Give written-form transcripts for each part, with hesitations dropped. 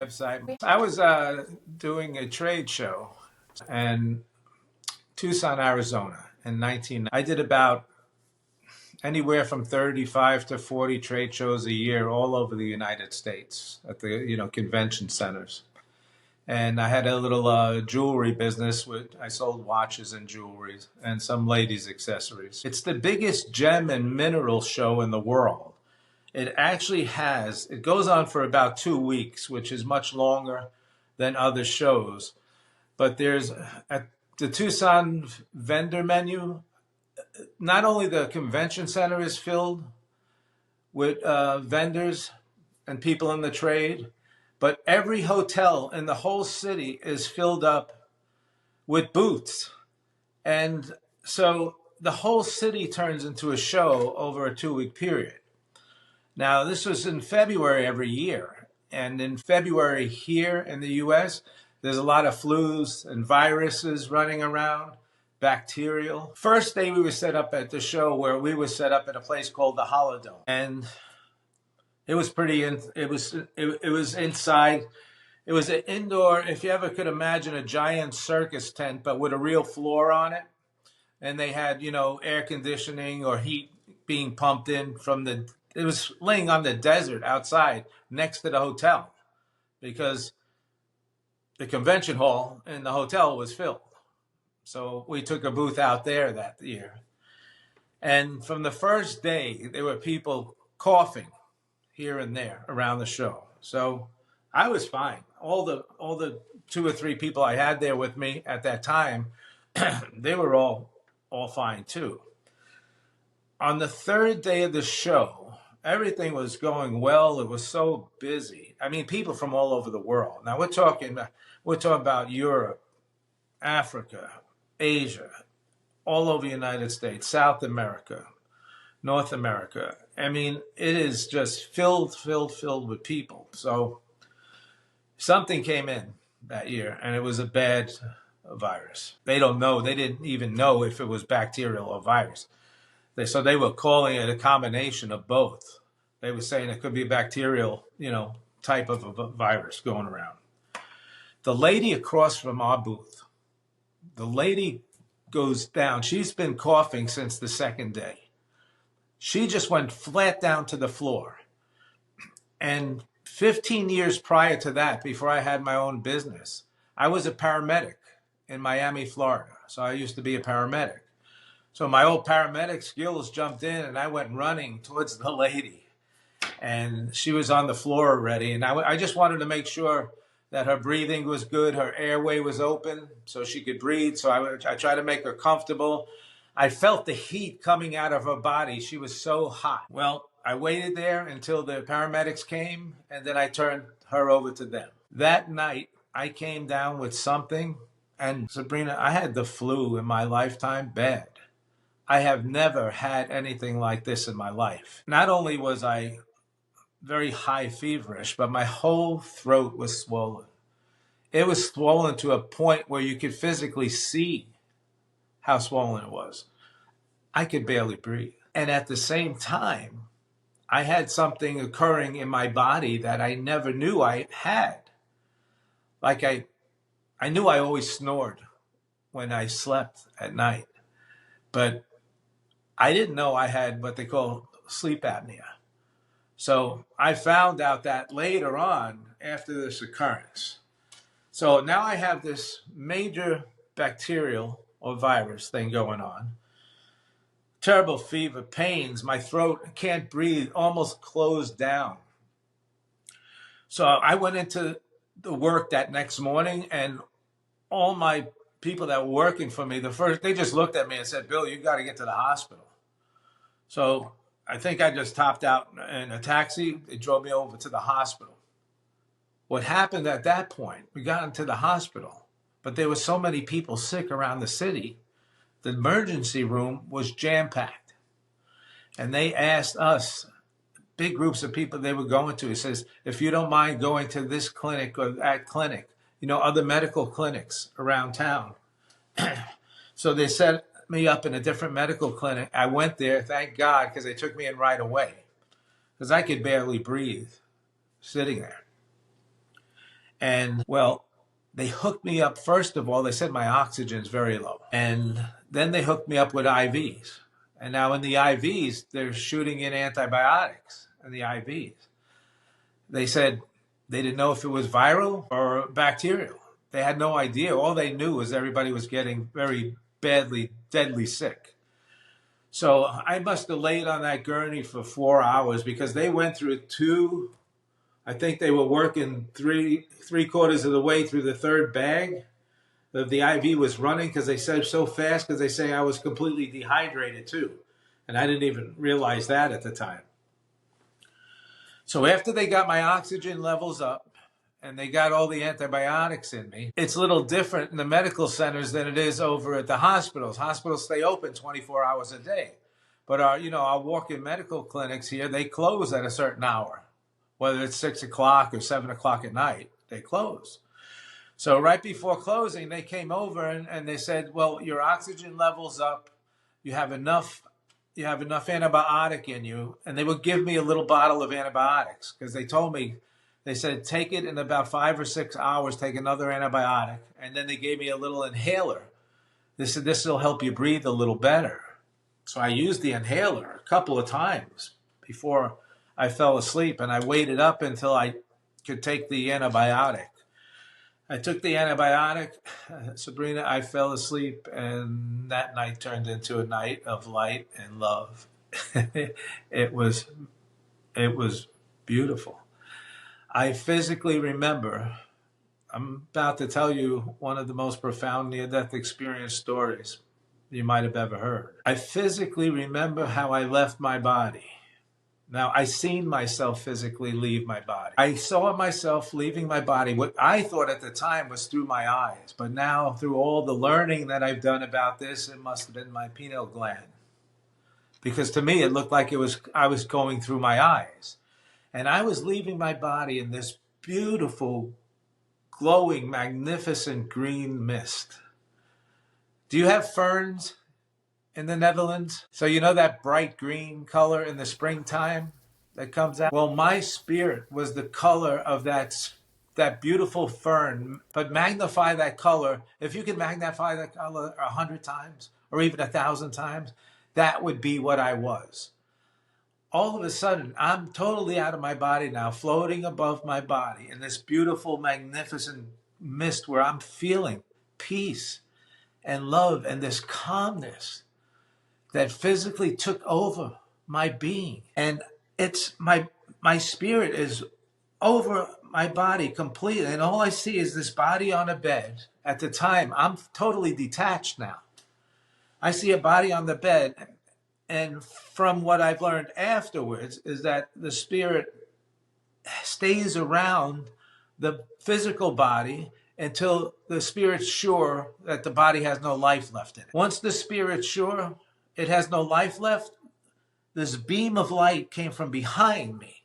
website. I was doing a trade show in Tucson, Arizona in 19. I did about anywhere from 35 to 40 trade shows a year all over the United States at the convention centers. And I had a little jewelry business. I sold watches and jewelry and some ladies' accessories. It's the biggest gem and mineral show in the world. It goes on for about 2 weeks, which is much longer than other shows. But there's at the Tucson vendor menu, not only the convention center is filled with vendors and people in the trade, but every hotel in the whole city is filled up with booths. And so the whole city turns into a show over a 2-week period. Now, this was in February every year. And in February here in the US, there's a lot of flus and viruses running around, bacterial. First day we were set up at the show where we were set up at a place called the Holodome. And it was it was inside. It was an indoor, if you ever could imagine a giant circus tent, but with a real floor on it. And they had, air conditioning or heat being pumped in it was laying on the desert outside next to the hotel because the convention hall in the hotel was filled. So we took a booth out there that year. And from the first day, there were people coughing here and there around the show. So I was fine. All the 2 or 3 people I had there with me at that time, they were all fine too. On the third day of the show, everything was going well. It was so busy. I mean, people from all over the world. Now we're talking about Europe, Africa, Asia, all over the United States, South America, North America. I mean, it is just filled with people. So something came in that year, and it was a bad virus. They didn't even know if it was bacterial or virus. So they were calling it a combination of both. They were saying it could be a bacterial, type of a virus going around. The lady across from our booth, the lady goes down. She's been coughing since the second day. She just went flat down to the floor. And 15 years prior to that, before I had my own business, I was a paramedic in Miami, Florida. So I used to be a paramedic. So my old paramedic skills jumped in and I went running towards the lady. And she was on the floor already. And I just wanted to make sure that her breathing was good, her airway was open so she could breathe. So I tried to make her comfortable. I felt the heat coming out of her body. She was so hot. Well, I waited there until the paramedics came, and then I turned her over to them. That night, I came down with something, and Sabrina, I had the flu in my lifetime bad. I have never had anything like this in my life. Not only was I very high feverish, but my whole throat was swollen. It was swollen to a point where you could physically see how swollen it was. I could barely breathe. And at the same time, I had something occurring in my body that I never knew I had. Like I knew I always snored when I slept at night, but I didn't know I had what they call sleep apnea. So I found out that later on after this occurrence. So now I have this major bacterial or virus thing going on. Terrible fever, pains, my throat, can't breathe, almost closed down. So I went into the work that next morning, and all my people that were working for me, they just looked at me and said, "Bill, you got to get to the hospital." So I think I just topped out in a taxi. They drove me over to the hospital. What happened at that point, we got into the hospital, but there were so many people sick around the city. The emergency room was jam-packed. And they asked us, big groups of people they were going to, it says, if you don't mind going to this clinic or that clinic, other medical clinics around town. So they set me up in a different medical clinic. I went there, thank God, because they took me in right away, because I could barely breathe sitting there. And well, they hooked me up. First of all, they said my oxygen's very low. And then they hooked me up with IVs. And now in the IVs, they're shooting in antibiotics in the IVs. They said they didn't know if it was viral or bacterial. They had no idea. All they knew was everybody was getting very badly, deadly sick. So I must have laid on that gurney for 4 hours because they went through I think they were working three-quarters of the way through the third bag. The IV was running because they said so fast because they say I was completely dehydrated too. And I didn't even realize that at the time. So after they got my oxygen levels up and they got all the antibiotics in me, it's a little different in the medical centers than it is over at the hospitals. Hospitals stay open 24 hours a day. But our walk-in medical clinics here, they close at a certain hour. Whether it's 6 o'clock or 7 o'clock at night, they close. So right before closing, they came over and they said, well, your oxygen level's up. You have enough antibiotic in you. And they would give me a little bottle of antibiotics because they said, take it in about 5 or 6 hours, take another antibiotic. And then they gave me a little inhaler. They said, this will help you breathe a little better. So I used the inhaler a couple of times before I fell asleep, and I waited up until I could take the antibiotic. I took the antibiotic, Sabrina, I fell asleep, and that night turned into a night of light and love. It was beautiful. I physically remember, I'm about to tell you one of the most profound near-death experience stories you might have ever heard. I physically remember how I left my body. Now, I seen myself physically leave my body. I saw myself leaving my body. What I thought at the time was through my eyes. But now, through all the learning that I've done about this, it must have been my pineal gland. Because to me, it looked like I was going through my eyes. And I was leaving my body in this beautiful, glowing, magnificent green mist. Do you have ferns in the Netherlands? So you know that bright green color in the springtime that comes out? Well, my spirit was the color of that beautiful fern, but magnify that color. If you can magnify that color 100 times or even 1,000 times, that would be what I was. All of a sudden, I'm totally out of my body now, floating above my body in this beautiful, magnificent mist where I'm feeling peace and love and this calmness that physically took over my being. And it's my spirit is over my body completely. And all I see is this body on a bed. At the time, I'm totally detached now. I see a body on the bed. And from what I've learned afterwards is that the spirit stays around the physical body until the spirit's sure that the body has no life left in it. Once the spirit's sure it has no life left, this beam of light came from behind me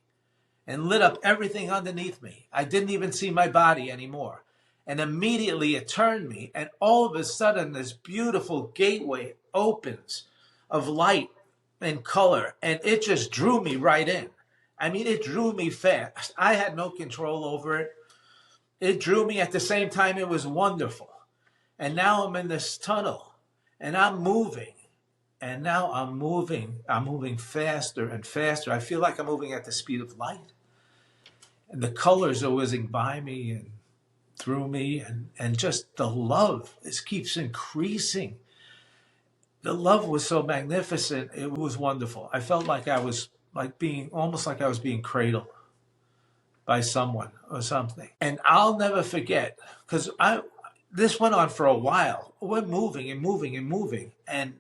and lit up everything underneath me. I didn't even see my body anymore. And immediately it turned me, and all of a sudden this beautiful gateway opens of light and color, and it just drew me right in. I mean, it drew me fast. I had no control over it. It drew me at the same time. It was wonderful. And now I'm in this tunnel, and I'm moving. And now I'm moving faster and faster. I feel like I'm moving at the speed of light. And the colors are whizzing by me and through me, and just the love, this keeps increasing. The love was so magnificent. It was wonderful. I felt like I was almost like I was being cradled by someone or something. And I'll never forget, because this went on for a while. We're moving and moving and moving. And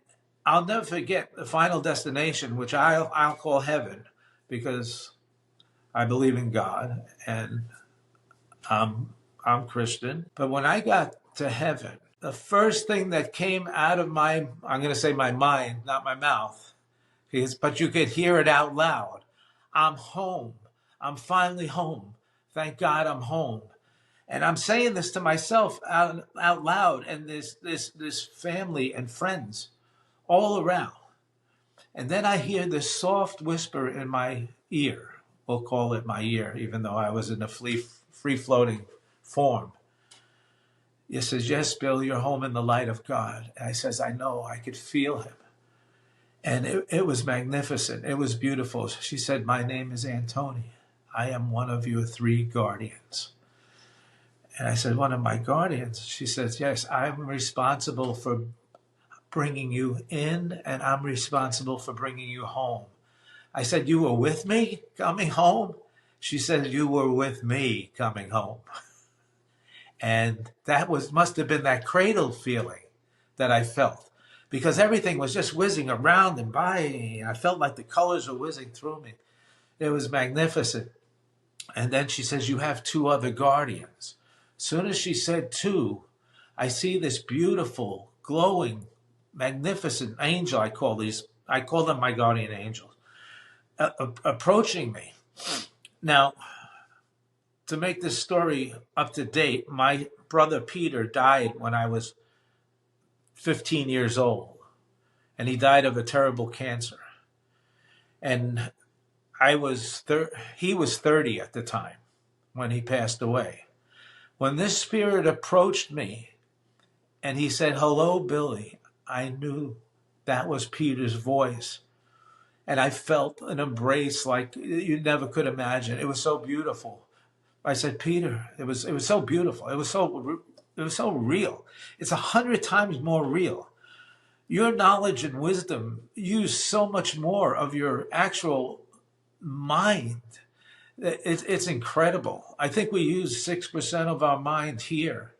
I'll never forget the final destination, which I'll call heaven, because I believe in God and I'm Christian. But when I got to heaven, the first thing that came out of I'm going to say my mind, not my mouth, but you could hear it out loud. I'm home. I'm finally home. Thank God I'm home. And I'm saying this to myself out loud, and this family and friends all around. And then I hear this soft whisper in my ear. We'll call it my ear, even though I was in a free-floating form. He says, yes, Bill, you're home in the light of God. And I says, I know, I could feel him. And it was magnificent. It was beautiful. She said, my name is Antonia. I am one of your 3 guardians. And I said, one of my guardians? She says, yes, I'm responsible for bringing you in, and I'm responsible for bringing you home. I said, you were with me coming home? She said, you were with me coming home. And that must have been that cradle feeling that I felt, because everything was just whizzing around and by me. I felt like the colors were whizzing through me. It was magnificent. And then she says, you have 2 other guardians. As soon as she said 2, I see this beautiful, glowing, magnificent angel. I call them my guardian angels, approaching me. Now, to make this story up to date, my brother Peter died when I was 15 years old, and he died of a terrible cancer. And he was 30 at the time when he passed away. When this spirit approached me and he said, hello, Billy, I knew that was Peter's voice. And I felt an embrace like you never could imagine. It was so beautiful. I said, Peter, it was so beautiful. It was so real. It's 100 times more real. Your knowledge and wisdom use so much more of your actual mind. It's incredible. I think we use 6% of our mind here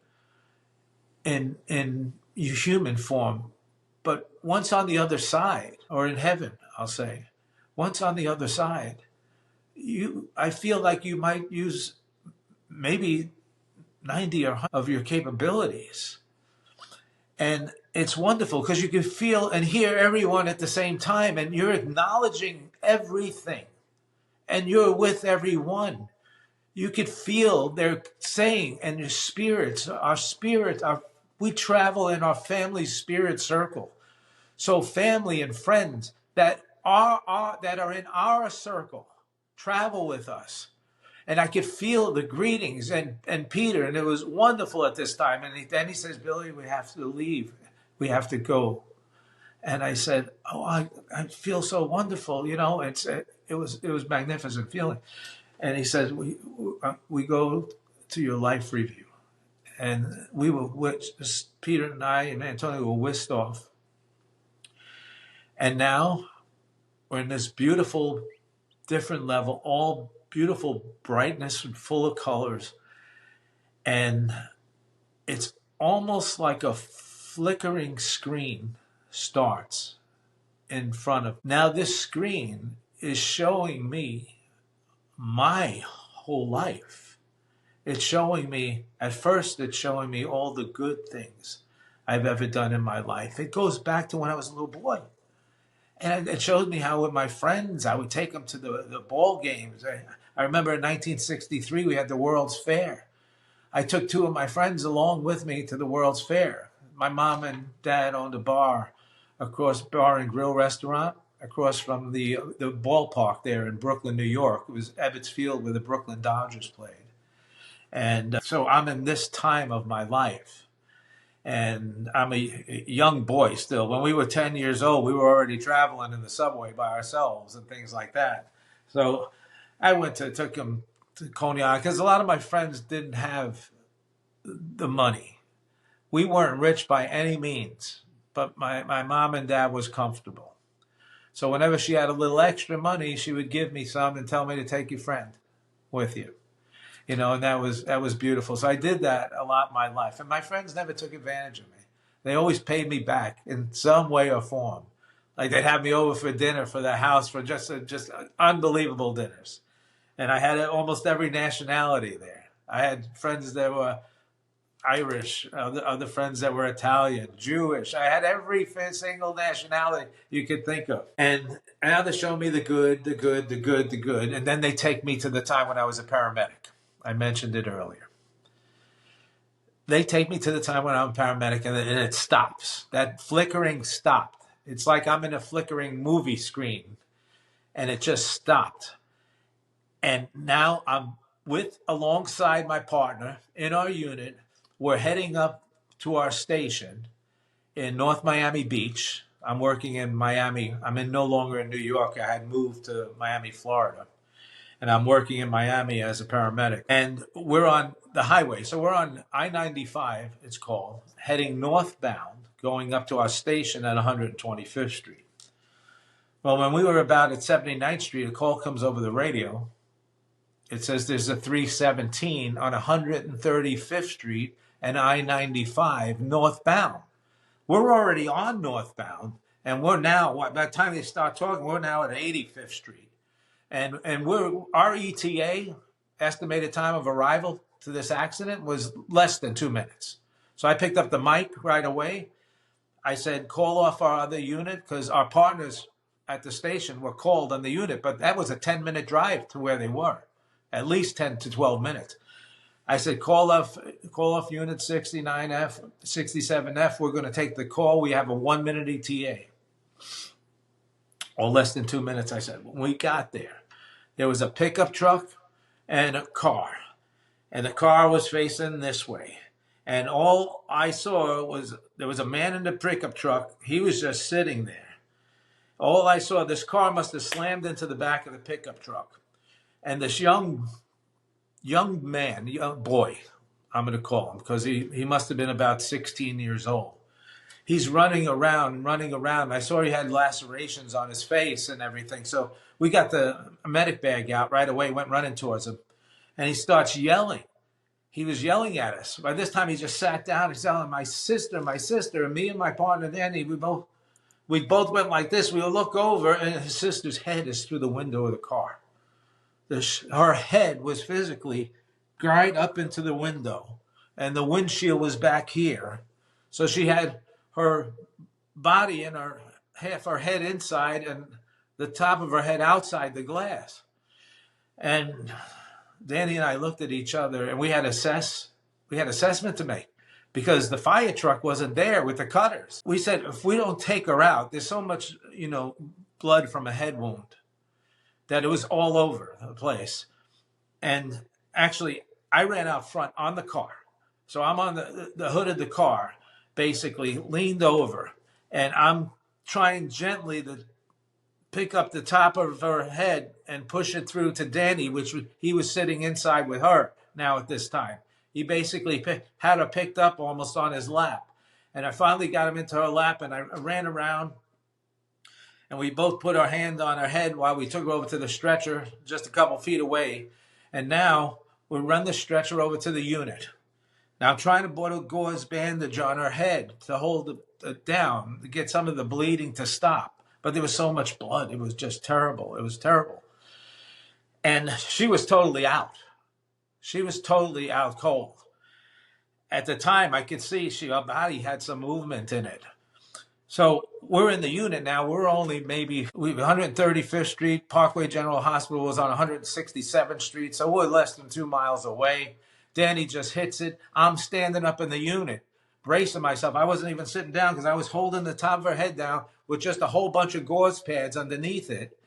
in human form. But once on the other side, or in heaven, I'll say, once on the other side, I feel like you might use maybe 90 or 100 of your capabilities. And it's wonderful because you can feel and hear everyone at the same time, and you're acknowledging everything, and you're with everyone. You could feel they're saying, and your spirits, we travel in our family spirit circle. So family and friends that are in our circle travel with us. And I could feel the greetings and Peter, and it was wonderful at this time. And then he says, Billy, we have to leave. We have to go. And I said, oh, I feel so wonderful. You know, it was magnificent feeling. And he says, we go to your life review. And Peter and I and Antonio were whisked off. And now we're in this beautiful, different level, all beautiful brightness and full of colors. And it's almost like a flickering screen starts in front of. Now this screen is showing me my whole life. It's showing me, at first it's showing me all the good things I've ever done in my life. It goes back to when I was a little boy. And it showed me how with my friends, I would take them to the ball games. I remember in 1963, we had the World's Fair. I took 2 of my friends along with me to the World's Fair. My mom and dad owned a bar and grill restaurant across from the ballpark there in Brooklyn, New York. It was Ebbets Field where the Brooklyn Dodgers played. And so I'm in this time of my life. And I'm a young boy still. When we were 10 years old, we were already traveling in the subway by ourselves and things like that. So I took him to Coney Island because a lot of my friends didn't have the money. We weren't rich by any means, but my mom and dad was comfortable. So whenever she had a little extra money, she would give me some and tell me to take your friend with you. You know, and that was beautiful. So I did that a lot in my life. And my friends never took advantage of me. They always paid me back in some way or form. Like they'd have me over for dinner for their house for just unbelievable dinners. And I had almost every nationality there. I had friends that were Irish, other friends that were Italian, Jewish. I had every single nationality you could think of. And now they show me the good. And then they take me to the time when I was a paramedic. I mentioned it earlier. They take me to the time when I'm a paramedic and it stops. That flickering stopped. It's like I'm in a flickering movie screen and it just stopped. And now alongside my partner in our unit. We're heading up to our station in North Miami Beach. I'm working in Miami. No longer in New York. I had moved to Miami, Florida. And I'm working in Miami as a paramedic. And we're on the highway. So we're on I-95, it's called, heading northbound, going up to our station at 125th Street. Well, when we were about at 79th Street, a call comes over the radio. It says there's a 317 on 135th Street and I-95 northbound. We're already on northbound, and we're now, by the time they start talking, we're now at 85th Street. And our ETA, estimated time of arrival to this accident, was less than 2 minutes. So I picked up the mic right away. I said, call off our other unit, because our partners at the station were called on the unit, but that was a 10-minute drive to where they were, at least 10 to 12 minutes. I said, call off unit 69F, 67F. We're going to take the call. We have a 1-minute ETA. Or less than 2 minutes, I said. When we got there was a pickup truck and a car. And the car was facing this way. And all I saw was there was a man in the pickup truck. He was just sitting there. All I saw, this car must have slammed into the back of the pickup truck. And this young boy, I'm going to call him, because he must have been about 16 years old. He's running around. I saw he had lacerations on his face and everything. So we got the medic bag out right away, went running towards him. And he starts yelling. He was yelling at us. By this time, he just sat down. He's yelling, my sister. And me and my partner, Danny, we both went like this. We look over, and his sister's head is through the window of the car. Her head was physically right up into the window, and the windshield was back here. So she had her body and half her head inside and the top of her head outside the glass. And Danny and I looked at each other, and we had assessment to make, because the fire truck wasn't there with the cutters. We said, if we don't take her out, there's so much, blood from a head wound that it was all over the place. And actually, I ran out front on the car. So I'm on the hood of the car, basically leaned over, and I'm trying gently to pick up the top of her head and push it through to Danny, which he was sitting inside with her now at this time. He basically had her picked up almost on his lap. And I finally got him into her lap, and I ran around, and we both put our hand on her head while we took her over to the stretcher just a couple feet away. And now we run the stretcher over to the unit. Now I'm trying to put a gauze bandage on her head to hold it down, to get some of the bleeding to stop. But there was so much blood. It was just terrible. It was terrible. And she was totally out. She was totally out cold. At the time, I could see her body had some movement in it. So we're in the unit now. We're only maybe 135th Street. Parkway General Hospital was on 167th Street. So we're less than 2 miles away. Danny just hits it. I'm standing up in the unit, bracing myself. I wasn't even sitting down because I was holding the top of her head down with just a whole bunch of gauze pads underneath it.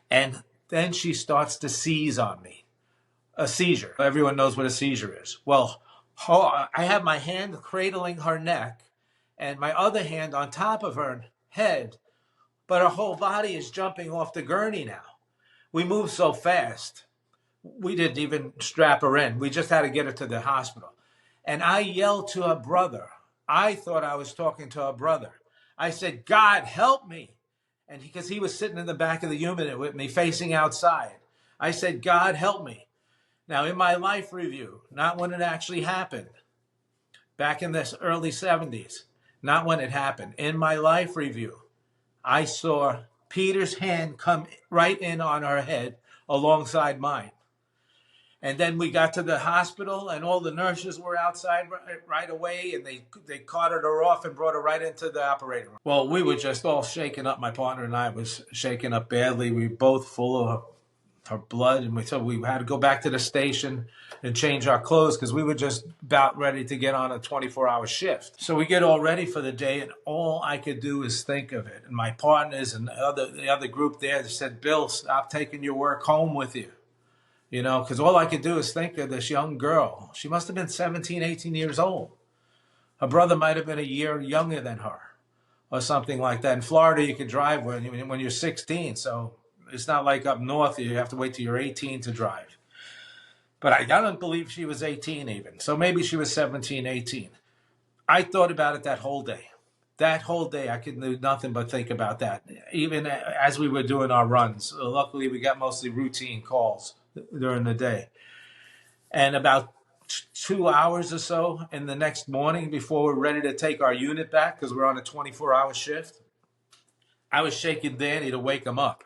And then she starts to seize on me. A seizure. Everyone knows what a seizure is. Well, I have my hand cradling her neck and my other hand on top of her head, but her whole body is jumping off the gurney now. We moved so fast, we didn't even strap her in. We just had to get her to the hospital. And I yelled to her brother. I thought I was talking to her brother. I said, God, help me. And because he was sitting in the back of the unit with me, facing outside, I said, God, help me. Now, in my life review, not when it actually happened, back in the early 70s, not when it happened. In my life review, I saw Peter's hand come right in on her head alongside mine. And then we got to the hospital, and all the nurses were outside right away, and they carted her off and brought her right into the operating room. Well, we were just all shaken up. My partner and I was shaken up badly. We were both full of her blood, and we had to go back to the station and change our clothes because we were just about ready to get on a 24-hour shift. So we get all ready for the day, and all I could do is think of it. And my partners and the other group there said, Bill, stop taking your work home with you. because all I could do is think of this young girl. She must have been 17, 18 years old. Her brother might have been a year younger than her or something like that. In Florida, you can drive when you're 16. So it's not like up north, you have to wait till you're 18 to drive. But I don't believe she was 18 even. So maybe she was 17, 18. I thought about it that whole day. That whole day, I could do nothing but think about that. Even as we were doing our runs. Luckily, we got mostly routine calls during the day. And about 2 hours or so in the next morning before we're ready to take our unit back, because we're on a 24-hour shift, I was shaking Danny to wake him up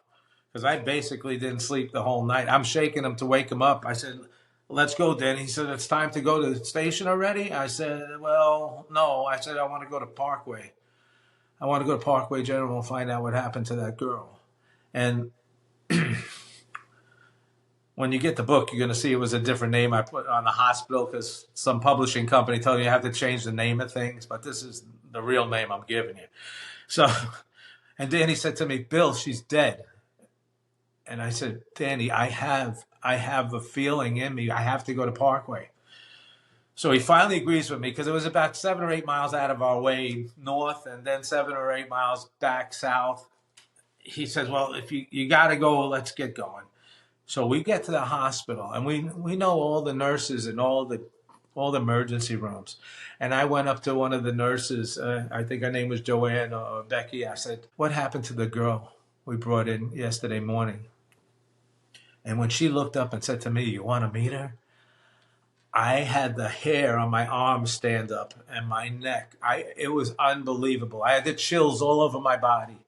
because I basically didn't sleep the whole night. I'm shaking him to wake him up. I said, let's go, Danny. He said, it's time to go to the station already? I said, well, no. I said, I want to go to Parkway. I want to go to Parkway General and find out what happened to that girl. And when you get the book, you're going to see it was a different name I put on the hospital because some publishing company told you have to change the name of things, but this is the real name I'm giving you. So, and Danny said to me, Bill, she's dead. And I said, Danny, I have a feeling in me. I have to go to Parkway. So he finally agrees with me because it was about 7 or 8 miles out of our way north and then 7 or 8 miles back south. He says, well, if you got to go, let's get going. So we get to the hospital and we know all the nurses and all the emergency rooms. And I went up to one of the nurses, I think her name was Joanne or Becky. I said, what happened to the girl we brought in yesterday morning? And when she looked up and said to me, you want to meet her? I had the hair on my arms stand up and my neck. It was unbelievable. I had the chills all over my body.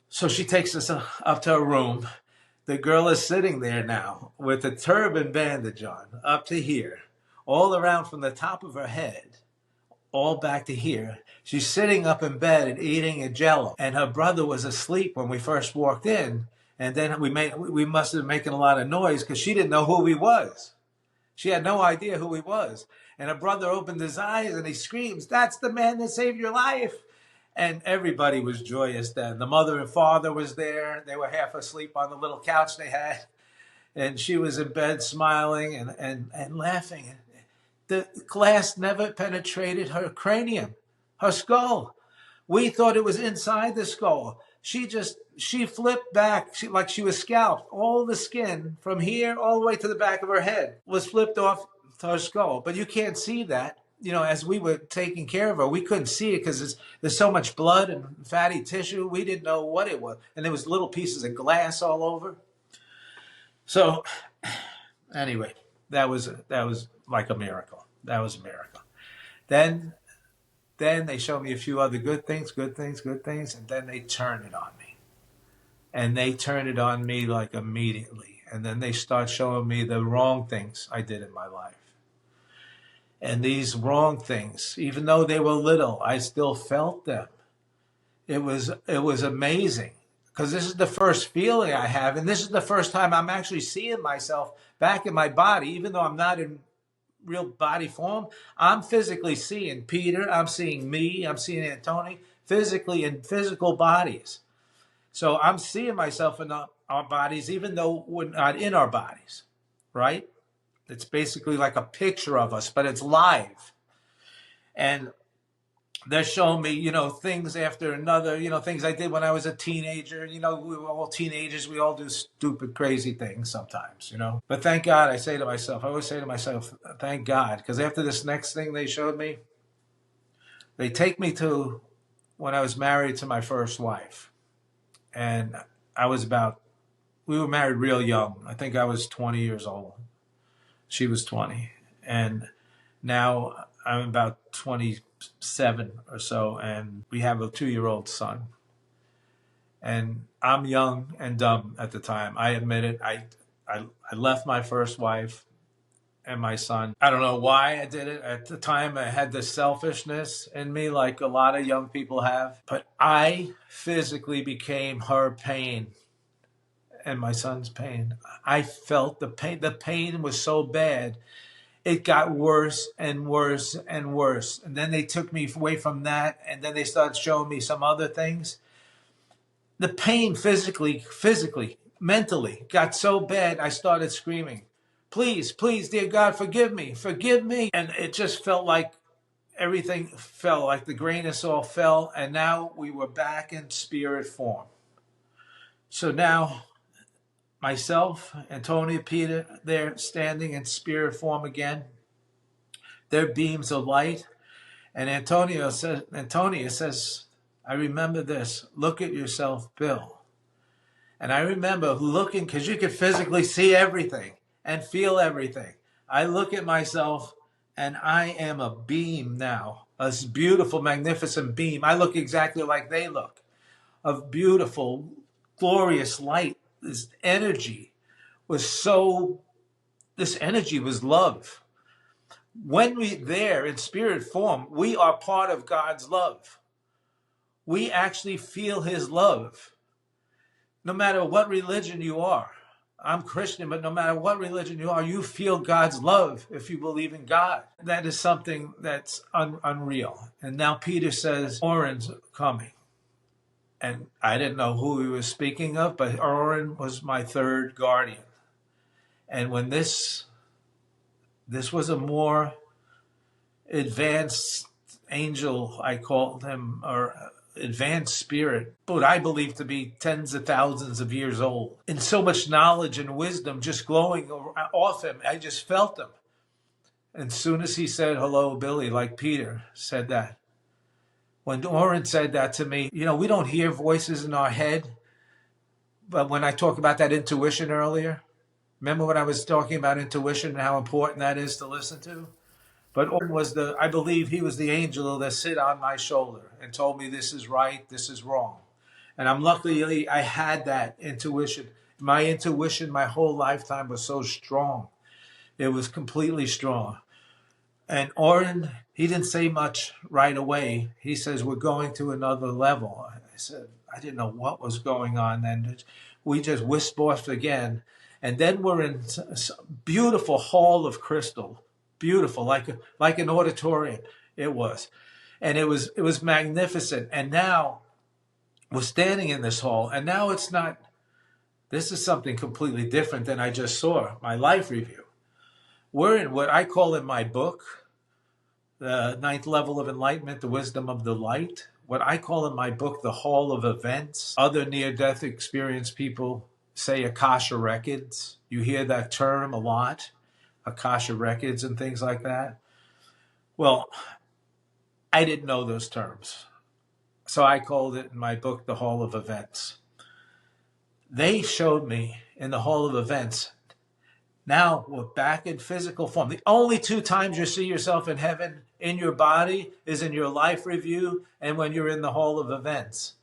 So she takes us up to her room. The girl is sitting there now with a turban bandage on up to here, all around from the top of her head, all back to here. She's sitting up in bed and eating a Jello. And her brother was asleep when we first walked in. And then we must have been making a lot of noise because she didn't know who he was. She had no idea who he was. And her brother opened his eyes and he screams, that's the man that saved your life. And everybody was joyous then. The mother and father was there. They were half asleep on the little couch they had. And she was in bed smiling and laughing. The glass never penetrated her cranium, her skull. We thought it was inside the skull. She flipped back like she was scalped. All the skin from here all the way to the back of her head was flipped off to her skull. But you can't see that. As we were taking care of her, we couldn't see it because there's so much blood and fatty tissue. We didn't know what it was. And there was little pieces of glass all over. So anyway, that was like a miracle. That was a miracle. Then they showed me a few other good things, and then they turned it on me. And they turned it on me like immediately. And then they start showing me the wrong things I did in my life. And these wrong things, even though they were little, I still felt them. It was amazing because this is the first feeling I have. And this is the first time I'm actually seeing myself back in my body, even though I'm not in real body form. I'm physically seeing Peter. I'm seeing me. I'm seeing Antoni physically in physical bodies. So I'm seeing myself in our bodies, even though we're not in our bodies, right? It's basically like a picture of us, but it's live. And they're showing me, things after another, things I did when I was a teenager. We were all teenagers. We all do stupid, crazy things sometimes, But thank God, I always say to myself, thank God. Because after this next thing they showed me, they take me to when I was married to my first wife. And we were married real young. I think I was 20 years old. She was 20. And now I'm about 27 or so, and we have a 2-year-old son. And I'm young and dumb at the time. I admit it. I left my first wife and my son. I don't know why I did it. At the time, I had this selfishness in me like a lot of young people have. But I physically became her pain and my son's pain. I felt the pain. The pain was so bad. It got worse and worse and worse. And then they took me away from that. And then they started showing me some other things. The pain physically, mentally got so bad, I started screaming, please, please, dear God, forgive me, forgive me. And it just felt like everything fell, like the grain of salt fell, and now we were back in spirit form. So now myself, Antonia, Peter, they're standing in spirit form again. They're beams of light. And Antonia says, I remember this. Look at yourself, Bill. And I remember looking, because you could physically see everything and feel everything. I look at myself and I am a beam now, a beautiful, magnificent beam. I look exactly like they look, of beautiful, glorious light. This energy was this energy was love. When we're there in spirit form, we are part of God's love. We actually feel his love. No matter what religion you are. I'm Christian, but no matter what religion you are, you feel God's love if you believe in God. That is something that's unreal. And now Peter says, Oren's coming. And I didn't know who he was speaking of, but Oren was my third guardian. And when this was a more advanced angel, I called him, or advanced spirit, but I believe to be tens of thousands of years old. And so much knowledge and wisdom just glowing off him. I just felt him. And as soon as he said, hello, Billy, like Peter said that. When Oren said that to me, we don't hear voices in our head. But when I talked about that intuition earlier, remember when I was talking about intuition and how important that is to listen to? But Oren I believe he was the angel that sit on my shoulder and told me this is right, this is wrong. And I'm luckily, I had that intuition. My intuition, my whole lifetime was so strong. It was completely strong. And Oren, he didn't say much right away. He says, we're going to another level. I said, I didn't know what was going on. And we just whisked off again. And then we're in a beautiful hall of crystal. Beautiful, like an auditorium it was. And it was magnificent. And now we're standing in this hall. And now this is something completely different than I just saw, my life review. We're in what I call in my book, the 9th level of enlightenment, the wisdom of the light. What I call in my book, the hall of events. Other near-death experience people say Akasha records. You hear that term a lot, Akasha records and things like that. Well, I didn't know those terms. So I called it in my book, the hall of events. They showed me in the hall of events. Now we're back in physical form. The only 2 times you see yourself in heaven in your body is in your life review and when you're in the hall of events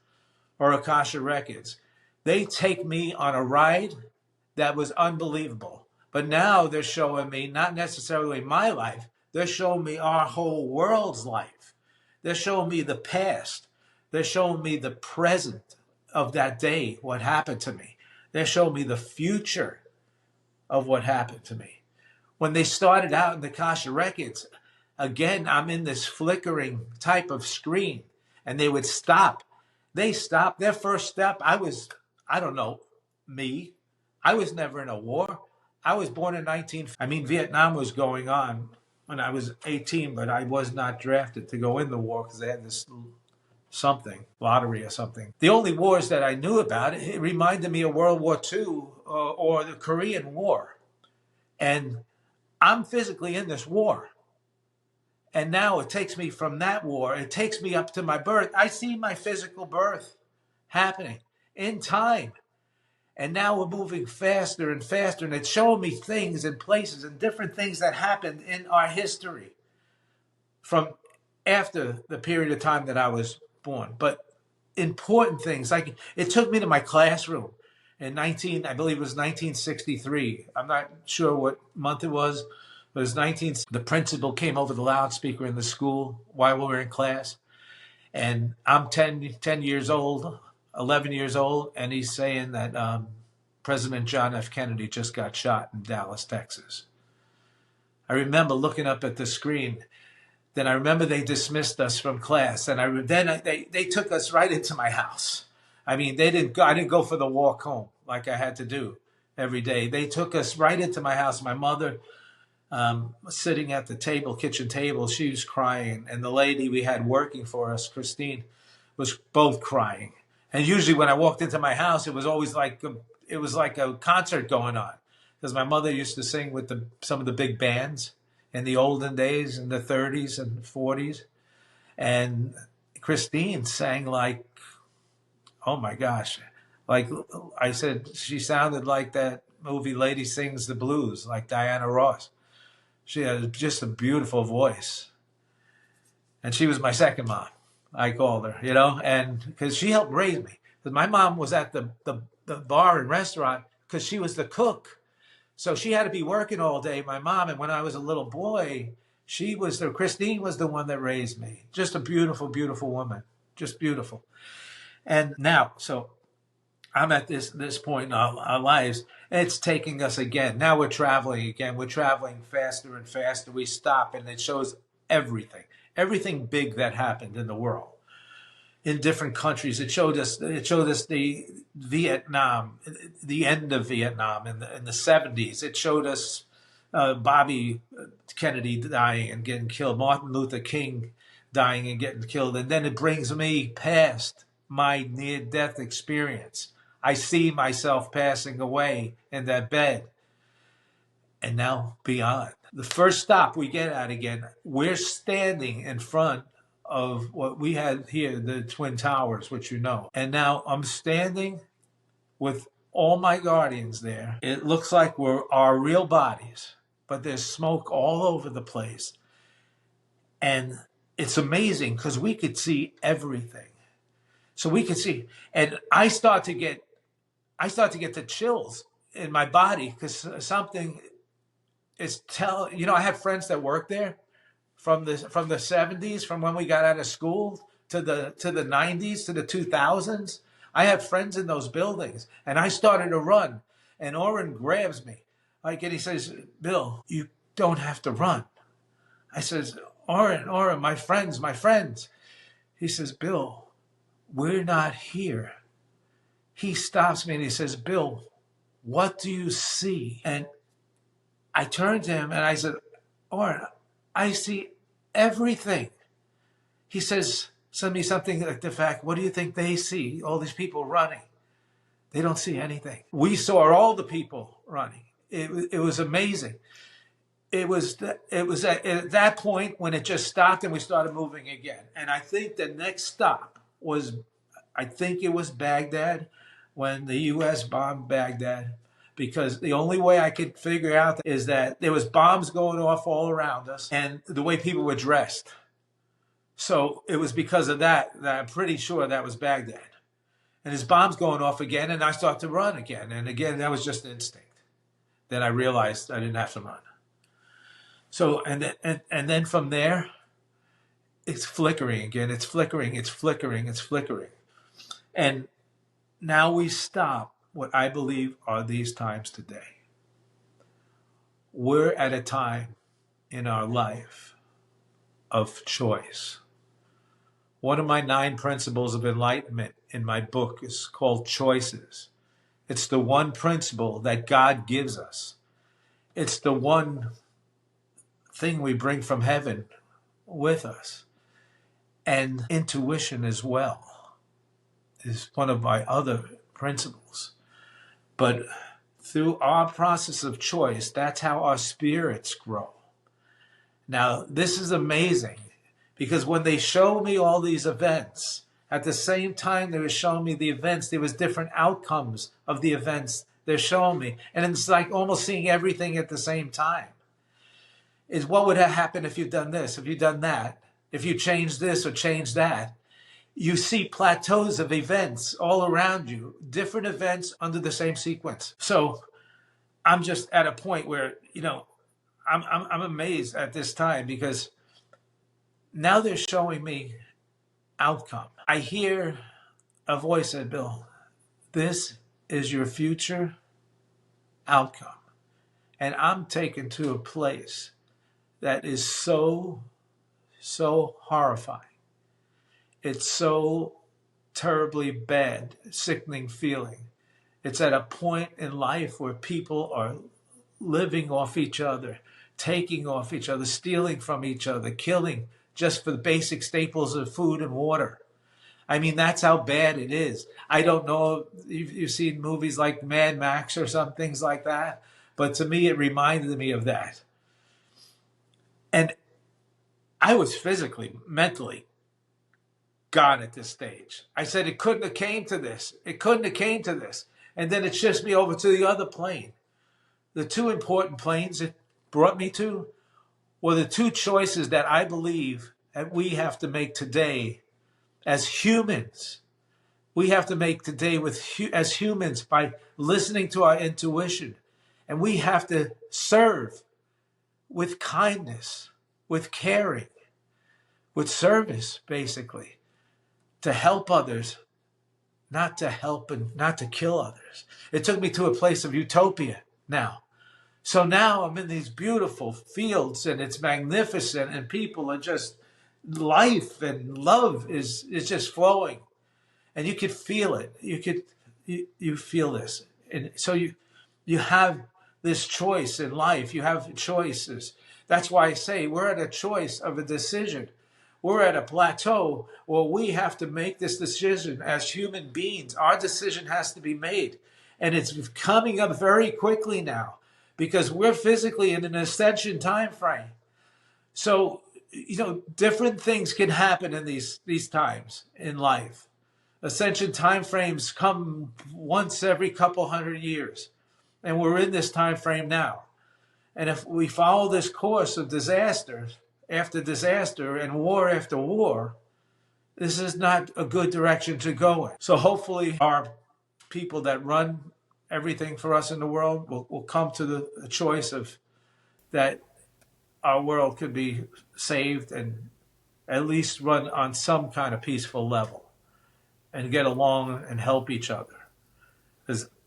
or Akasha records. They take me on a ride that was unbelievable. But now they're showing me not necessarily my life. They're showing me our whole world's life. They're showing me the past. They're showing me the present of that day, what happened to me. They're showing me the future of what happened to me. When they started out in the Akasha records, again, I'm in this flickering type of screen, and they would stop. They stopped. Their first step, I don't know, I was never in a war. I was born in Vietnam was going on when I was 18, but I was not drafted to go in the war because they had this lottery or something. The only wars that I knew about, it reminded me of World War II or the Korean War. And I'm physically in this war. And now it takes me from that war, it takes me up to my birth. I see my physical birth happening in time. And now we're moving faster and faster, and it's showing me things and places and different things that happened in our history from after the period of time that I was born. But important things, like it took me to my classroom in I believe it was 1963. I'm not sure what month it was, but it was the principal came over the loudspeaker in the school while we were in class. And I'm 10 years old, 11 years old, and he's saying that President John F. Kennedy just got shot in Dallas, Texas. I remember looking up at the screen. Then I remember they dismissed us from class, and they took us right into my house. I didn't go for the walk home. like I had to do every day. They took us right into my house. My mother, sitting at the table, kitchen table, she was crying. And the lady we had working for us, Christine, was both crying. And usually when I walked into my house, it was always like a concert going on. Because my mother used to sing with some of the big bands in the olden days, in the 30s and 40s. And Christine sang like, oh my gosh. Like I said, she sounded like that movie Lady Sings the Blues, like Diana Ross. She had just a beautiful voice. And she was my second mom, I called her, and because she helped raise me. Because my mom was at the bar and restaurant because she was the cook. So she had to be working all day, my mom. And when I was a little boy, Christine was the one that raised me. Just a beautiful, beautiful woman. Just beautiful. And now, so I'm at this point in our lives, and it's taking us again. Now we're traveling again. We're traveling faster and faster. We stop, and it shows everything big that happened in the world, in different countries. It showed us the Vietnam, the end of Vietnam in the 70s. It showed us Bobby Kennedy dying and getting killed, Martin Luther King dying and getting killed. And then it brings me past my near-death experience. I see myself passing away in that bed. And now beyond. The first stop we get at again, we're standing in front of what we had here, the Twin Towers, which you know. And now I'm standing with all my guardians there. It looks like we're our real bodies, but there's smoke all over the place. And it's amazing because we could see everything. So we could see, and I start to get the chills in my body because something is I have friends that work there from the 70s, from when we got out of school to the 90s to the 2000s. I have friends in those buildings, and I started to run, and Oren grabs me, and he says, "Bill, you don't have to run." I says, Oren, my friends. He says, "Bill, we're not here." He stops me and he says, "Bill, what do you see?" And I turned to him and I said, "Oren, I see everything." He says, send me something like the fact, what do you think they see? All these people running. They don't see anything. We saw all the people running. It was amazing. It was at that point when it just stopped and we started moving again. And I think the next stop was, it was Baghdad, when the U.S. bombed Baghdad, because the only way I could figure out is that there was bombs going off all around us and the way people were dressed. So it was because of that I'm pretty sure that was Baghdad. And there's bombs going off again, and I start to run again. And again, that was just instinct. Then I realized I didn't have to run. So, and then from there, it's flickering again. It's flickering. And now we stop what I believe are these times today. We're at a time in our life of choice. One of my 9 principles of enlightenment in my book is called choices. It's the one principle that God gives us. It's the one thing we bring from heaven with us. And intuition as well is one of my other principles. But through our process of choice, that's how our spirits grow. Now, this is amazing because when they show me all these events, at the same time they were showing me the events, there was different outcomes of the events they're showing me. And it's like almost seeing everything at the same time. Is what would have happened if you'd done this, if you'd done that, if you changed this or changed that. You see plateaus of events all around you, different events under the same sequence. So I'm just at a point where, I'm amazed at this time because now they're showing me outcome. I hear a voice say, "Bill, this is your future outcome." And I'm taken to a place that is so horrifying. It's so terribly bad, sickening feeling. It's at a point in life where people are living off each other, taking off each other, stealing from each other, killing just for the basic staples of food and water. I mean, that's how bad it is. I don't know if you've seen movies like Mad Max or some things like that, but to me, it reminded me of that. And I was physically, mentally gone at this stage. I said, it couldn't have came to this. It couldn't have came to this. And then it shifts me over to the other plane. The two important planes it brought me to were the two choices that I believe that we have to make today as humans. We have to make today as humans by listening to our intuition. And we have to serve with kindness, with caring, with service, basically, to help others, not to help and not to kill others. It took me to a place of utopia now. So now I'm in these beautiful fields and it's magnificent and people are just, life and love is just flowing. And you could feel it. You feel this. And so you have this choice in life. You have choices. That's why I say we're at a choice of a decision. We're at a plateau where we have to make this decision as human beings. Our decision has to be made. And it's coming up very quickly now because we're physically in an ascension time frame. So, different things can happen in these times in life. Ascension time frames come once every couple hundred years. And we're in this time frame now. And if we follow this course of disaster after disaster and war after war, this is not a good direction to go in. So hopefully our people that run everything for us in the world will come to the choice of that our world could be saved and at least run on some kind of peaceful level and get along and help each other.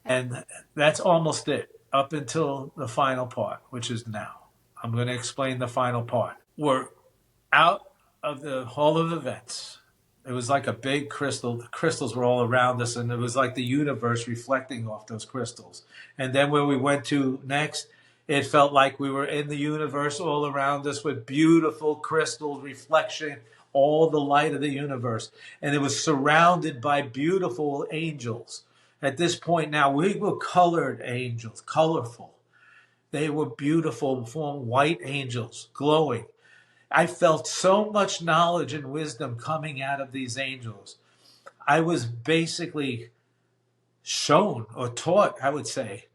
And that's almost it up until the final part, which is now. I'm going to explain the final part. We're out of the Hall of Events. It was like a big crystal. The crystals were all around us, and it was like the universe reflecting off those crystals. And then where we went to next, it felt like we were in the universe all around us with beautiful crystal reflection, all the light of the universe. And it was surrounded by beautiful angels. At this point now, we were colored angels, colorful. They were beautiful, white angels, glowing. I felt so much knowledge and wisdom coming out of these angels. I was basically shown or taught, I would say,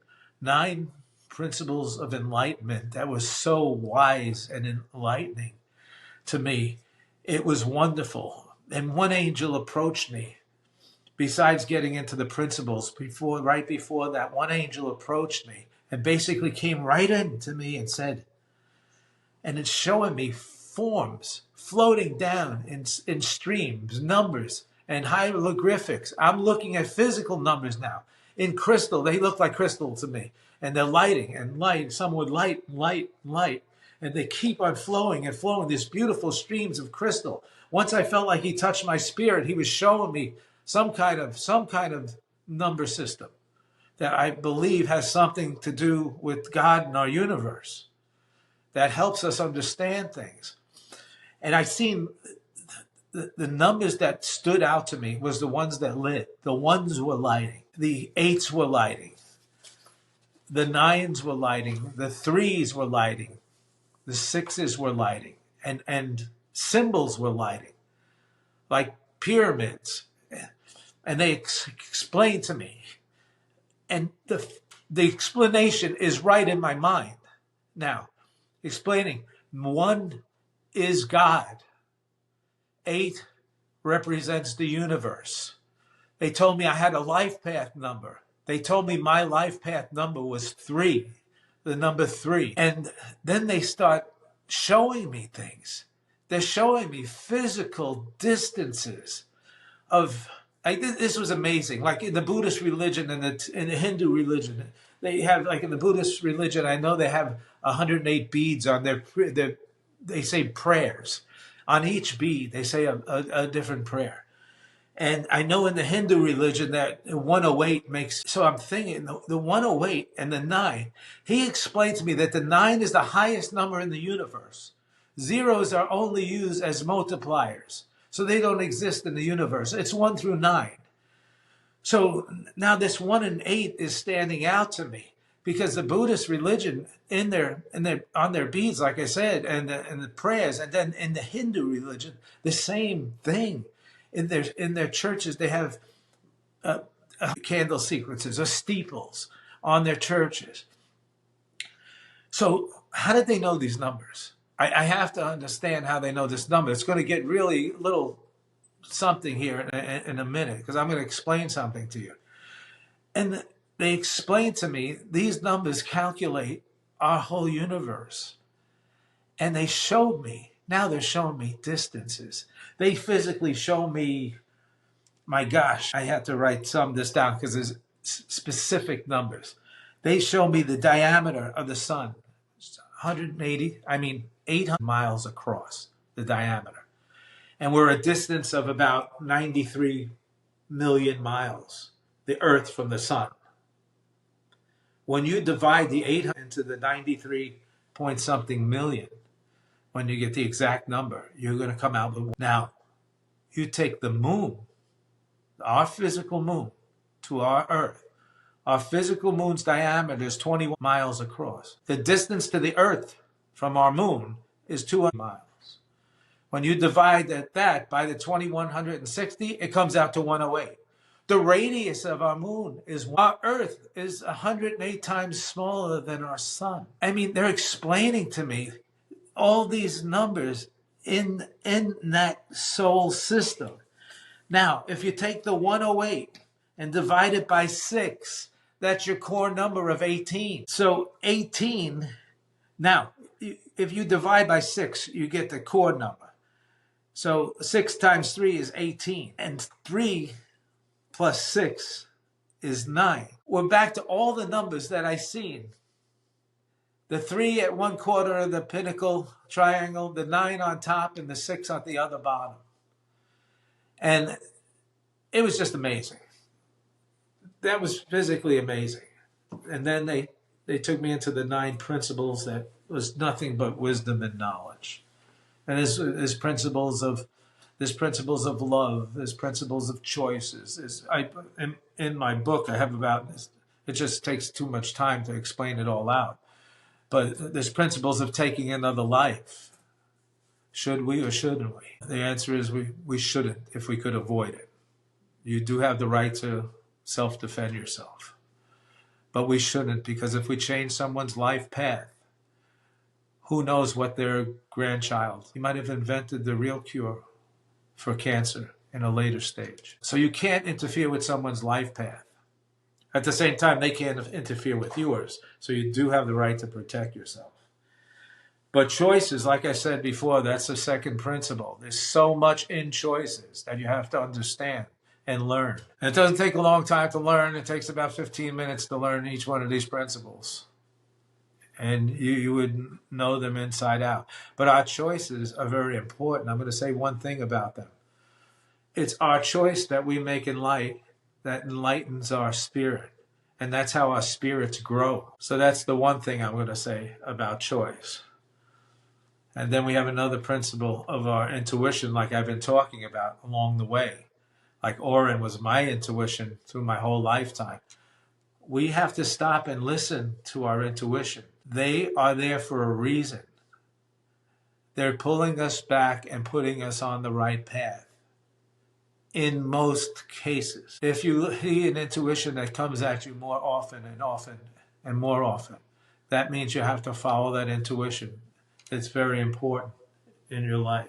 9 principles of enlightenment that was so wise and enlightening to me. It was wonderful. And one angel approached me. Besides getting into the principles, right before that, one angel approached me and basically came right into me and said, and it's showing me forms floating down in streams, numbers, and hieroglyphics. I'm looking at physical numbers now. In crystal, they look like crystal to me. And they're lighting and light. Some would light. And they keep on flowing and flowing, these beautiful streams of crystal. Once I felt like he touched my spirit, he was showing me some kind of number system that I believe has something to do with God and our universe that helps us understand things. And I seen the numbers that stood out to me was the ones that lit. The ones were lighting. The 8s were lighting. The 9s were lighting. The 3s were lighting. The 6s were lighting. And symbols were lighting, like pyramids. And they explained to me. And the explanation is right in my mind now. Explaining 1 is God. 8 represents the universe. They told me I had a life path number. They told me my life path number was 3, the number 3. And then they start showing me things. They're showing me physical distances of, this was amazing. Like in the Buddhist religion and in the Hindu religion, they have, like in the Buddhist religion, I know they have 108 beads on they say prayers. On each bead, they say a different prayer. And I know in the Hindu religion that 108 makes, so I'm thinking the 108 and the 9, he explained to me that the 9 is the highest number in the universe. Zeros are only used as multipliers, so they don't exist in the universe. It's 1 through 9. So now this 1 and 8 is standing out to me because the Buddhist religion on their beads, like I said, and the prayers, and then in the Hindu religion, the same thing. In their churches, they have candle sequences or steeples on their churches. So how did they know these numbers? I have to understand how they know this number. It's going to get really little something here in a minute because I'm going to explain something to you. And they explained to me these numbers calculate our whole universe. And they showed me, now they're showing me distances. They physically show me, my gosh, I had to write some of this down because there's specific numbers. They show me the diameter of the sun, 800 miles across the diameter. And we're a distance of about 93 million miles, the Earth from the sun. When you divide the 800 into the 93 point something million, when you get the exact number, you're going to come out with. Now, you take the moon, our physical moon, to our Earth. Our physical moon's diameter is 21 miles across. The distance to the Earth from our moon is 200 miles. When you divide that by the 2160, it comes out to 108. The radius of our moon is, our Earth is 108 times smaller than our sun. I mean, they're explaining to me all these numbers in that soul system. Now, if you take the 108 and divide it by 6, that's your core number of 18. So 18, now, if you divide by 6, you get the core number. So 6 times 3 is 18. And 3 plus 6 is 9. We're back to all the numbers that I've seen. The 3 at one quarter of the pinnacle triangle, the 9 on top, and the 6 at the other bottom. And it was just amazing. That was physically amazing. And then they took me into the 9 principles that was nothing but wisdom and knowledge. And there's principles of love, there's principles of choices. In my book, I have about this. It just takes too much time to explain it all out. But there's principles of taking another life. Should we or shouldn't we? The answer is we shouldn't if we could avoid it. You do have the right to self-defend yourself. But we shouldn't, because if we change someone's life path, who knows what their grandchild, he might have invented the real cure for cancer in a later stage. So you can't interfere with someone's life path. At the same time, they can't interfere with yours. So you do have the right to protect yourself. But choices, like I said before, that's the second principle. There's so much in choices that you have to understand and learn. And it doesn't take a long time to learn. It takes about 15 minutes to learn each one of these principles. And you would know them inside out. But our choices are very important. I'm going to say one thing about them. It's our choice that we make in life that enlightens our spirit. And that's how our spirits grow. So that's the one thing I'm going to say about choice. And then we have another principle of our intuition, like I've been talking about along the way. Like Oren was my intuition through my whole lifetime. We have to stop and listen to our intuition. They are there for a reason. They're pulling us back and putting us on the right path. In most cases. If you see an intuition that comes at you more often and often and more often, that means you have to follow that intuition. It's very important in your life.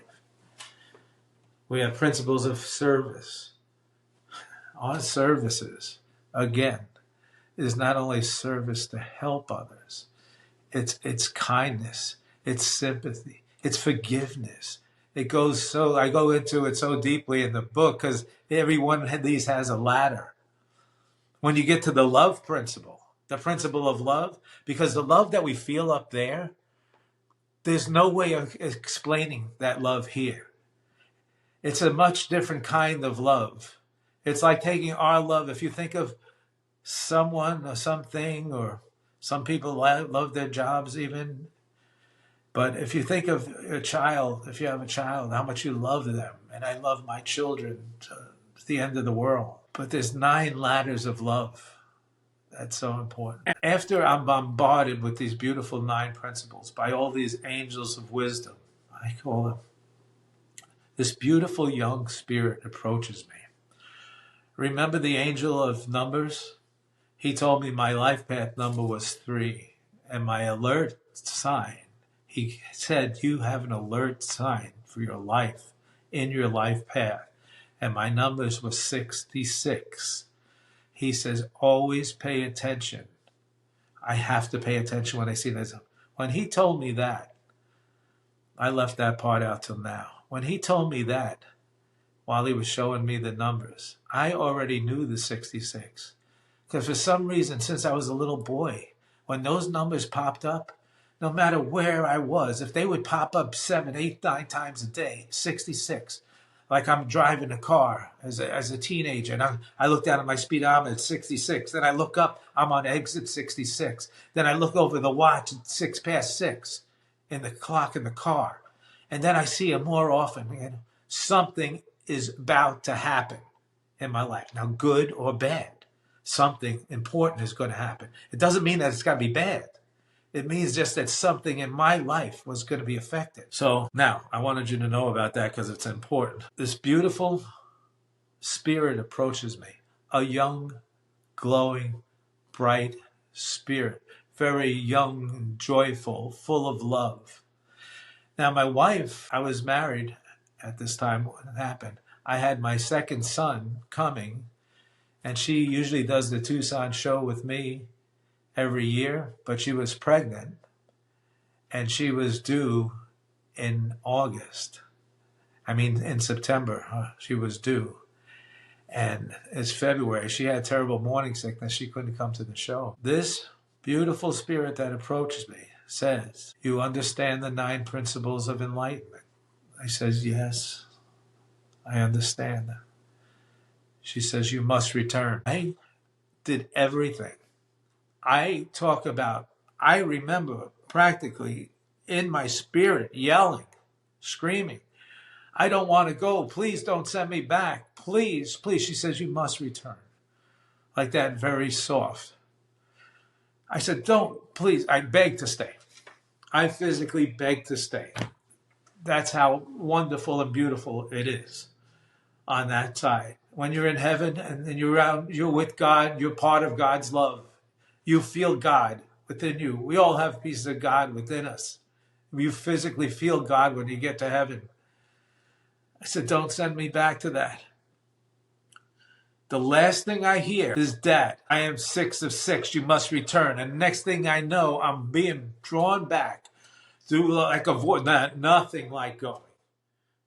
We have principles of service. Our services, again, is not only service to help others. It's kindness. It's sympathy. It's forgiveness. It goes so, I go into it so deeply in the book because every one of these has a ladder. When you get to the love principle, the principle of love, because the love that we feel up there's no way of explaining that love here. It's a much different kind of love. It's like taking our love. If you think of someone or something, or some people love their jobs even. But if you think of a child, if you have a child, how much you love them. And I love my children to the end of the world. But there's 9 ladders of love. That's so important. After I'm bombarded with these beautiful 9 principles by all these angels of wisdom, I call them, this beautiful young spirit approaches me. Remember the angel of numbers? He told me my life path number was 3, and my alert sign, he said, you have an alert sign for your life in your life path. And my numbers was 66. He says, always pay attention. I have to pay attention when I see this. When he told me that, I left that part out till now. When he told me that, while he was showing me the numbers, I already knew the 66. Because for some reason, since I was a little boy, when those numbers popped up, no matter where I was, if they would pop up 7, 8, 9 times a day, 66, like I'm driving a car as a teenager, and I look down at my speedometer at 66, then I look up, I'm on exit 66, then I look over the watch at 6 past 6 in the clock in the car, and then I see it more often, and something is about to happen in my life. Now, good or bad, something important is going to happen. It doesn't mean that it's got to be bad. It means just that something in my life was going to be affected. So now I wanted you to know about that because it's important. This beautiful spirit approaches me, a young, glowing, bright spirit, very young, joyful, full of love. Now my wife, I was married at this time when it happened. I had my second son coming, and she usually does the Tucson show with me every year, but she was pregnant, and she was due in August. I mean, in September, she was due. And it's February. She had terrible morning sickness. She couldn't come to the show. This beautiful spirit that approaches me says, you understand the 9 principles of enlightenment? I says, yes, I understand. She says, you must return. I did everything. I remember practically in my spirit yelling, screaming, I don't want to go. Please don't send me back. Please, please. She says, you must return. Like that, very soft. I said, don't, please. I beg to stay. I physically beg to stay. That's how wonderful and beautiful it is on that side. When you're in heaven and you're with God, you're part of God's love. You feel God within you. We all have pieces of God within us. You physically feel God when you get to heaven. I said, don't send me back to that. The last thing I hear is, Dad, I am 6 of 6. You must return. And the next thing I know, I'm being drawn back through like a void. Nothing like going.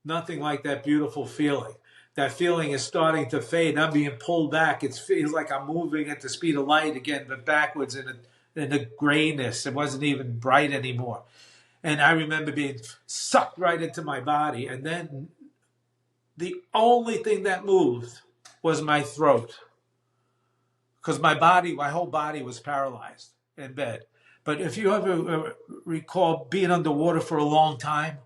Nothing like that beautiful feeling. That feeling is starting to fade. I'm being pulled back. It feels like I'm moving at the speed of light again, but backwards in the grayness. It wasn't even bright anymore. And I remember being sucked right into my body. And then the only thing that moved was my throat. Because my whole body was paralyzed in bed. But if you ever recall being underwater for a long time,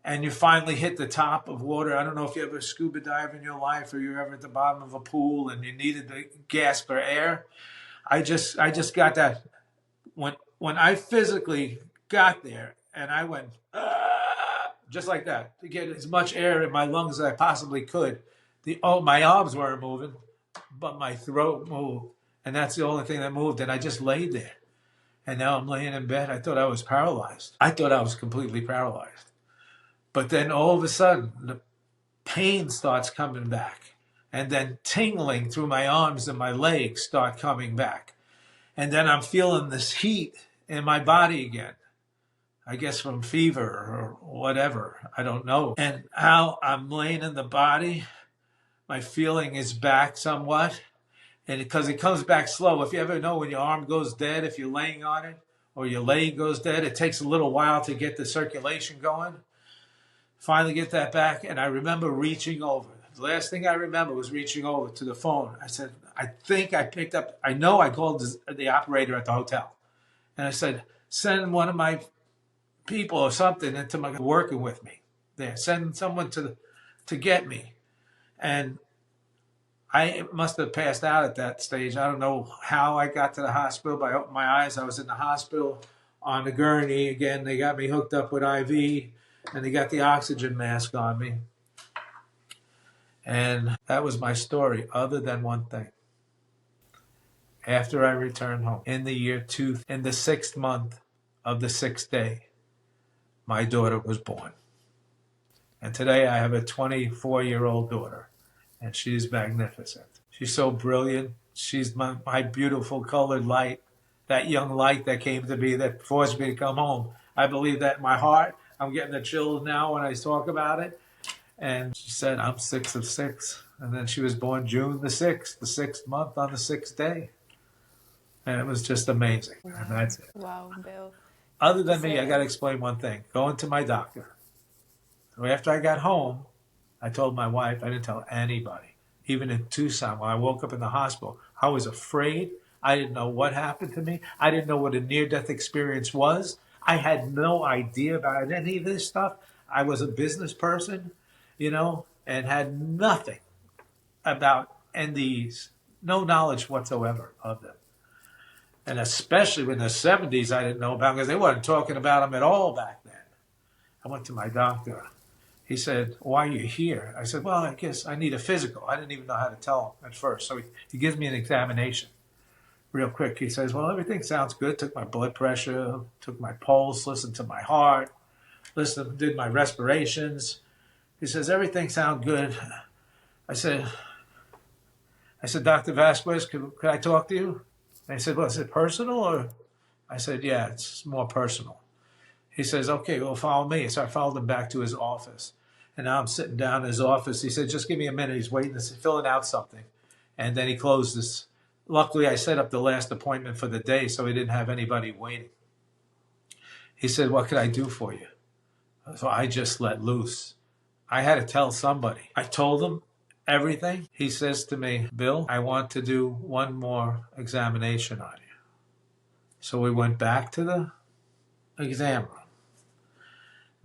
and you finally hit the top of water. I don't know if you ever scuba dive in your life or you're ever at the bottom of a pool and you needed to gasp for air. I just got that. When I physically got there and I went, just like that, to get as much air in my lungs as I possibly could. My arms weren't moving, but my throat moved. And that's the only thing that moved. And I just laid there. And now I'm laying in bed. I thought I was paralyzed. I thought I was completely paralyzed. But then all of a sudden, the pain starts coming back. And then tingling through my arms and my legs start coming back. And then I'm feeling this heat in my body again. I guess from fever or whatever. I don't know. And how I'm laying in the body, my feeling is back somewhat. And because it comes back slow. If you ever know when your arm goes dead, if you're laying on it, or your leg goes dead, it takes a little while to get the circulation going. Finally get that back, and I remember reaching over. The last thing I remember was reaching over to the phone. I said, I think I picked up, I know I called the operator at the hotel. And I said, send one of my people or something into my working with me there. Send someone to get me. And I must have passed out at that stage. I don't know how I got to the hospital, but I opened my eyes. I was in the hospital on the gurney. Again, they got me hooked up with IV, and they got the oxygen mask on me. And that was my story, other than one thing. After I returned home, in the year 2, in the 6th month of the 6th day, my daughter was born. And today I have a 24-year-old daughter, and she's magnificent. She's so brilliant. She's my beautiful colored light, that young light that came to me, that forced me to come home. I believe that in my heart. I'm getting the chills now when I talk about it. And she said, I'm 6 of 6. And then she was born June the 6th, the 6th month on the 6th day. And it was just amazing. Wow. And that's it. Wow, Bill. Other than me, I got to explain one thing. Going to my doctor. So after I got home, I told my wife, I didn't tell anybody. Even in Tucson, when I woke up in the hospital, I was afraid. I didn't know what happened to me. I didn't know what a near-death experience was. I had no idea about any of this stuff. I was a business person, and had nothing about NDEs, no knowledge whatsoever of them. And especially in the 70s, I didn't know about them because they weren't talking about them at all back then. I went to my doctor. He said, why are you here? I said, well, I guess I need a physical. I didn't even know how to tell him at first. So he gives me an examination real quick. He says, well, everything sounds good. Took my blood pressure, took my pulse, listened to my heart, did my respirations. He says, everything sounds good. I said, Dr. Vasquez, could I talk to you? And he said, well, is it personal? Or I said, yeah, it's more personal. He says, okay, well, follow me. So I followed him back to his office. And now I'm sitting down in his office. He said, just give me a minute. He's waiting, filling out something. And then he closed this. Luckily, I set up the last appointment for the day, so he didn't have anybody waiting. He said, what could I do for you? So I just let loose. I had to tell somebody. I told him everything. He says to me, Bill, I want to do one more examination on you. So we went back to the exam room.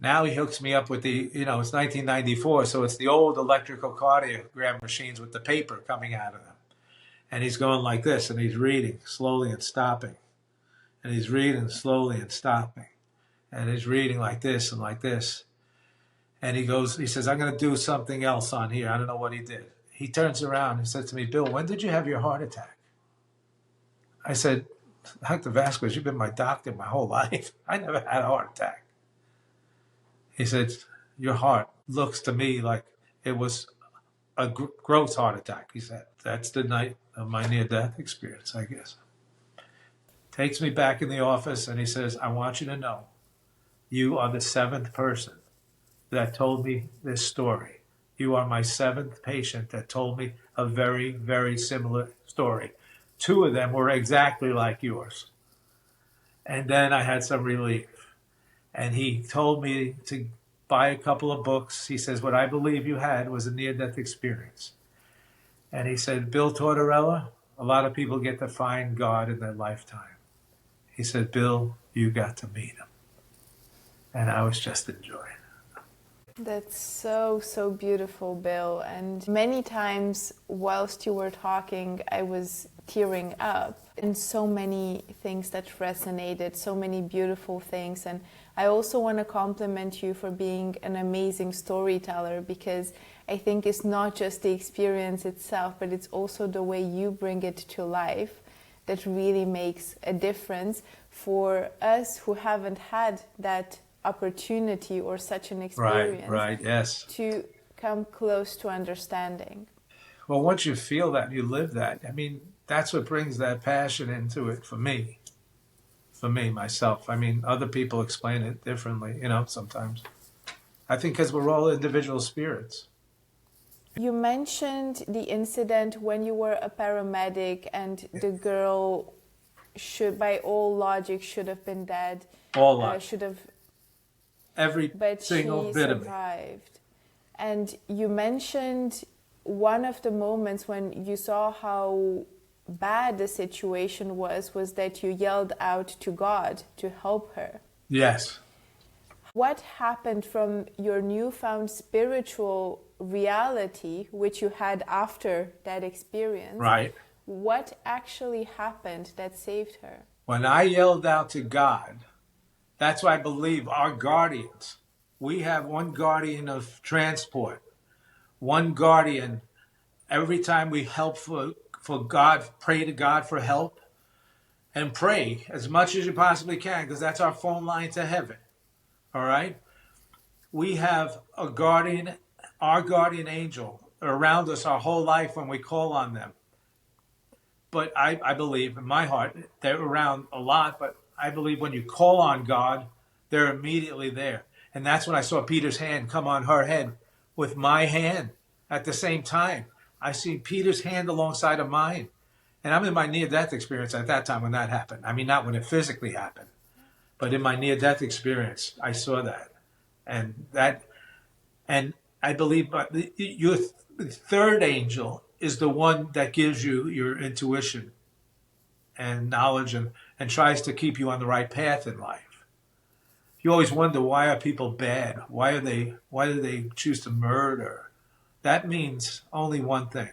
Now he hooks me up with the, it's 1994, so it's the old electrical cardiogram machines with the paper coming out of them. And he's going like this, and he's reading slowly and stopping. And he's reading slowly and stopping. And he's reading like this and like this. And he says, I'm going to do something else on here. I don't know what he did. He turns around and said to me, Bill, when did you have your heart attack? I said, Dr. Vasquez, you've been my doctor my whole life. I never had a heart attack. He said, your heart looks to me like it was a gross heart attack. He said, that's the night of my near-death experience, I guess. Takes me back in the office and he says, I want you to know, you are the 7th person that told me this story. You are my 7th patient that told me a very, very similar story. 2 of them were exactly like yours. And then I had some relief. And he told me to buy a couple of books. He says, what I believe you had was a near-death experience. And he said, Bill Tortorella, a lot of people get to find God in their lifetime. He said, Bill, you got to meet him. And I was just enjoying it. That's so, so beautiful, Bill. And many times whilst you were talking, I was tearing up. And so many things that resonated, so many beautiful things. And I also want to compliment you for being an amazing storyteller, because I think it's not just the experience itself, but it's also the way you bring it to life that really makes a difference for us who haven't had that opportunity or such an experience. Right, yes. To come close to understanding. Well, once you feel that, you live that. I mean, that's what brings that passion into it for me, myself. I mean, other people explain it differently, sometimes. I think because we're all individual spirits. You mentioned the incident when you were a paramedic and the girl should, by all logic, should have been dead. All logic. every but single she bit of me. survived. And you mentioned one of the moments when you saw how bad the situation was that you yelled out to God to help her. Yes. What happened from your newfound spiritual reality, which you had after that experience? Right. What actually happened that saved her? When I yelled out to God, that's why I believe our guardians, we have one guardian of transport, one guardian every time we help for God, pray to God for help, and pray as much as you possibly can, because that's our phone line to heaven. All right? We have a guardian, our guardian angel around us our whole life when we call on them. But I believe in my heart, they're around a lot, but I believe when you call on God, they're immediately there. And that's when I saw Peter's hand come on her head with my hand at the same time. I see Peter's hand alongside of mine. And I'm in my near-death experience at that time when that happened. I mean, not when it physically happened, but in my near-death experience, I saw that. And I believe your third angel is the one that gives you your intuition and knowledge and tries to keep you on the right path in life. You always wonder, why are people bad? Why do they choose to murder? That means only one thing.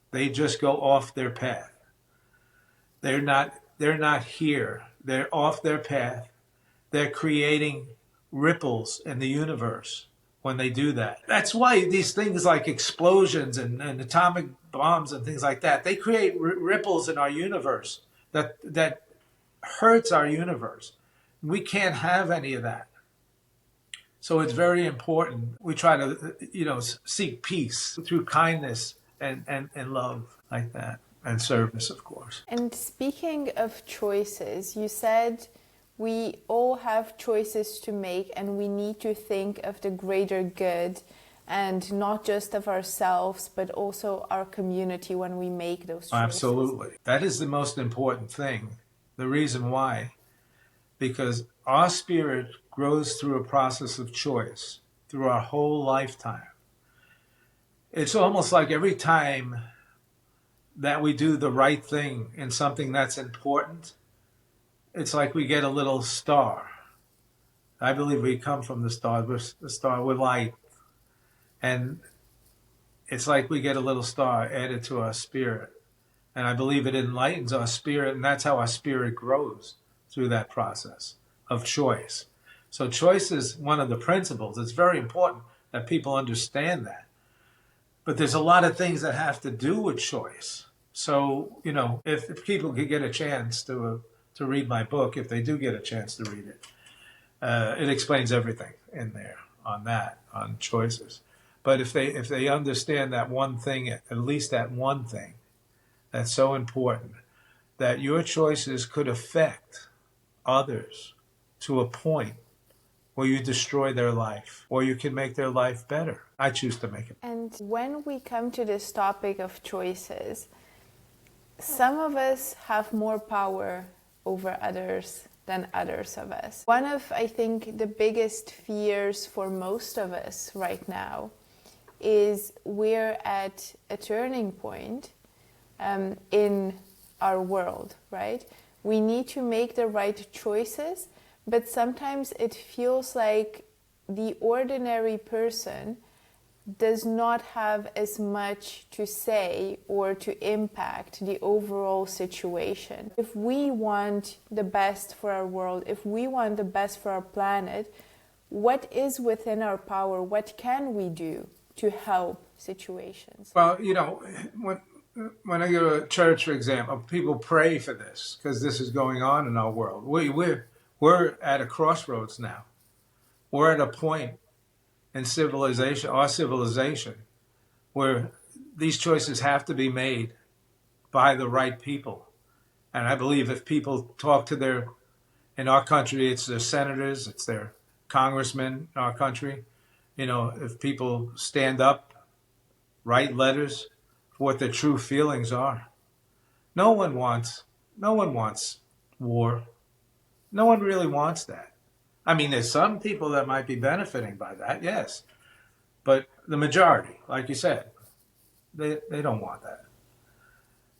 They just go off their path. They're not here. They're off their path. They're creating ripples in the universe when they do that. That's why these things like explosions and atomic bombs and things like that, they create ripples in our universe that hurts our universe. We can't have any of that. So it's very important. We try to, seek peace through kindness and love like that, and service, of course. And speaking of choices, you said we all have choices to make and we need to think of the greater good and not just of ourselves, but also our community when we make those choices. Absolutely. That is the most important thing. The reason why, because our spirit grows through a process of choice through our whole lifetime. It's almost like every time that we do the right thing in something that's important, it's like we get a little star. I believe we come from the star. The star with light. And it's like we get a little star added to our spirit. And I believe it enlightens our spirit, and that's how our spirit grows through that process of choice. So choice is one of the principles. It's very important that people understand that. But there's a lot of things that have to do with choice. So, if people could get a chance to read my book, if they do get a chance to read it, it explains everything in there on choices. But if they understand that one thing, at least that one thing, that's so important, that your choices could affect others to a point where you destroy their life, or you can make their life better. I choose to make it. And when we come to this topic of choices, some of us have more power over others than others of us. One of, I think, the biggest fears for most of us right now is we're at a turning point in our world, right? We need to make the right choices, but sometimes it feels like the ordinary person does not have as much to say or to impact the overall situation. If we want the best for our world, if we want the best for our planet, what is within our power? What can we do to help situations? Well, when I go to church, for example, people pray for this because this is going on in our world. We're at a crossroads now. We're at a point in civilization, our civilization, where these choices have to be made by the right people. And I believe if people talk to in our country, it's their senators, it's their congressmen in our country. If people stand up, write letters for what their true feelings are. No one wants war. No one really wants that. I mean, there's some people that might be benefiting by that, yes. But the majority, like you said, they don't want that.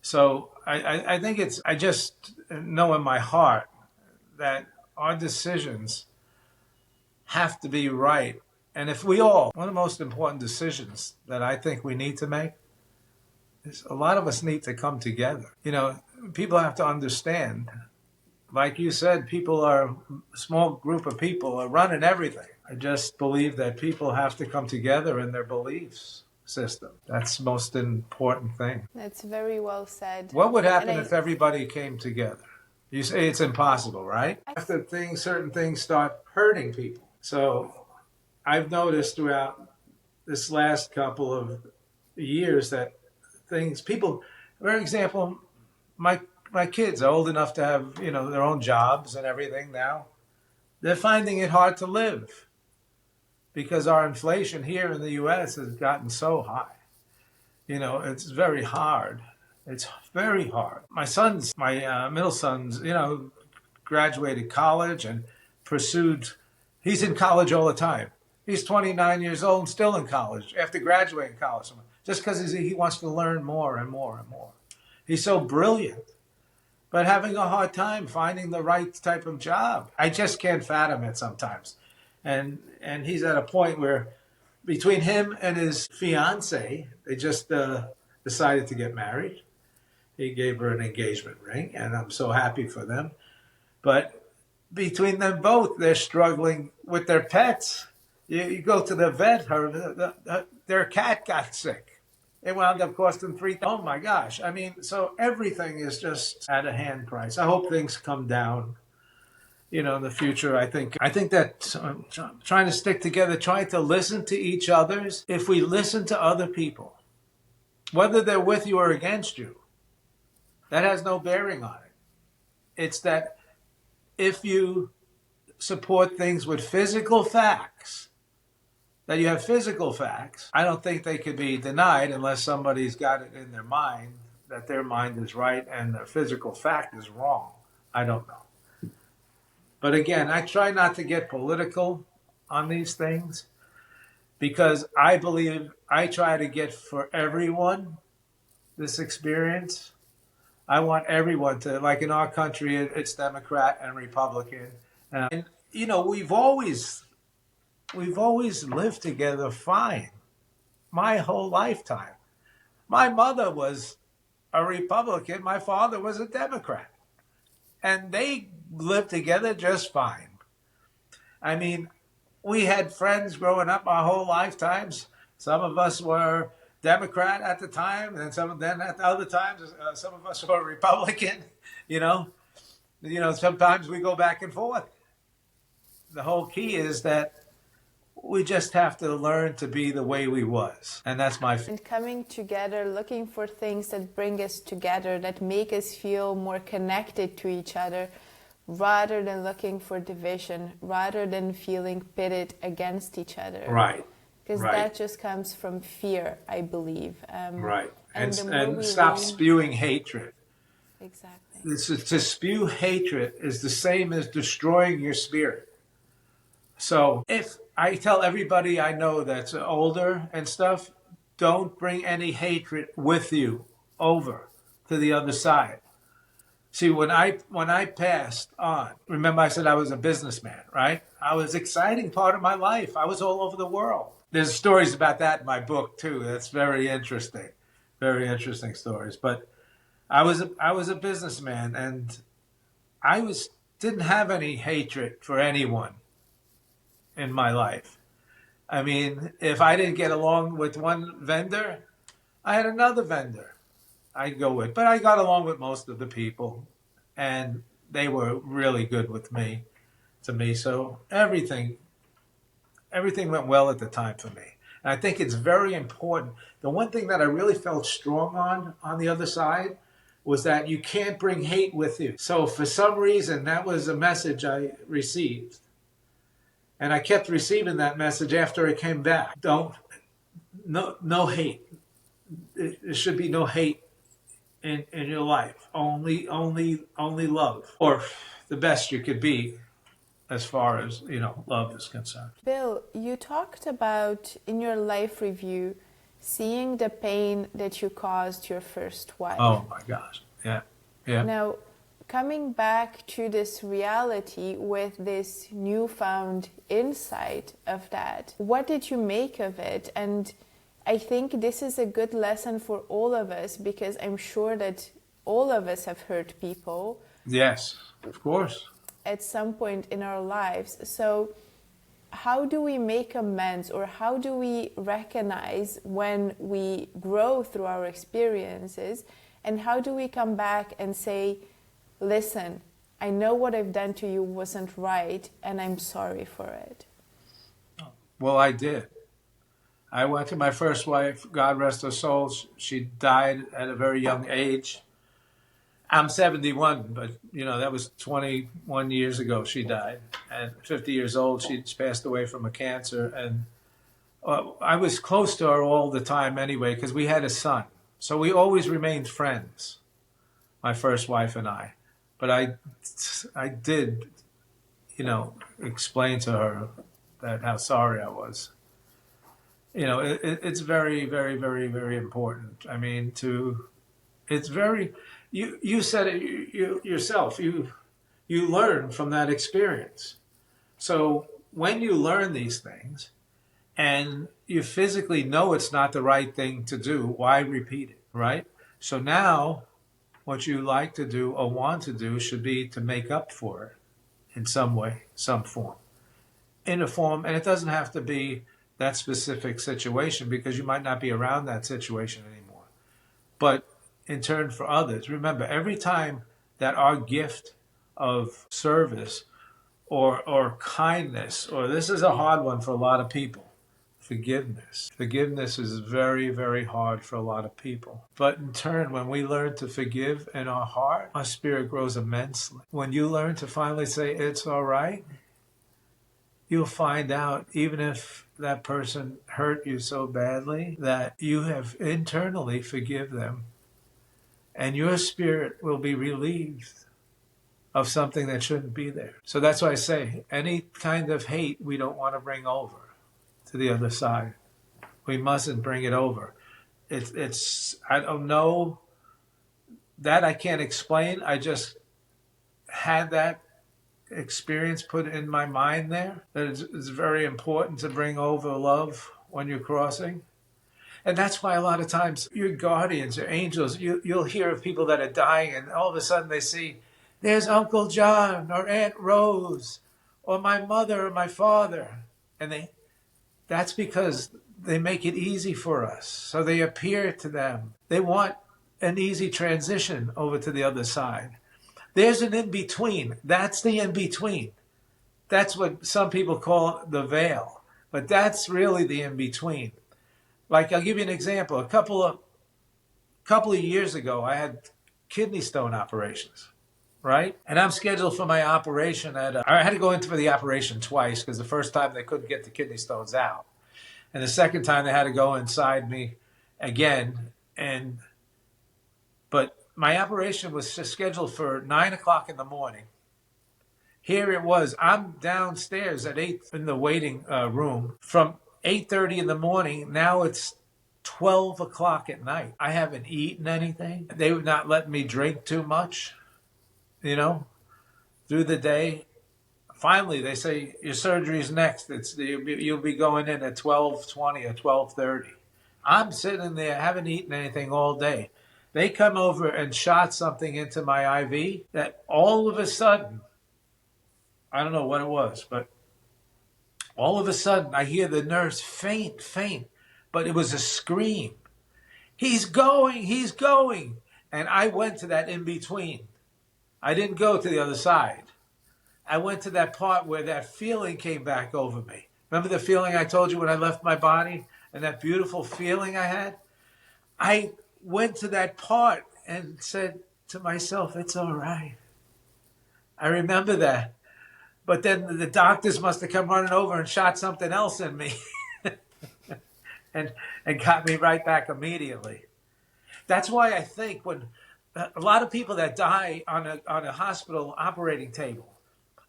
So I think I just know in my heart that our decisions have to be right. And if one of the most important decisions that I think we need to make is a lot of us need to come together. People have to understand, like you said, a small group of people are running everything. I just believe that people have to come together in their beliefs system. That's the most important thing. That's very well said. What would happen if everybody came together? You say it's impossible, right? After certain things start hurting people. So I've noticed throughout this last couple of years that people, for example, my kids are old enough to have, their own jobs and everything now. They're finding it hard to live because our inflation here in the U.S. has gotten so high. It's very hard. It's very hard. My middle son's, graduated college and he's in college all the time. He's 29 years old and still in college after graduating college, just because he wants to learn more and more and more. He's so brilliant, but having a hard time finding the right type of job. I just can't fathom it sometimes. And he's at a point where between him and his fiance, they just decided to get married. He gave her an engagement ring, and I'm so happy for them. But between them both, they're struggling with their pets. You go to the vet, their cat got sick. It wound up costing $3,000. Oh my gosh. I mean, so everything is just at a hand price. I hope things come down, in the future. I think that trying to stick together, trying to listen to each other. If we listen to other people, whether they're with you or against you, that has no bearing on it. It's that if you support things with physical facts, that you have physical facts, I don't think they could be denied unless somebody's got it in their mind that their mind is right and their physical fact is wrong. I don't know. But again, I try not to get political on these things because I believe I try to get for everyone this experience. I want everyone to, like in our country, it's Democrat and Republican. And, we've always lived together fine my whole lifetime. My mother was a Republican. My father was a Democrat. And they lived together just fine. I mean, we had friends growing up our whole lifetimes. Some of us were Democrat at the time, and then at the other times, some of us were Republican. Sometimes we go back and forth. The whole key is that we just have to learn to be the way we was, and that's and coming together, looking for things that bring us together, that make us feel more connected to each other, rather than looking for division, rather than feeling pitted against each other. Right. Because that just comes from fear, I believe. Right. And stop spewing hatred. Exactly. To spew hatred is the same as destroying your spirit. So if I tell everybody I know that's older and stuff, don't bring any hatred with you over to the other side. See, when I passed on, remember I said I was a businessman, right? I was exciting part of my life. I was all over the world. There's stories about that in my book too. That's very interesting stories. But I was a businessman, and I didn't have any hatred for anyone in my life. I mean, if I didn't get along with one vendor, I had another vendor I'd go with. But I got along with most of the people, and they were really good to me. So everything went well at the time for me. And I think it's very important. The one thing that I really felt strong on the other side was that you can't bring hate with you. So for some reason, that was a message I received. And I kept receiving that message after I came back. No hate. There should be no hate in your life. Only love, or the best you could be as far as, love is concerned. Bill, you talked about in your life review seeing the pain that you caused your first wife. Oh my gosh. Yeah. Yeah. Now, coming back to this reality with this newfound insight of that, what did you make of it? And I think this is a good lesson for all of us, because I'm sure that all of us have hurt people. Yes, of course. At some point in our lives. So how do we make amends, or how do we recognize when we grow through our experiences, and how do we come back and say, listen, I know what I've done to you wasn't right, and I'm sorry for it? Well, I did. I went to my first wife, God rest her soul. She died at a very young age. I'm 71, but, that was 21 years ago she died. And 50 years old, she passed away from a cancer. And I was close to her all the time anyway, because we had a son. So we always remained friends, my first wife and I. But I did, explain to her that how sorry I was. It's very, very, very, very important. I mean, it's very, you said it yourself, you learn from that experience. So when you learn these things and you physically know it's not the right thing to do, why repeat it, right? So now what you like to do or want to do should be to make up for it in some way, some form. In a form, and it doesn't have to be that specific situation, because you might not be around that situation anymore. But in turn for others, remember, every time that our gift of service or kindness, or this is a hard one for a lot of people, forgiveness. Forgiveness is very, very hard for a lot of people. But in turn, when we learn to forgive in our heart, our spirit grows immensely. When you learn to finally say, it's all right, you'll find out, even if that person hurt you so badly, that you have internally forgive them, and your spirit will be relieved of something that shouldn't be there. So that's why I say, any kind of hate we don't want to bring over to the other side. We mustn't bring it over. It's I don't know, that I can't explain. I just had that experience put in my mind there, that it's very important to bring over love when you're crossing. And that's why a lot of times your guardians, your angels, you'll hear of people that are dying, and all of a sudden they see, there's Uncle John or Aunt Rose or my mother or my father. And that's because they make it easy for us. So they appear to them. They want an easy transition over to the other side. There's an in-between. That's the in-between. That's what some people call the veil. But that's really the in-between. Like, I'll give you an example. A couple of years ago, I had kidney stone operations, right? And I'm scheduled for my operation I had to go in for the operation twice, because the first time they couldn't get the kidney stones out. And the second time they had to go inside me again. But my operation was scheduled for 9 o'clock in the morning. Here it was. I'm downstairs at 8 in the waiting room from 8:30 in the morning. Now it's 12 o'clock at night. I haven't eaten anything. They would not let me drink too much, through the day. Finally, they say, your surgery's next. You'll be going in at 12:20 or 12:30. I'm sitting there, haven't eaten anything all day. They come over and shot something into my IV that all of a sudden, I don't know what it was, but all of a sudden I hear the nurse faint, but it was a scream. He's going. And I went to that in-between. I didn't go to the other side. I went to that part where that feeling came back over me. Remember the feeling I told you when I left my body, and that beautiful feeling I had? I went to that part and said to myself, it's all right. I remember that. But then the doctors must have come running over and shot something else in me and got me right back immediately. That's why I think when a lot of people that die on a hospital operating table,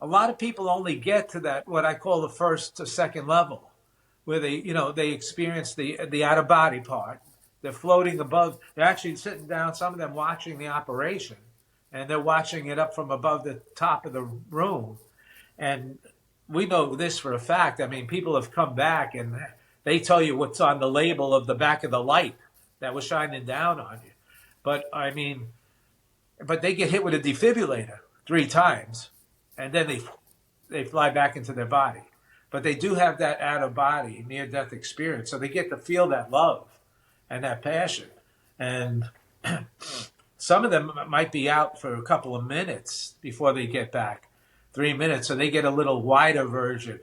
a lot of people only get to that, what I call the first to second level, where they experience the out of body part. They're floating above. They're actually sitting down. Some of them watching the operation, and they're watching it up from above the top of the room. And we know this for a fact. I mean, people have come back and they tell you what's on the label of the back of the light that was shining down on you. But I mean, but they get hit with a defibrillator 3 times, and then they fly back into their body. But they do have that out of body near death experience, so they get to feel that love and that passion. And some of them might be out for a couple of minutes before they get back, 3 minutes, so they get a little wider version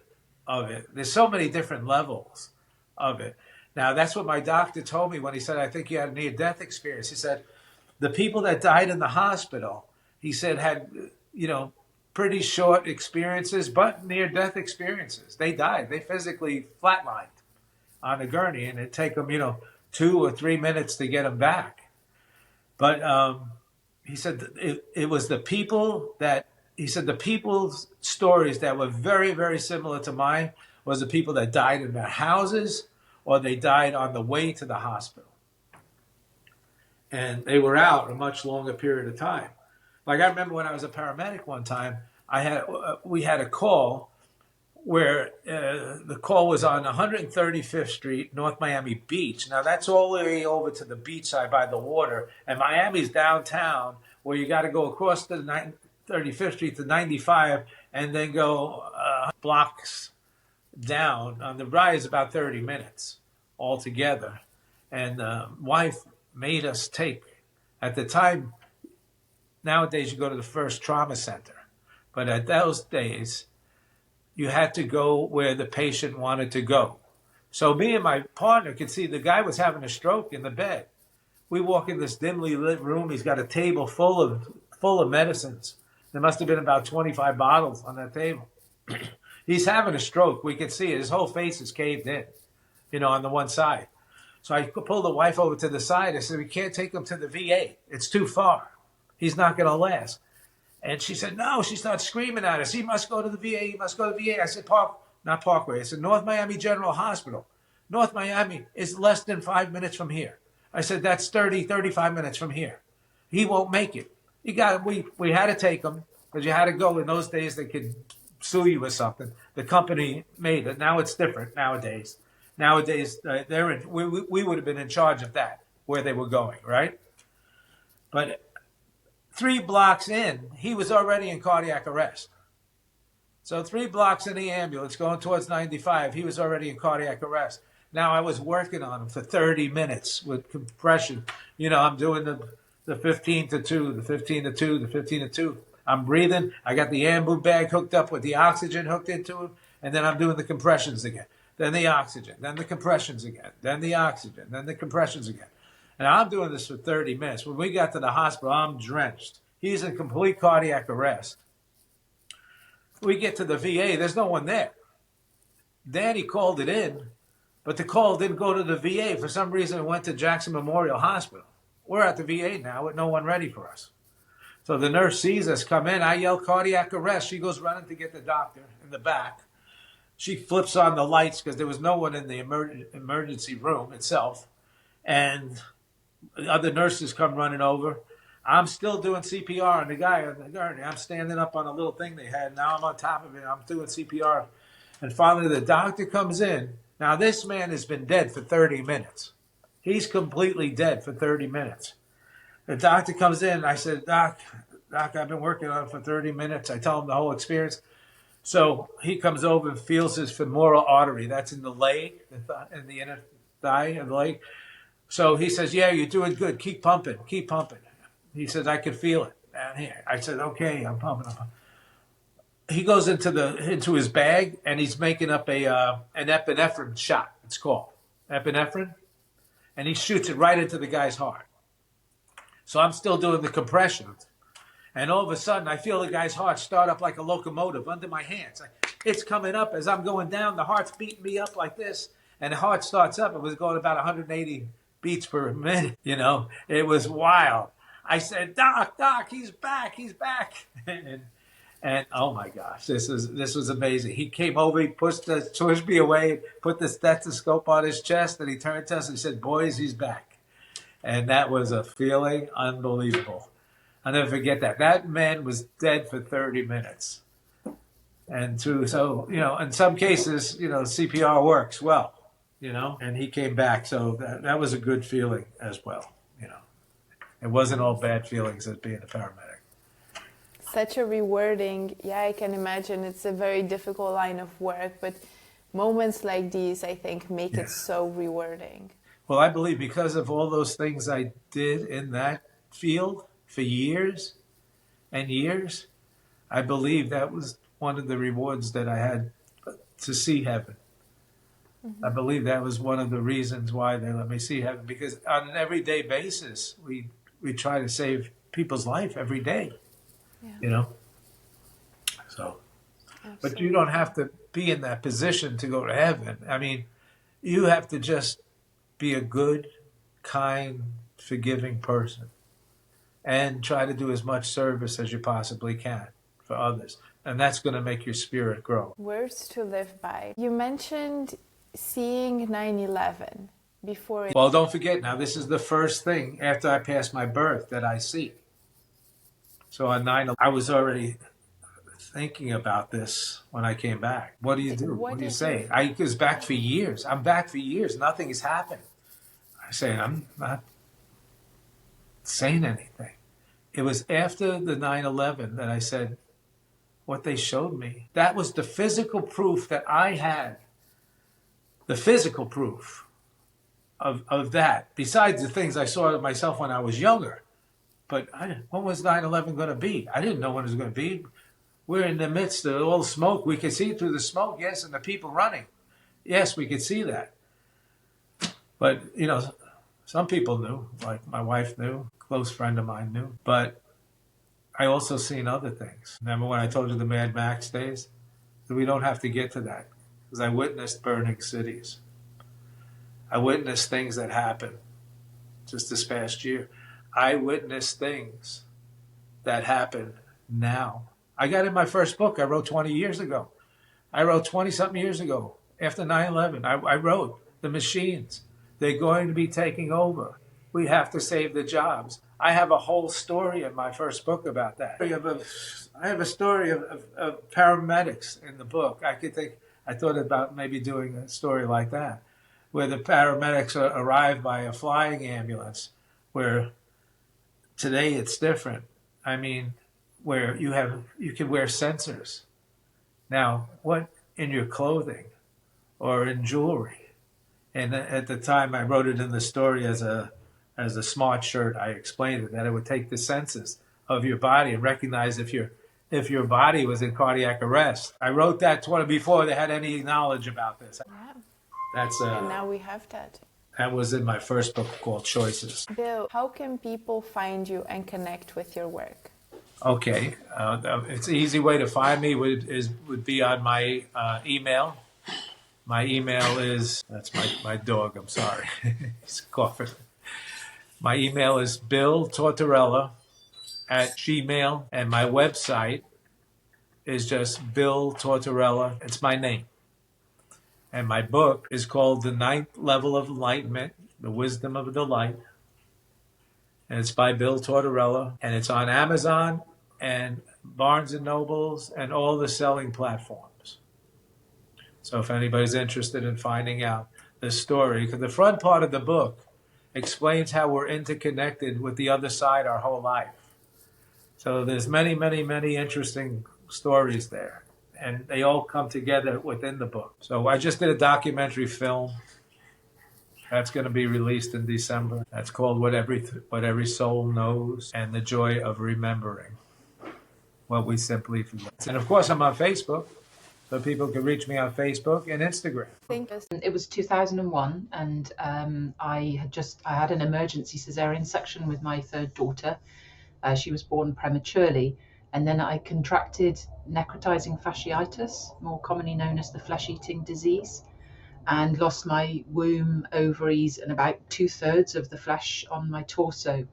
of it. There's so many different levels of it. Now, that's what my doctor told me when he said, I think you had a near-death experience. He said, the people that died in the hospital, he said, had, pretty short experiences, but near-death experiences. They died. They physically flatlined on a gurney, and it'd take them, 2 or 3 minutes to get them back. But he said it was the people that, he said the people's stories that were very, very similar to mine was the people that died in their houses or they died on the way to the hospital. And they were out a much longer period of time. Like I remember when I was a paramedic one time, we had a call where the call was on 135th Street, North Miami Beach. Now that's all the way over to the beach side by the water, and Miami's downtown, where you got to go across the 35th Street to 95, and then go blocks down. On the ride is about 30 minutes altogether. And wife made us take, at the time, nowadays you go to the first trauma center. But at those days, you had to go where the patient wanted to go. So me and my partner could see the guy was having a stroke in the bed. We walk in this dimly lit room. He's got a table full of medicines. There must have been about 25 bottles on that table. He's having a stroke. We could see it. His whole face is caved in, on the one side. So I pulled the wife over to the side. I said, we can't take him to the VA. It's too far. He's not going to last. And she said, no. She started screaming at us. He must go to the VA. He must go to the VA. I said, not Parkway. I said, North Miami General Hospital. North Miami is less than 5 minutes from here. I said, that's 35 minutes from here. He won't make it. We had to take him because you had to go. In those days, they could sue you or something. The company made it. Now it's different nowadays. Nowadays, we would have been in charge of that, where they were going, right? But 3 blocks in, he was already in cardiac arrest. So 3 blocks in the ambulance going towards 95, he was already in cardiac arrest. Now I was working on him for 30 minutes with compression. I'm doing the 15 to 2, the 15 to 2, the 15 to 2. I'm breathing. I got the ambu bag hooked up with the oxygen hooked into him, and then I'm doing the compressions again. Then the oxygen, then the compressions again, then the oxygen, then the compressions again. And I'm doing this for 30 minutes. When we got to the hospital, I'm drenched. He's in complete cardiac arrest. We get to the VA, there's no one there. Danny called it in, but the call didn't go to the VA. For some reason, it went to Jackson Memorial Hospital. We're at the VA now with no one ready for us. So the nurse sees us come in. I yell cardiac arrest. She goes running to get the doctor in the back. She flips on the lights because there was no one in the emergency room itself. And the other nurses come running over. I'm still doing CPR on the guy on the gurney. I'm standing up on a little thing they had. Now I'm on top of it. I'm doing CPR. And finally the doctor comes in. Now this man has been dead for 30 minutes. He's completely dead for 30 minutes. The doctor comes in. I said, Doc, I've been working on it for 30 minutes. I tell him the whole experience. So he comes over and feels his femoral artery. That's in the leg, in the inner thigh of the leg. So he says, yeah, you're doing good. Keep pumping. Keep pumping. He says, I can feel it down here. I said, okay, I'm pumping. He goes into his bag, and he's making up an epinephrine shot, it's called. Epinephrine. And he shoots it right into the guy's heart. So I'm still doing the compressions. And all of a sudden, I feel the guy's heart start up like a locomotive under my hands. It's coming up as I'm going down. The heart's beating me up like this. And the heart starts up. It was going about 180 beats per minute. It was wild. I said, Doc, he's back. And And oh my gosh, this was amazing. He came over, he pushed me away, put the stethoscope on his chest, and he turned to us and said, "Boys, he's back." And that was a feeling unbelievable. I'll never forget that. That man was dead for 30 minutes. And so, in some cases, CPR works well, and he came back. So that was a good feeling as well. It wasn't all bad feelings as being a paramedic. Such a rewarding, yeah, I can imagine it's a very difficult line of work, but moments like these, I think, make it so rewarding. Well, I believe because of all those things I did in that field for years and years, I believe that was one of the rewards that I had to see heaven. I believe that was one of the reasons why they let me see heaven, because on an everyday basis, we try to save people's life every day, So, absolutely. But you don't have to be in that position to go to heaven. I mean, you have to just be a good, kind, forgiving person and try to do as much service as you possibly can for others. And that's going to make your spirit grow. Words to live by. You mentioned seeing 9/11 before it... Well, don't forget now, this is the first thing after I passed my birth that I see. So on 9/11, I was already thinking about this when I came back. What do you do? What do you say? I was back for years. I'm back for years. Nothing has happened. I say, I'm not saying anything. It was after the 9/11 that I said, what they showed me, that was the physical proof that I had. The physical proof of that, besides the things I saw of myself when I was younger. But what was 9/11 going to be? I didn't know what it was going to be. We're in the midst of all the smoke. We could see through the smoke, yes, and the people running. Yes, we could see that. But, some people knew, like my wife knew, a close friend of mine knew. But I also seen other things. Remember when I told you the Mad Max days? That we don't have to get to that, because I witnessed burning cities. I witnessed things that happened just this past year. I witnessed things that happen now. I got in my first book I wrote 20 years ago. I wrote 20-something years ago, after 9/11. I wrote, the machines, they're going to be taking over. We have to save the jobs. I have a whole story in my first book about that. I have a story of paramedics in the book. I thought about maybe doing a story like that, where the paramedics arrive by a flying ambulance, where today it's different. I mean, where you can wear sensors. Now, what in your clothing or in jewelry? And at the time I wrote it in the story as a smart shirt, I explained it, that it would take the senses of your body and recognize if your body was in cardiac arrest. I wrote that before they had any knowledge about this. Yeah. And now we have that. That was in my first book called Choices. Bill, how can people find you and connect with your work? Okay, it's an easy way to find me would be on my email. My email is, that's my dog, I'm sorry, he's coughing. My email is billtortorella@gmail.com, and my website is just Bill Tortorella. It's my name. And my book is called The Ninth Level of Enlightenment, The Wisdom of Delight. And it's by Bill Tortorella. And it's on Amazon and Barnes & Nobles and all the selling platforms. So if anybody's interested in finding out the story, because the front part of the book explains how we're interconnected with the other side our whole life. So there's many, many, many interesting stories there. And they all come together within the book. So I just did a documentary film. That's going to be released in December. That's called What Every Soul Knows, and the Joy of Remembering What We Simply Forget. And of course, I'm on Facebook, so people can reach me on Facebook and Instagram. It was 2001, and I had an emergency cesarean section with my third daughter. She was born prematurely. And then I contracted necrotizing fasciitis, more commonly known as the flesh-eating disease, and lost my womb, ovaries, and about 2/3 of the flesh on my torso.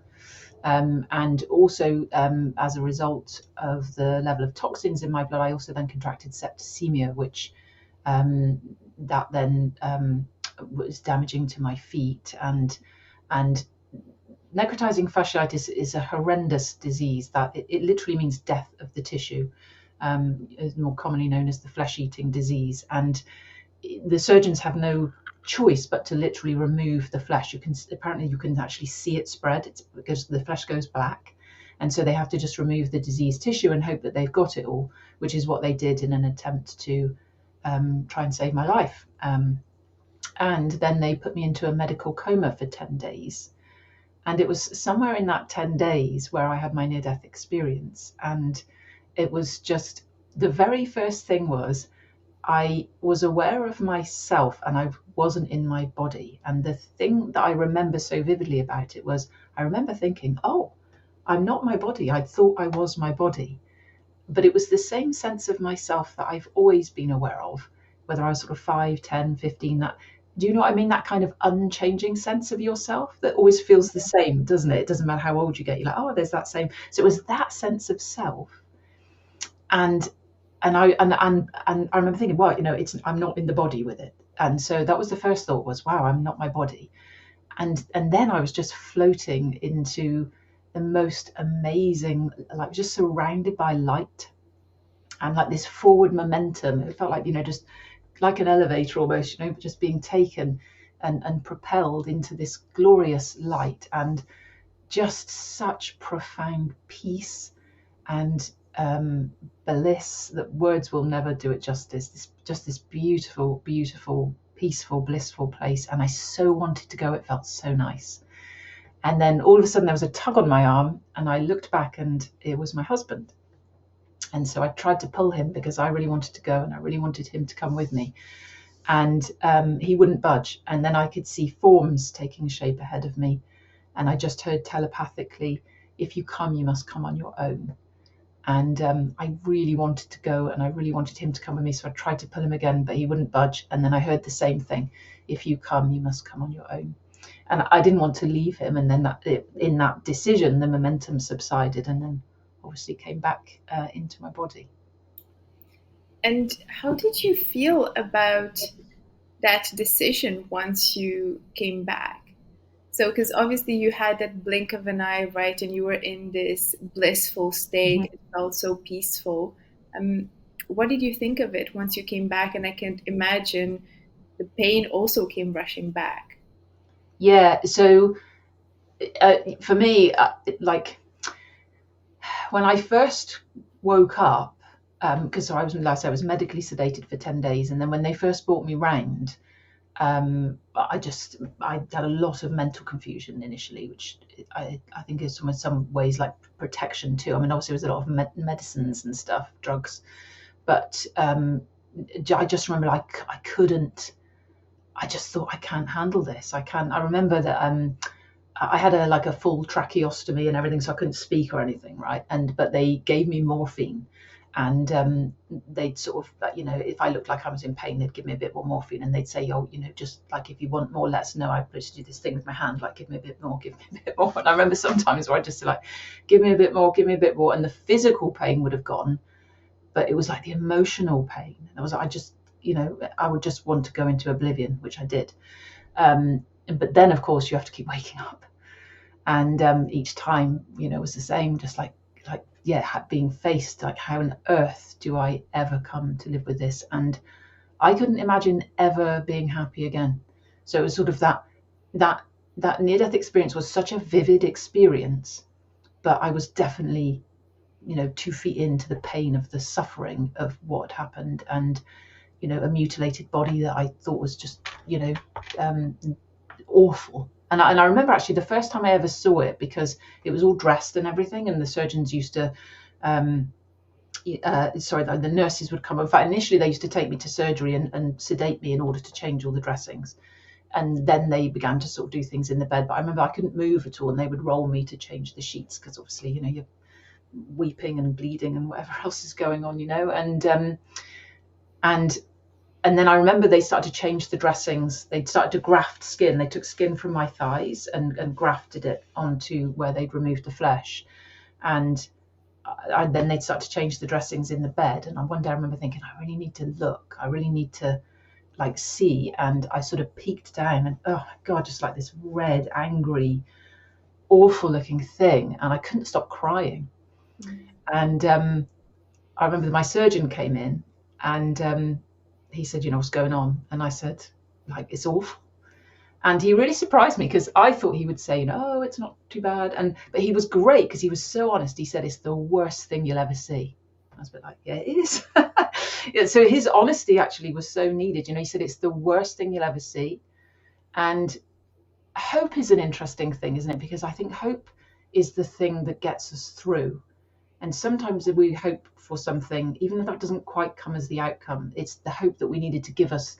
And also, as a result of the level of toxins in my blood, I also then contracted septicemia, which that then was damaging to my feet. And necrotizing fasciitis is a horrendous disease that it literally means death of the tissue, is more commonly known as the flesh-eating disease. And the surgeons have no choice but to literally remove the flesh. Apparently you can actually see it spread. It's because the flesh goes black, and so they have to just remove the diseased tissue and hope that they've got it all, which is what they did in an attempt to try and save my life. And then they put me into a medical coma for 10 days. And it was somewhere in that 10 days where I had my near-death experience. And it was just, the very first thing was, I was aware of myself and I wasn't in my body. And the thing that I remember so vividly about it was, I remember thinking, oh, I'm not my body. I thought I was my body. But it was the same sense of myself that I've always been aware of, whether I was sort of 5, 10, 15, that, do you know what I mean? That kind of unchanging sense of yourself that always feels the same, doesn't it? It doesn't matter how old you get. You're like, oh, there's that same. So it was that sense of self. And I remember thinking, well, I'm not in the body with it. And so that was the first thought, was, wow, I'm not my body. And then I was just floating into the most amazing, like just surrounded by light and like this forward momentum. It felt like, just like an elevator almost, just being taken and propelled into this glorious light, and just such profound peace and bliss that words will never do it justice. This beautiful, beautiful, peaceful, blissful place. And I so wanted to go. It felt so nice. And then all of a sudden there was a tug on my arm, and I looked back and it was my husband. And so I tried to pull him because I really wanted to go and I really wanted him to come with me. And he wouldn't budge. And then I could see forms taking shape ahead of me. And I just heard telepathically, if you come, you must come on your own. And I really wanted to go and I really wanted him to come with me. So I tried to pull him again, but he wouldn't budge. And then I heard the same thing. If you come, you must come on your own. And I didn't want to leave him. And then in that decision, the momentum subsided and then obviously came back into my body. And how did you feel about that decision once you came back? So, because obviously you had that blink of an eye, right? And you were in this blissful state. Mm-hmm. It felt so peaceful. What did you think of it once you came back? And I can imagine the pain also came rushing back. Yeah. So for me, like when I first woke up, because I was medically sedated for 10 days. And then when they first brought me round, I had a lot of mental confusion initially, which I think is in some ways like protection too. I mean, obviously there was a lot of medicines and stuff, drugs, but I just remember I couldn't. I just thought, I can't handle this. I can't. I remember that I had a full tracheostomy and everything, so I couldn't speak or anything, right? But they gave me morphine. And they'd sort of, if I looked like I was in pain, they'd give me a bit more morphine, and they'd say, oh, just like, if you want more, let us know. I used to do this thing with my hand, like, give me a bit more, give me a bit more. And I remember sometimes where I just like, give me a bit more, give me a bit more. And the physical pain would have gone, but it was like the emotional pain. And I would just want to go into oblivion, which I did. But then, of course, you have to keep waking up. And each time, was the same, just being faced, like, how on earth do I ever come to live with this? And I couldn't imagine ever being happy again. So it was sort of that near-death experience was such a vivid experience, but I was definitely, 2 feet into the pain of the suffering of what happened, and, a mutilated body that I thought was just, awful. And I remember actually the first time I ever saw it, because it was all dressed and everything, and the surgeons used to, the nurses would come. In fact, initially they used to take me to surgery and sedate me in order to change all the dressings. And then they began to sort of do things in the bed. But I remember I couldn't move at all, and they would roll me to change the sheets, because obviously, you're weeping and bleeding and whatever else is going on, and And then I remember they started to change the dressings. They started to graft skin. They took skin from my thighs and grafted it onto where they'd removed the flesh. And then they'd start to change the dressings in the bed. And one day I remember thinking, I really need to look. I really need to like see. And I sort of peeked down and, oh my God, just like this red, angry, awful looking thing. And I couldn't stop crying. And I remember my surgeon came in and he said, you know, what's going on? And I said, like, it's awful. And he really surprised me because I thought he would say, no, it's not too bad. But he was great because he was so honest. He said, it's the worst thing you'll ever see. I was a bit like, yeah, it is. Yeah, so his honesty actually was so needed. You know, he said, it's the worst thing you'll ever see. And hope is an interesting thing, isn't it? Because I think hope is the thing that gets us through. And sometimes if we hope for something, even if that doesn't quite come as the outcome, it's the hope that we needed to give us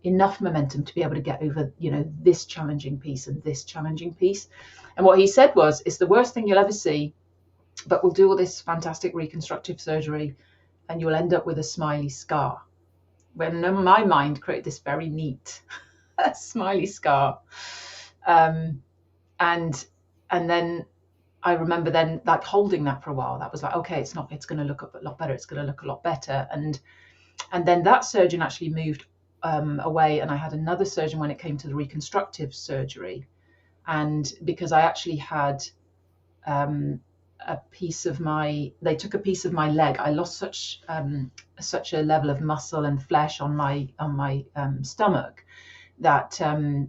enough momentum to be able to get over, you know, this challenging piece and this challenging piece. And what he said was, it's the worst thing you'll ever see, but we'll do all this fantastic reconstructive surgery and you'll end up with a smiley scar. When in my mind created this very neat smiley scar. And then I remember then like holding that for a while. That was like, okay, it's going to look a lot better. It's going to look a lot better. And then that surgeon actually moved away, and I had another surgeon when it came to the reconstructive surgery. And because I actually had they took a piece of my leg. I lost such a level of muscle and flesh on my stomach that I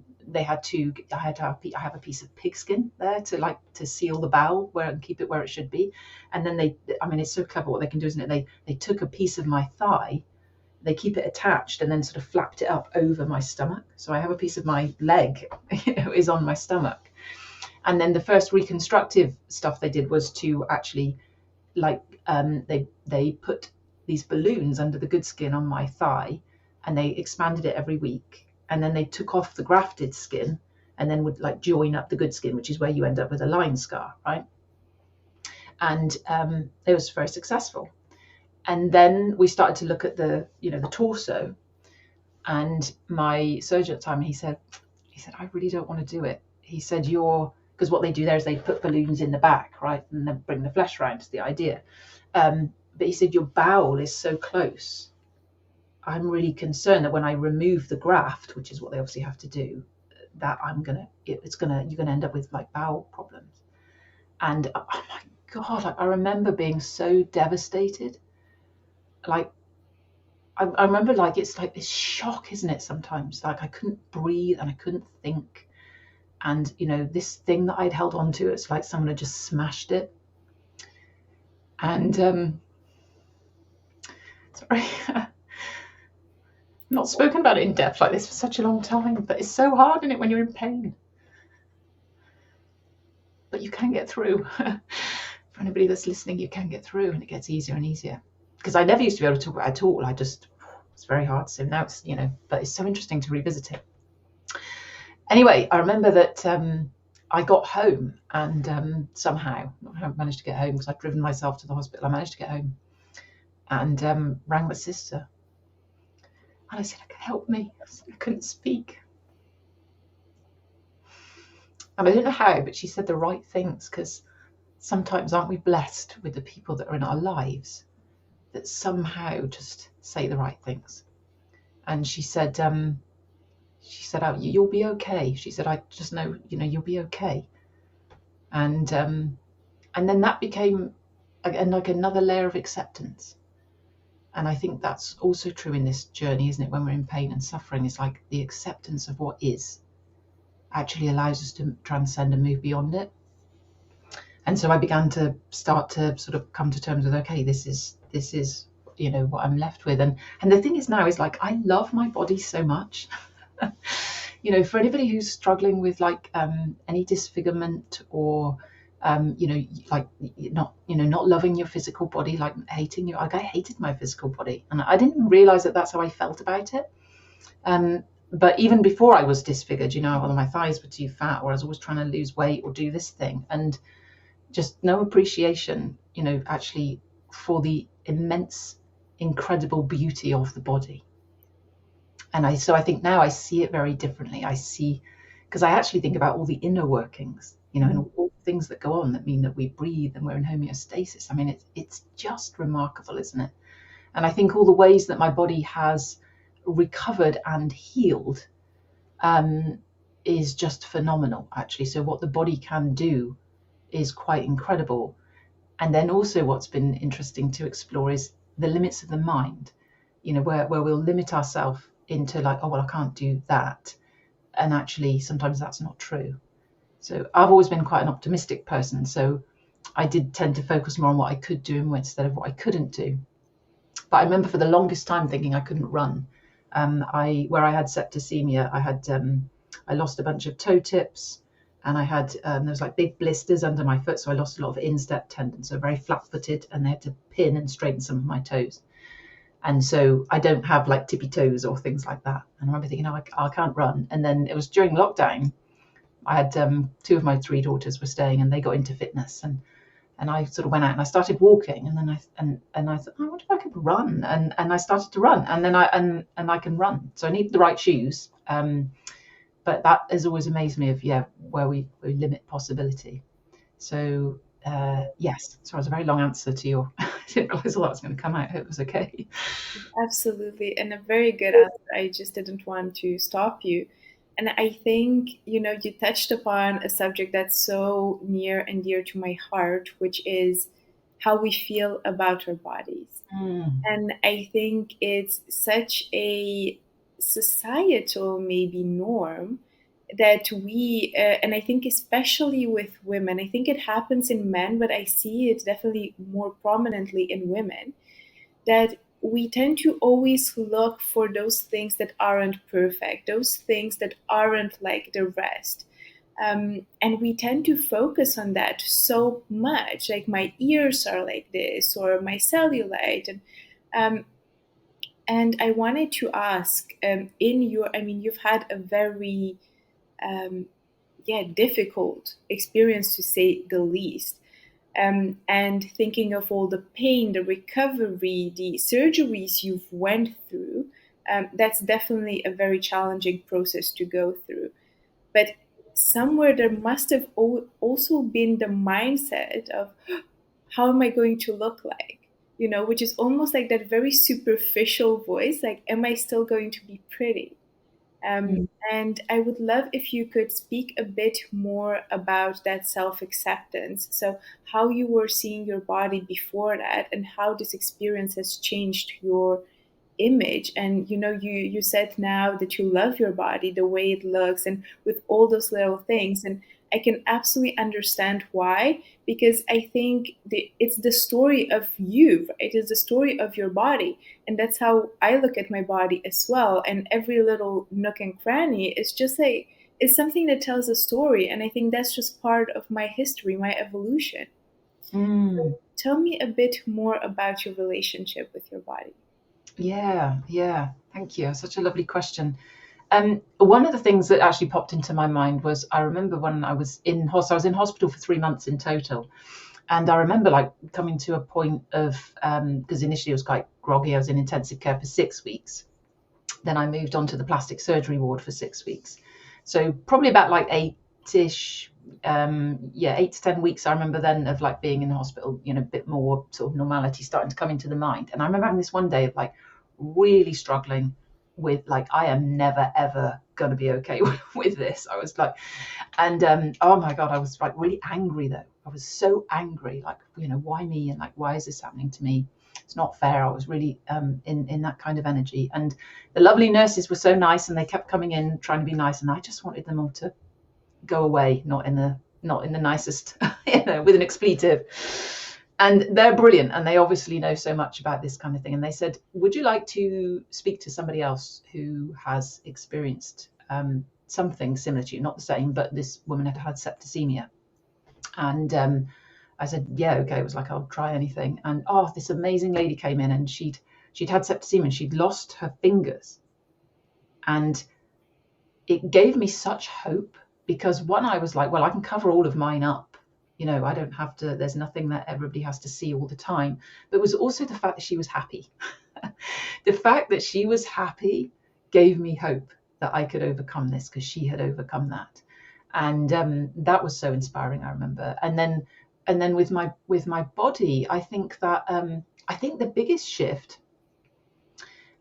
have a piece of pigskin there to seal the bowel and keep it where it should be. And then it's so clever what they can do, isn't it? They took a piece of my thigh, they keep it attached and then sort of flapped it up over my stomach. So I have a piece of my leg, is on my stomach. And then the first reconstructive stuff they did was to actually they put these balloons under the good skin on my thigh and they expanded it every week. And then they took off the grafted skin and then would like join up the good skin, which is where you end up with a line scar, right? And it was very successful. And then we started to look at the torso. And my surgeon at the time, he said, I really don't want to do it. He said, because what they do there is they put balloons in the back, right? And then bring the flesh around is the idea. But he said, your bowel is so close. I'm really concerned that when I remove the graft, which is what they obviously have to do, that you're gonna end up with like bowel problems. And oh my God, I remember being so devastated. Like I remember like it's like this shock, isn't it? Sometimes like I couldn't breathe and I couldn't think, and you know this thing that I'd held on to, it's like someone had just smashed it. And sorry. Not spoken about it in depth like this for such a long time, but it's so hard, isn't it, when you're in pain? But you can get through. For anybody that's listening, you can get through, and it gets easier and easier. Because I never used to be able to talk about it at all. It's very hard. So now it's, but it's so interesting to revisit it. Anyway, I remember that I got home and somehow, I managed to get home because I'd driven myself to the hospital. I managed to get home and rang my sister. And I said, help me. I couldn't speak. And I don't know how, but she said the right things, because sometimes aren't we blessed with the people that are in our lives that somehow just say the right things? And she said, oh, you'll be okay. She said, I just know, you'll be okay. And then that became like another layer of acceptance. And I think that's also true in this journey, isn't it? When we're in pain and suffering, it's like the acceptance of what is actually allows us to transcend and move beyond it. And so I began to start to sort of come to terms with, okay, this is what I'm left with. And the thing is now is like, I love my body so much. For anybody who's struggling with like any disfigurement or not loving your physical body, like hating you. Like I hated my physical body, and I didn't realize that that's how I felt about it. But even before I was disfigured, whether my thighs were too fat, or I was always trying to lose weight or do this thing, and just no appreciation, actually for the immense, incredible beauty of the body. So I think now I see it very differently. I see, because I actually think about all the inner workings, and all the things that go on that mean that we breathe and we're in homeostasis. I mean, it's just remarkable, isn't it? And I think all the ways that my body has recovered and healed is just phenomenal, actually. So what the body can do is quite incredible. And then also what's been interesting to explore is the limits of the mind, where we'll limit ourselves into like, oh, well, I can't do that. And actually, sometimes that's not true. So I've always been quite an optimistic person. So I did tend to focus more on what I could do instead of what I couldn't do. But I remember for the longest time thinking I couldn't run. Where I had septicemia, I lost a bunch of toe tips, and I had there was like big blisters under my foot, so I lost a lot of instep tendon, so very flat-footed, and they had to pin and straighten some of my toes. And so I don't have like tippy toes or things like that. And I remember thinking, no, I can't run. And then it was during lockdown. I had 2 of my 3 daughters were staying, and they got into fitness, and I sort of went out and I started walking, and then I thought, oh, I wonder if I could run, and I started to run, and then I can run. So I need the right shoes, but that has always amazed me of where we limit possibility. So yes, so it was a very long answer to your. I didn't realize all that was going to come out. It was okay. Absolutely, and a very good answer. I just didn't want to stop you. And I think, you touched upon a subject that's so near and dear to my heart, which is how we feel about our bodies. And I think it's such a societal, maybe, norm that and I think especially with women, I think it happens in men, but I see it definitely more prominently in women, that we tend to always look for those things that aren't perfect, those things that aren't like the rest. And we tend to focus on that so much, like my ears are like this, or my cellulite. And I wanted to ask, you've had a very, difficult experience, to say the least. And thinking of all the pain, the recovery, the surgeries you've went through, that's definitely a very challenging process to go through. But somewhere there must have also been the mindset of, how am I going to look like? Which is almost like that very superficial voice, like, am I still going to be pretty? And I would love if you could speak a bit more about that self acceptance. So, how you were seeing your body before that, and how this experience has changed your image. And you said now that you love your body, the way it looks, and with all those little things. And I can absolutely understand why, because I think it's the story of you. It is the story of your body, and that's how I look at my body as well. And every little nook and cranny is just like, it's something that tells a story. And I think that's just part of my history, my evolution. So tell me a bit more about your relationship with your body. Yeah. Thank you. Such a lovely question. One of the things that actually popped into my mind was, I remember when I was in hospital for 3 months in total. And I remember like coming to a point of, because initially I was quite groggy. I was in intensive care for 6 weeks. Then I moved on to the plastic surgery ward for 6 weeks. So probably about like 8 to 10 weeks. I remember then of like being in the hospital, a bit more sort of normality starting to come into the mind. And I remember having this one day of like really struggling with like, I am never ever going to be okay with this. I was like, and oh my God, I was like really angry though. I was so angry, like, why me? And like, why is this happening to me? It's not fair. I was really in that kind of energy. And the lovely nurses were so nice, and they kept coming in trying to be nice, and I just wanted them all to go away, not in the nicest, with an expletive. And they're brilliant, and they obviously know so much about this kind of thing. And they said, would you like to speak to somebody else who has experienced something similar to you? Not the same, but this woman had had septicemia. And I said, yeah, okay. It was like, I'll try anything. And this amazing lady came in, and she'd had septicemia, and she'd lost her fingers. And it gave me such hope, because one, I was like, well, I can cover all of mine up. I don't have to, there's nothing that everybody has to see all the time. But it was also the fact that she was happy. The fact that she was happy gave me hope that I could overcome this because she had overcome that. And that was so inspiring, I remember. And then with my body, I think that I think the biggest shift,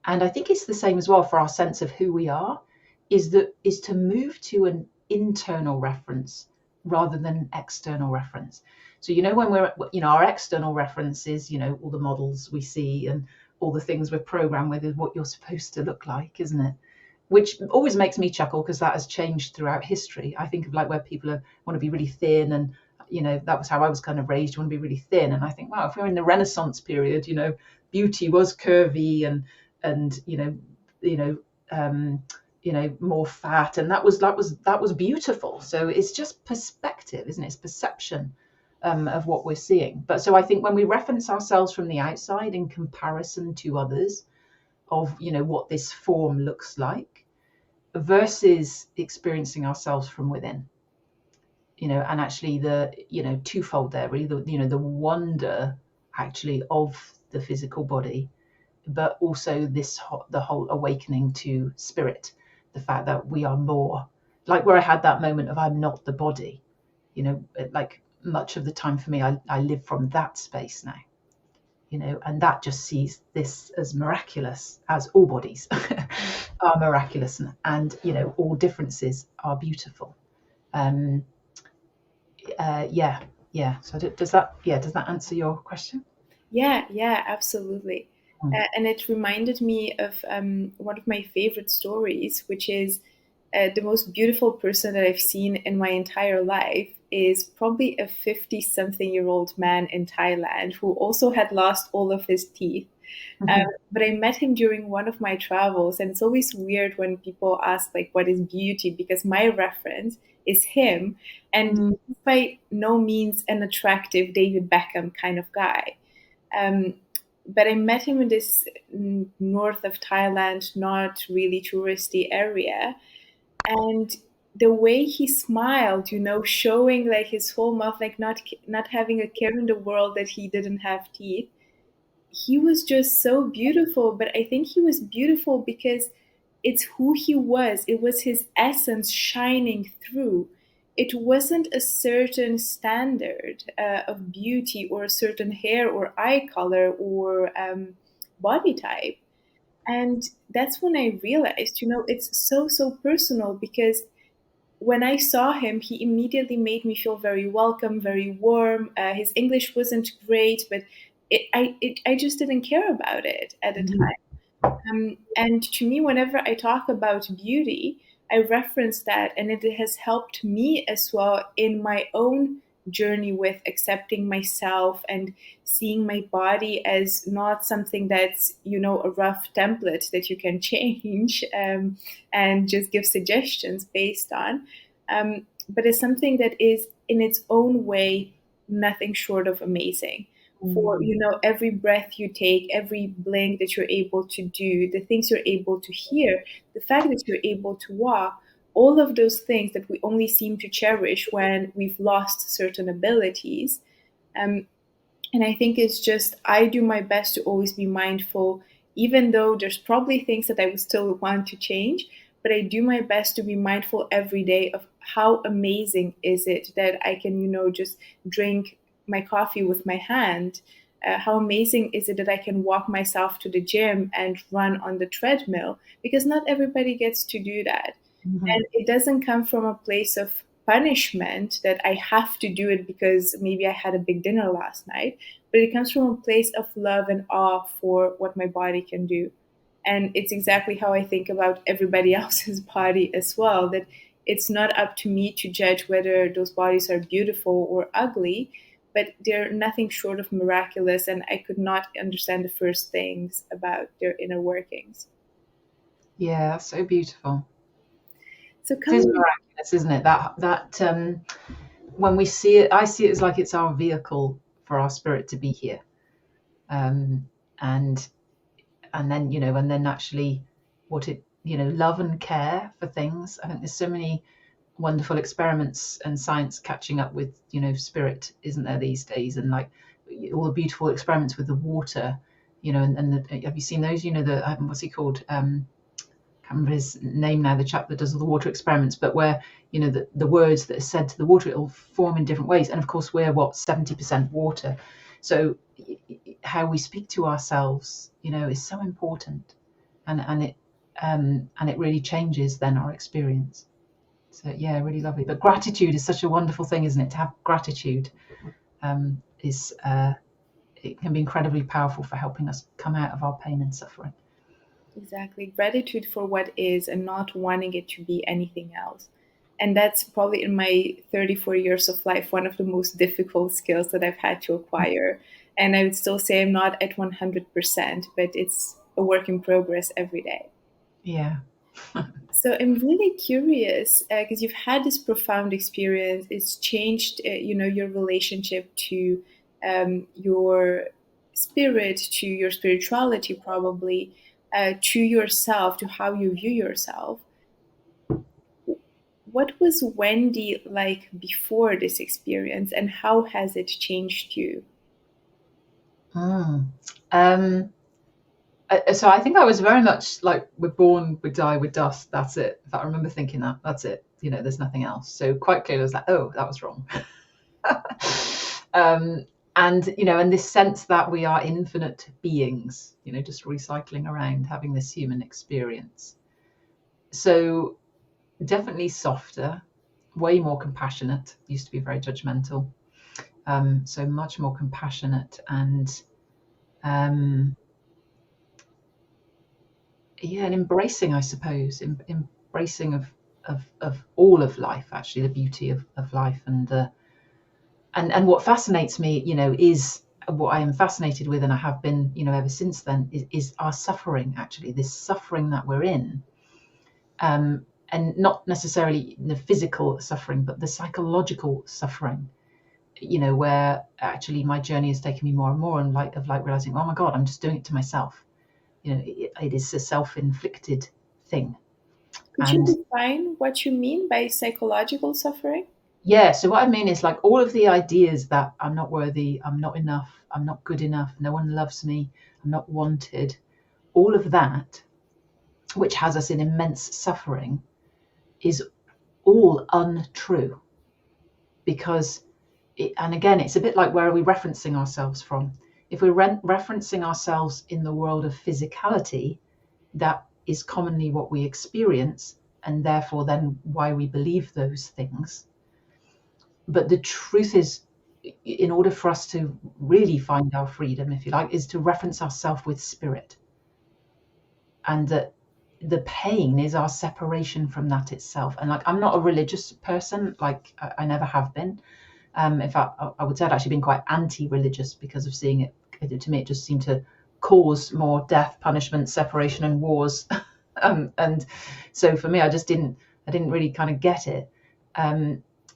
and I think it's the same as well for our sense of who we are, is to move to an internal reference rather than external reference. So when we're, our external reference is, all the models we see and all the things we're programmed with is what you're supposed to look like, isn't it? Which always makes me chuckle because that has changed throughout history. I think of like where people want to be really thin, and that was how I was kind of raised. You want to be really thin, and I think, wow, if we're in the Renaissance period, beauty was curvy and more fat, and that was beautiful. So it's just perspective, isn't it? It's perception of what we're seeing. But so I think when we reference ourselves from the outside in comparison to others of what this form looks like versus experiencing ourselves from within, and actually the twofold there, really, the wonder actually of the physical body, but also the whole awakening to spirit, the fact that we are more, like where I had that moment of I'm not the body, like much of the time for me, I live from that space now, and that just sees this as miraculous, as all bodies are miraculous, and all differences are beautiful. So does that answer your question? Yeah, absolutely. And it reminded me of one of my favorite stories, which is the most beautiful person that I've seen in my entire life is probably a 50-something-year-old man in Thailand who also had lost all of his teeth. But I met him during one of my travels, and it's always weird when people ask, like, what is beauty? Because my reference is him, and he's by no means an attractive David Beckham kind of guy. But I met him in this north of Thailand, not really touristy area. And the way he smiled, showing like his whole mouth, like not having a care in the world that he didn't have teeth. He was just so beautiful, but I think he was beautiful because it's who he was. It was his essence shining through. It wasn't a certain standard of beauty or a certain hair or eye color or body type. And that's when I realized, it's so, so personal because when I saw him, he immediately made me feel very welcome, very warm. His English wasn't great, but I just didn't care about it at the time. And to me, whenever I talk about beauty, I reference that, and it has helped me as well in my own journey with accepting myself and seeing my body as not something that's a rough template that you can change and just give suggestions based on, but as something that is in its own way nothing short of amazing. For every breath you take, every blink that you're able to do, the things you're able to hear, the fact that you're able to walk, all of those things that we only seem to cherish when we've lost certain abilities. And I think it's just, I do my best to always be mindful, even though there's probably things that I would still want to change, but I do my best to be mindful every day of how amazing is it that I can, just drink my coffee with my hand. How amazing is it that I can walk myself to the gym and run on the treadmill? Because not everybody gets to do that. And it doesn't come from a place of punishment that I have to do it because maybe I had a big dinner last night, but it comes from a place of love and awe for what my body can do. And it's exactly how I think about everybody else's body as well, that it's not up to me to judge whether those bodies are beautiful or ugly, but they're nothing short of miraculous, and I could not understand the first things about their inner workings. Yeah, so beautiful. So it is miraculous, isn't it? That when we see it, I see it as like it's our vehicle for our spirit to be here, and then actually what it love and care for things. I think there's so many wonderful experiments and science catching up with spirit, isn't there, these days, and like all the beautiful experiments with the water, and have you seen those? The what's he called? Can't remember his name now, the chap that does all the water experiments, but where, the words that are said to the water, it'll form in different ways. And of course, we're 70% water. So how we speak to ourselves, is so important, and it really changes then our experience. So yeah, really lovely. But gratitude is such a wonderful thing, isn't it? To have gratitude it can be incredibly powerful for helping us come out of our pain and suffering. Exactly. Gratitude for what is and not wanting it to be anything else. And that's probably in my 34 years of life, one of the most difficult skills that I've had to acquire. And I would still say I'm not at 100%, but it's a work in progress every day. Yeah. So I'm really curious because you've had this profound experience. It's changed, your relationship to your spirit, to your spirituality, probably, to yourself, to how you view yourself. What was Wendy like before this experience, and how has it changed you? So I think I was very much like, we're born, we die, we dust, that's it. In fact, I remember thinking that's it, there's nothing else. So quite clearly I was like, oh, that was wrong. And this sense that we are infinite beings, just recycling around, having this human experience. So definitely softer, way more compassionate. Used to be very judgmental. So much more compassionate and and embracing, I suppose, embracing of all of life, actually, the beauty of life, and what fascinates me, is what I am fascinated with, and I have been, ever since then, is our suffering, actually, this suffering that we're in, and not necessarily the physical suffering, but the psychological suffering, where actually my journey has taken me more and more in light of realizing, oh my God, I'm just doing it to myself. It is a self-inflicted thing. Could you define what you mean by psychological suffering? Yeah, so what I mean is all of the ideas that I'm not worthy, I'm not enough, I'm not good enough, no one loves me, I'm not wanted, all of that, which has us in immense suffering, is all untrue. Because, and again, it's a bit like, where are we referencing ourselves from? If we're referencing ourselves in the world of physicality, that is commonly what we experience, and therefore then why we believe those things. But the truth is, in order for us to really find our freedom, if you like, is to reference ourselves with spirit. And that the pain is our separation from that itself. And I'm not a religious person, I never have been. In fact, I would say I'd actually been quite anti-religious because of seeing it. To me, it just seemed to cause more death, punishment, separation, and wars. And so for me, I didn't really kind of get it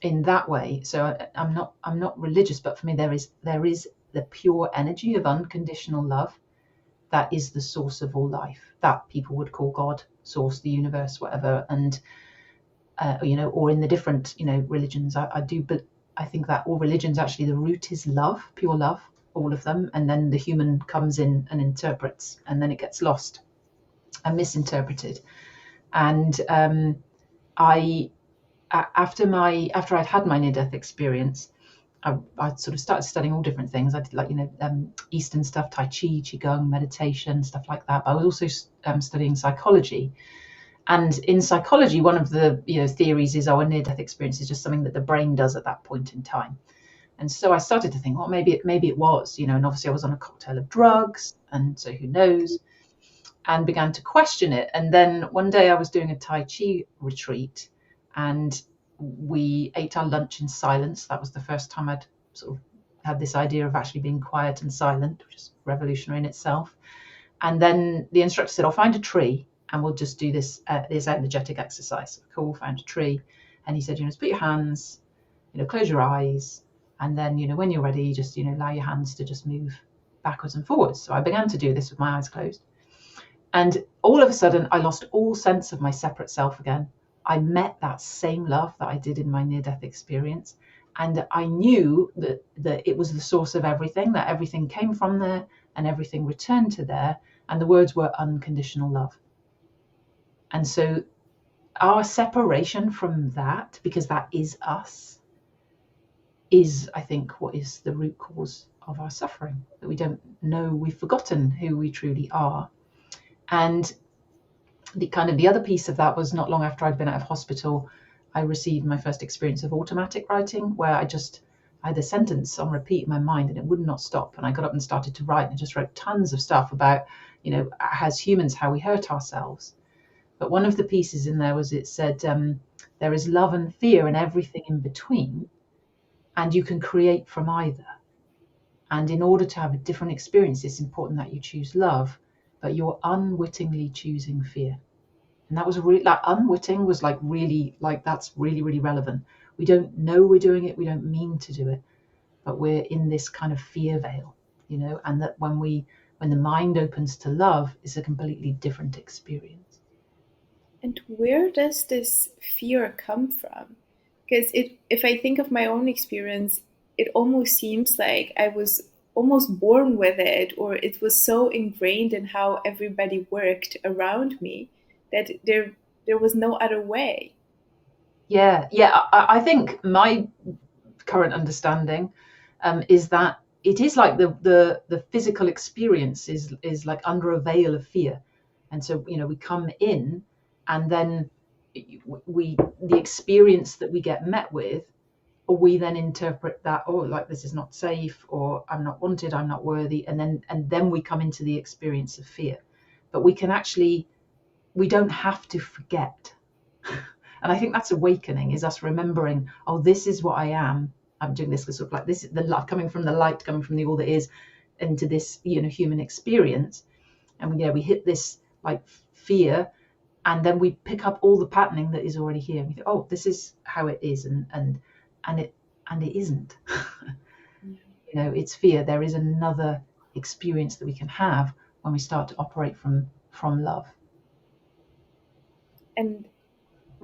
in that way. So I'm not religious, but for me, there is the pure energy of unconditional love that is the source of all life, that people would call God, source, the universe, whatever. And or in the different religions, but I think that all religions, actually, the root is love, pure love, all of them, and then the human comes in and interprets, and then it gets lost and misinterpreted. And after I'd had my near-death experience, I sort of started studying all different things. I did Eastern stuff, Tai Chi, Qigong, meditation, stuff like that. But I was also studying psychology. And in psychology, one of the theories is our near-death experience is just something that the brain does at that point in time. And so I started to think, well, maybe it was, and obviously I was on a cocktail of drugs, and so who knows, and began to question it. And then one day I was doing a Tai Chi retreat, and we ate our lunch in silence. That was the first time I'd sort of had this idea of actually being quiet and silent, which is revolutionary in itself. And then the instructor said, I'll find a tree and we'll just do this energetic exercise. Cool, found a tree. And he said, just put your hands, close your eyes. And then, when you're ready, just, allow your hands to just move backwards and forwards. So I began to do this with my eyes closed. And all of a sudden, I lost all sense of my separate self again. I met that same love that I did in my near-death experience. And I knew that it was the source of everything, that everything came from there and everything returned to there. And the words were unconditional love. And so our separation from that, because that is us, is, I think, what is the root cause of our suffering, that we don't know, we've forgotten who we truly are. And the other piece of that was, not long after I'd been out of hospital, I received my first experience of automatic writing, where I had a sentence on repeat in my mind and it would not stop. And I got up and started to write, and I just wrote tons of stuff about, as humans, how we hurt ourselves. But one of the pieces in there was, it said, there is love and fear and everything in between, and you can create from either. And in order to have a different experience, it's important that you choose love, but you're unwittingly choosing fear. And that was really, like, unwitting was like really, like, that's really, really relevant. We don't know we're doing it. We don't mean to do it, but we're in this kind of fear veil, and that when the mind opens to love, it's a completely different experience. And where does this fear come from? Because if I think of my own experience, it almost seems like I was almost born with it, or it was so ingrained in how everybody worked around me that there was no other way. Yeah. I think my current understanding is that it is like the physical experience is like under a veil of fear, and so we come in, and then the experience that we get met with, or we then interpret that, oh, like, this is not safe, or I'm not wanted, I'm not worthy, and then we come into the experience of fear. But we don't have to forget. And I think that's awakening, is us remembering, oh, this is what I am. I'm doing this sort of like, this is the love coming from the light, coming from the all that is, into this human experience. And we hit this like fear, and then we pick up all the patterning that is already here. And we think, oh, this is how it is, and it isn't. It's fear. There is another experience that we can have when we start to operate from love. And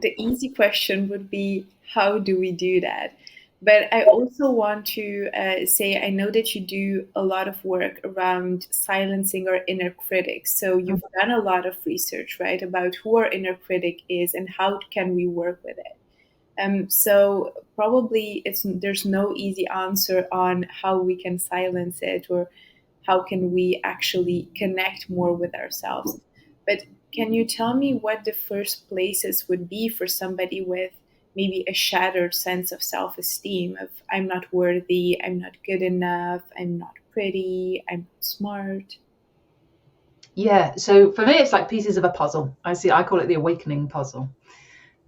the easy question would be, how do we do that? But I also want to say, I know that you do a lot of work around silencing our inner critics. So you've done a lot of research, right, about who our inner critic is and how can we work with it. So probably there's no easy answer on how we can silence it, or how can we actually connect more with ourselves. But can you tell me what the first places would be for somebody with maybe a shattered sense of self-esteem, of I'm not worthy, I'm not good enough, I'm not pretty, I'm not smart? Yeah, so for me, it's like pieces of a puzzle. I call it the awakening puzzle.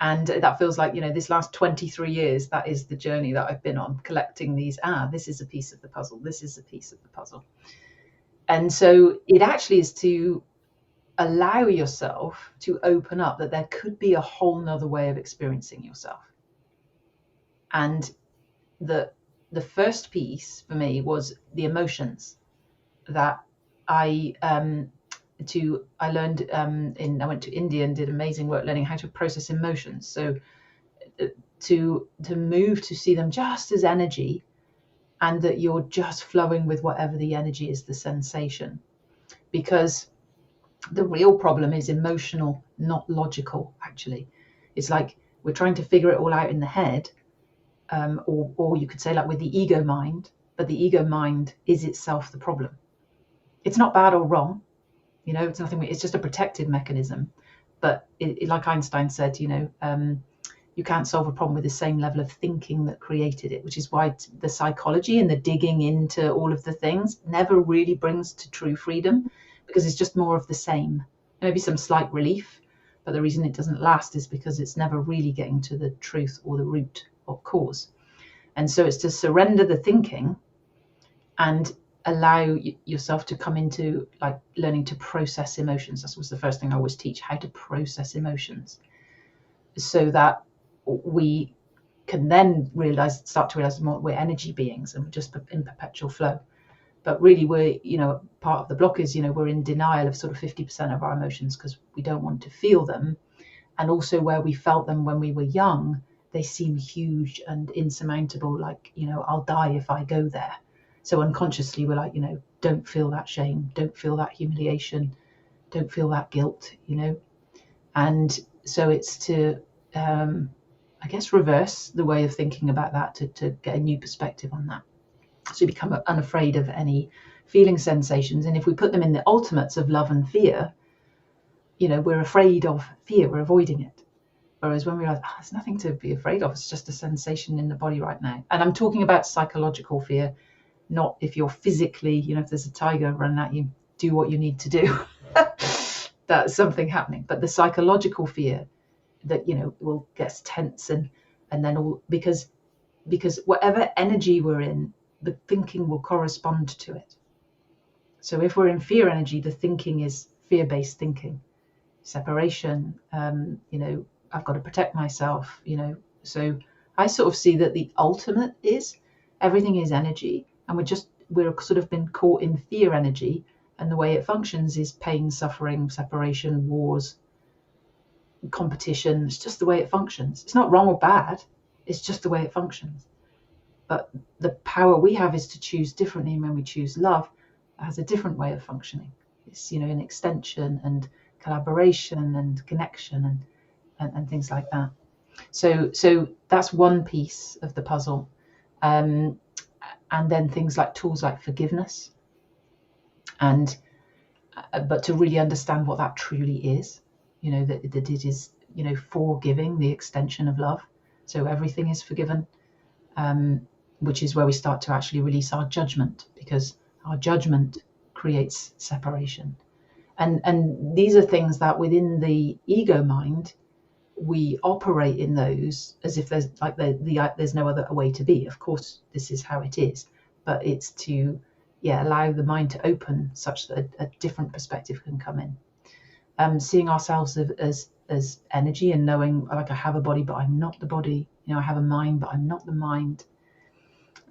And that feels like, this last 23 years, that is the journey that I've been on, collecting these, this is a piece of the puzzle, this is a piece of the puzzle. And so it actually is to allow yourself to open up that there could be a whole nother way of experiencing yourself. And the first piece for me was the emotions that I learned I went to India and did amazing work learning how to process emotions. So to move to see them just as energy, and that you're just flowing with whatever the energy is, the sensation. Because the real problem is emotional, not logical, actually. It's like we're trying to figure it all out in the head, or you could say, like, with the ego mind, but the ego mind is itself the problem. It's not bad or wrong. It's nothing. It's just a protective mechanism. But like Einstein said, you can't solve a problem with the same level of thinking that created it, which is why the psychology and the digging into all of the things never really brings to true freedom, because it's just more of the same. Maybe some slight relief, but the reason it doesn't last is because it's never really getting to the truth or the root or cause. And so it's to surrender the thinking and allow yourself to come into, like, learning to process emotions. That was the first thing I always teach, how to process emotions, so that we can then start to realize more we're energy beings and we're just in perpetual flow. But really, we're, part of the block is, we're in denial of sort of 50% of our emotions because we don't want to feel them. And also, where we felt them when we were young, they seem huge and insurmountable, like, I'll die if I go there. So unconsciously, we're like, don't feel that shame, don't feel that humiliation, don't feel that guilt, And so it's to, I guess, reverse the way of thinking about that, to get a new perspective on that. So you become unafraid of any feeling sensations. And if we put them in the ultimates of love and fear, we're afraid of fear, we're avoiding it. Whereas when we realize, there's nothing to be afraid of, it's just a sensation in the body right now. And I'm talking about psychological fear, not if you're physically, if there's a tiger running at you, do what you need to do. That's something happening. But the psychological fear that, will get tense and then all, because whatever energy we're in, the thinking will correspond to it. So if we're in fear energy, the thinking is fear-based thinking, separation, I've got to protect myself, So I sort of see that the ultimate is everything is energy, and we're sort of been caught in fear energy, and the way it functions is pain, suffering, separation, wars, competition. It's just the way it functions. It's not wrong or bad, it's just the way it functions. But the power we have is to choose differently, and when we choose love, it has a different way of functioning. It's an extension and collaboration and connection and things like that. So that's one piece of the puzzle. And then things like tools like forgiveness, and but to really understand what that truly is, that it is, forgiving, the extension of love. So everything is forgiven, which is where we start to actually release our judgment, because our judgment creates separation. And these are things that within the ego mind, we operate in those as if there's there's no other way to be. Of course, this is how it is, but it's to allow the mind to open such that a different perspective can come in. Seeing ourselves as energy, and knowing, like, I have a body but I'm not the body. I have a mind but I'm not the mind.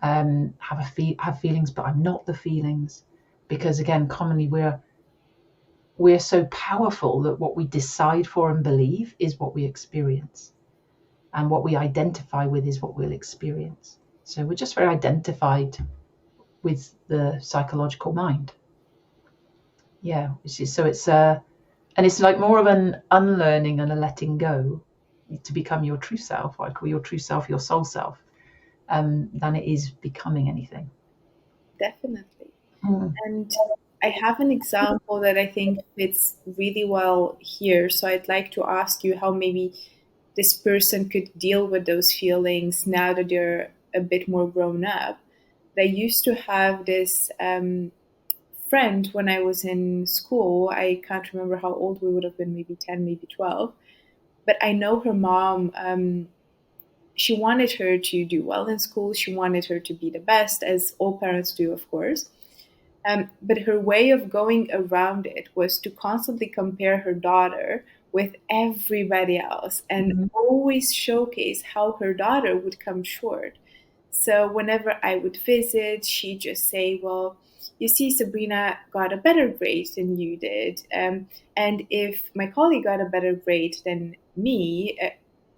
Have feelings but I'm not the feelings, because again, commonly we're so powerful that what we decide for and believe is what we experience, and what we identify with is what we'll experience. So we're just very identified with the psychological mind. So it's and it's like more of an unlearning and a letting go to become your true self. I call your true self your soul self, than it is becoming anything. Definitely. And I have an example that I think fits really well here. So I'd like to ask you how maybe this person could deal with those feelings now that they're a bit more grown up. I used to have this friend when I was in school. I can't remember how old we would have been, maybe 10, maybe 12. But I know her mom, she wanted her to do well in school. She wanted her to be the best, as all parents do, of course. But her way of going around it was to constantly compare her daughter with everybody else and always showcase how her daughter would come short. So whenever I would visit, she'd just say, well, you see, Sabrina got a better grade than you did. And if my colleague got a better grade than me,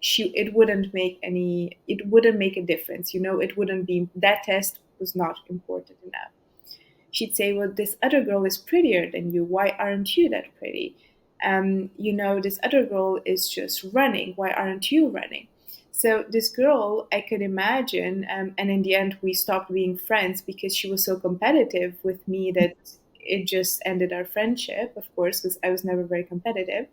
it wouldn't make a difference. It wouldn't be, that test was not important enough. She'd say, well, this other girl is prettier than you. Why aren't you that pretty? This other girl is just running. Why aren't you running? So this girl, I could imagine, and in the end, we stopped being friends because she was so competitive with me that it just ended our friendship, of course, because I was never very competitive.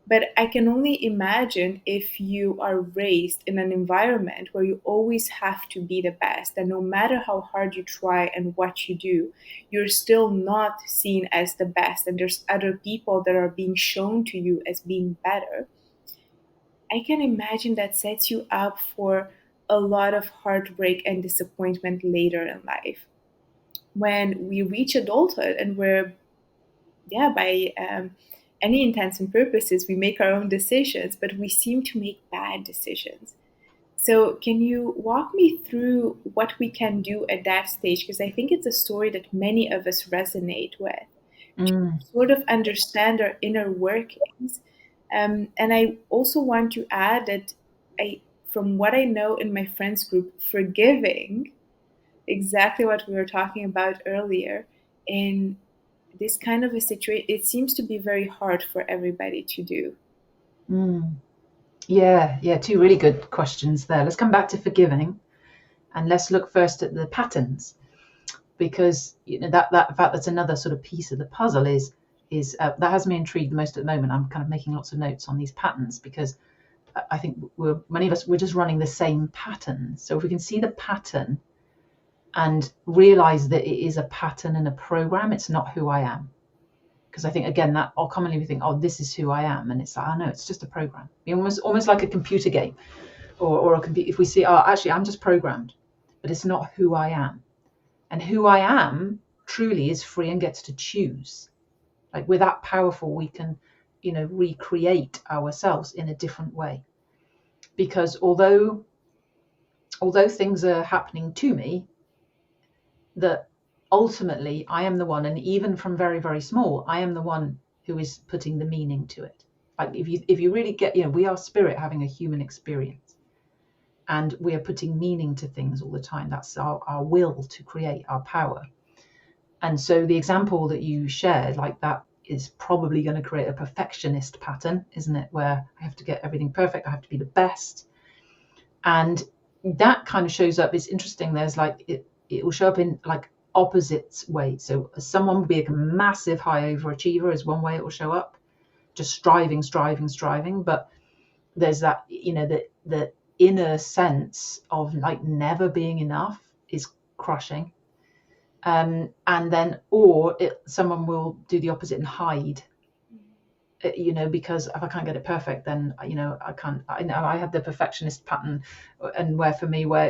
But I can only imagine if you are raised in an environment where you always have to be the best, and no matter how hard you try and what you do, you're still not seen as the best, and there's other people that are being shown to you as being better. I can imagine that sets you up for a lot of heartbreak and disappointment later in life. When we reach adulthood and we're, by any intents and purposes, we make our own decisions, but we seem to make bad decisions. So, can you walk me through what we can do at that stage? Because I think it's a story that many of us resonate with, sort of understand our inner workings. And I also want to add that from what I know in my friends group, forgiving, exactly what we were talking about earlier, in this kind of a situation, it seems to be very hard for everybody to do. Yeah, two really good questions there. Let's come back to forgiving, and let's look first at the patterns, because that in fact that's another sort of piece of the puzzle is that has me intrigued the most at the moment. I'm kind of making lots of notes on these patterns because I think many of us, we're just running the same pattern. So if we can see the pattern and realize that it is a pattern and a program, it's not who I am. Because I think, again, that commonly we think, oh, this is who I am, and it's like, oh no, it's just a program. Almost like a computer game, or a computer. If we see, oh, actually, I'm just programmed, but it's not who I am, and who I am truly is free and gets to choose. Like, we're that powerful, we can, recreate ourselves in a different way. Because although things are happening to me, that ultimately I am the one, and even from very, very small, I am the one who is putting the meaning to it. Like, if you really get, we are spirit having a human experience, and we are putting meaning to things all the time. That's our will to create, our power. And so the example that you shared, like, that is probably going to create a perfectionist pattern, isn't it? Where I have to get everything perfect, I have to be the best. And that kind of shows up. It's interesting. There's like, it will show up in like opposite ways. So someone will be a massive high overachiever is one way it will show up, just striving. But there's that, the inner sense of like never being enough is crushing. And then, someone will do the opposite and hide, because if I can't get it perfect, then, I can't. I know I had the perfectionist pattern, and where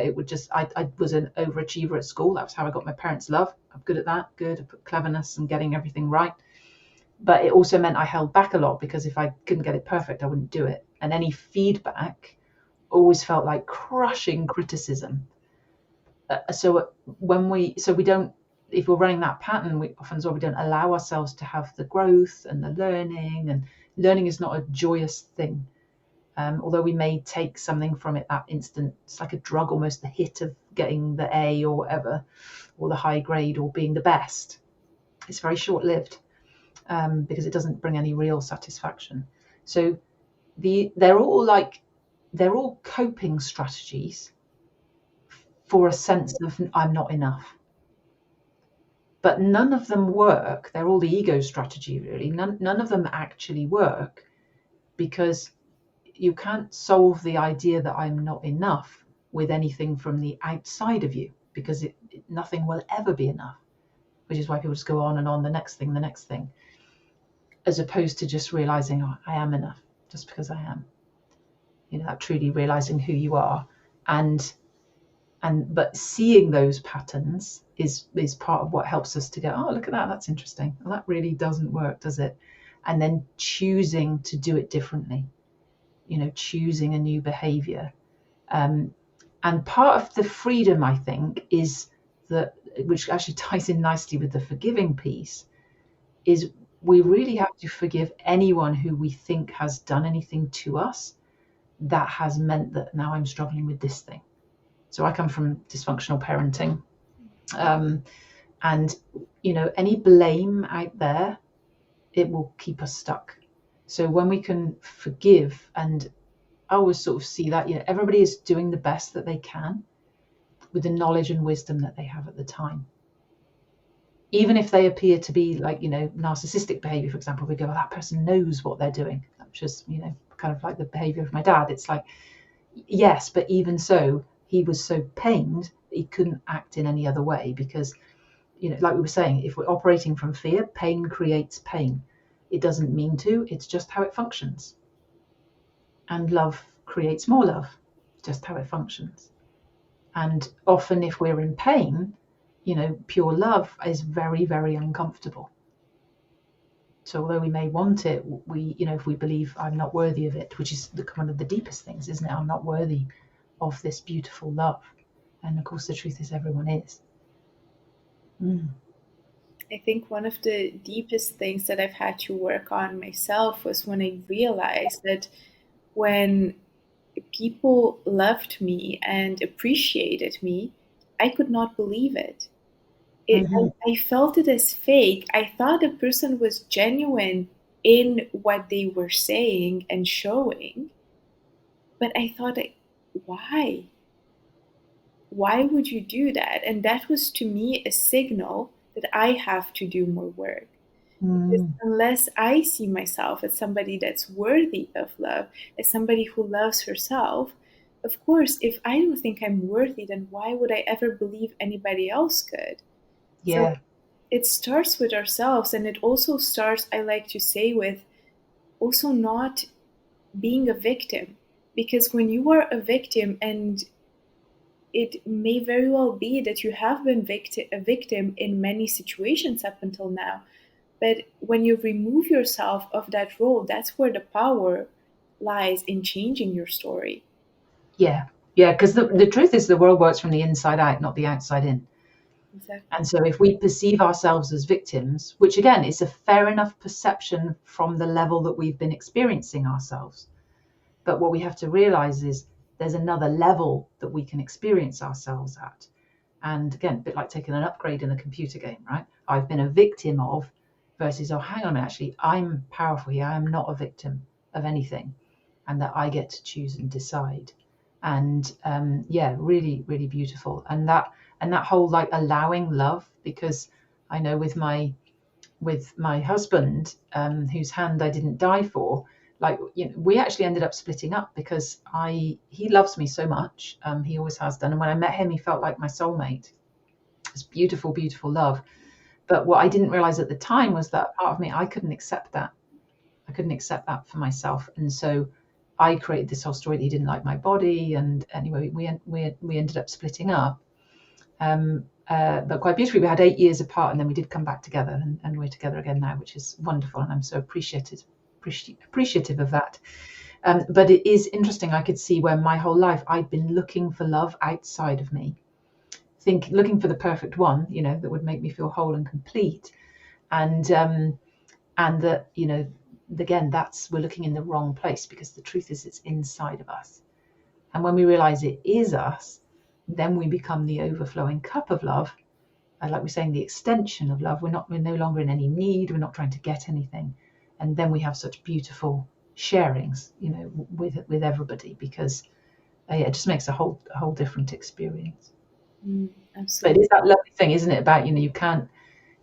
it would just, I was an overachiever at school. That was how I got my parents' love. I'm good at that. I put cleverness and getting everything right. But it also meant I held back a lot, because if I couldn't get it perfect, I wouldn't do it. And any feedback always felt like crushing criticism. So we don't, if we're running that pattern, we don't allow ourselves to have the growth and the learning. And learning is not a joyous thing. Although we may take something from it that instant, it's like a drug almost, the hit of getting the A or whatever, or the high grade, or being the best. It's very short-lived, because it doesn't bring any real satisfaction. So they're all coping strategies for a sense of I'm not enough. But none of them work. They're all the ego strategy, really. None of them actually work, because you can't solve the idea that I'm not enough with anything from the outside of you, because nothing will ever be enough, which is why people just go on and on, the next thing, as opposed to just realizing, oh, I am enough just because I am. That truly realizing who you are, but seeing those patterns is part of what helps us to go, oh, look at that, that's interesting. Well, that really doesn't work, does it? And then choosing to do it differently, choosing a new behavior. And part of the freedom, I think, is that, which actually ties in nicely with the forgiving piece, is we really have to forgive anyone who we think has done anything to us that has meant that now I'm struggling with this thing. So I come from dysfunctional parenting. And, any blame out there, it will keep us stuck. So when we can forgive, and I always sort of see that, everybody is doing the best that they can with the knowledge and wisdom that they have at the time. Even if they appear to be like, narcissistic behavior, for example, we go, well, that person knows what they're doing. That's just, kind of like the behavior of my dad. It's like, yes, but even so, he was so pained that he couldn't act in any other way, because, like we were saying, if we're operating from fear, pain creates pain. It doesn't mean to, it's just how it functions. And love creates more love, just how it functions. And often if we're in pain, pure love is very, very uncomfortable. So although we may want it, if we believe I'm not worthy of it, which is one of the deepest things, isn't it? I'm not worthy of this beautiful love. And of course, the truth is everyone is. I think one of the deepest things that I've had to work on myself was when I realized that when people loved me and appreciated me, I could not believe it. I felt it as fake. I thought the person was genuine in what they were saying and showing. But I thought, like, why? Why would you do that? And that was to me a signal that I have to do more work. Because Mm. unless I see myself as somebody that's worthy of love, as somebody who loves herself, of course, if I don't think I'm worthy, then why would I ever believe anybody else could? So Yeah. it starts with ourselves, and it also starts, I like to say, with also not being a victim. Because when you are a victim, and it may very well be that you have been a victim in many situations up until now, but when you remove yourself of that role, that's where the power lies in changing your story. Yeah. Yeah. Because the truth is, the world works from the inside out, not the outside in. Exactly. And so if we perceive ourselves as victims, which again is a fair enough perception from the level that we've been experiencing ourselves, but what we have to realize is there's another level that we can experience ourselves at. And again, a bit like taking an upgrade in a computer game, right? I've been a victim of versus, oh, hang on a minute, actually, I'm powerful here. I am not a victim of anything, and that I get to choose and decide. And yeah, really, really beautiful. And that whole like allowing love, because I know with my husband, whose hand I didn't die for, like, we actually ended up splitting up because he loves me so much. He always has done. And when I met him, he felt like my soulmate. It's beautiful, beautiful love. But what I didn't realize at the time was that part of me, I couldn't accept that. I couldn't accept that for myself. And so I created this whole story that he didn't like my body. And anyway, we ended up splitting up. But quite beautifully, we had 8 years apart, and then we did come back together, and we're together again now, which is wonderful, and I'm so appreciative of that. But it is interesting. I could see where my whole life I'd been looking for love outside of me, looking for the perfect one, that would make me feel whole and complete, and that, again, we're looking in the wrong place, because the truth is it's inside of us. And when we realize it is us, then we become the overflowing cup of love. Like we're saying, the extension of love. We're no longer in any need. We're not trying to get anything. And then we have such beautiful sharings, with everybody, because yeah, it just makes a whole different experience. But it Absolutely. is that lovely thing, isn't it? About, you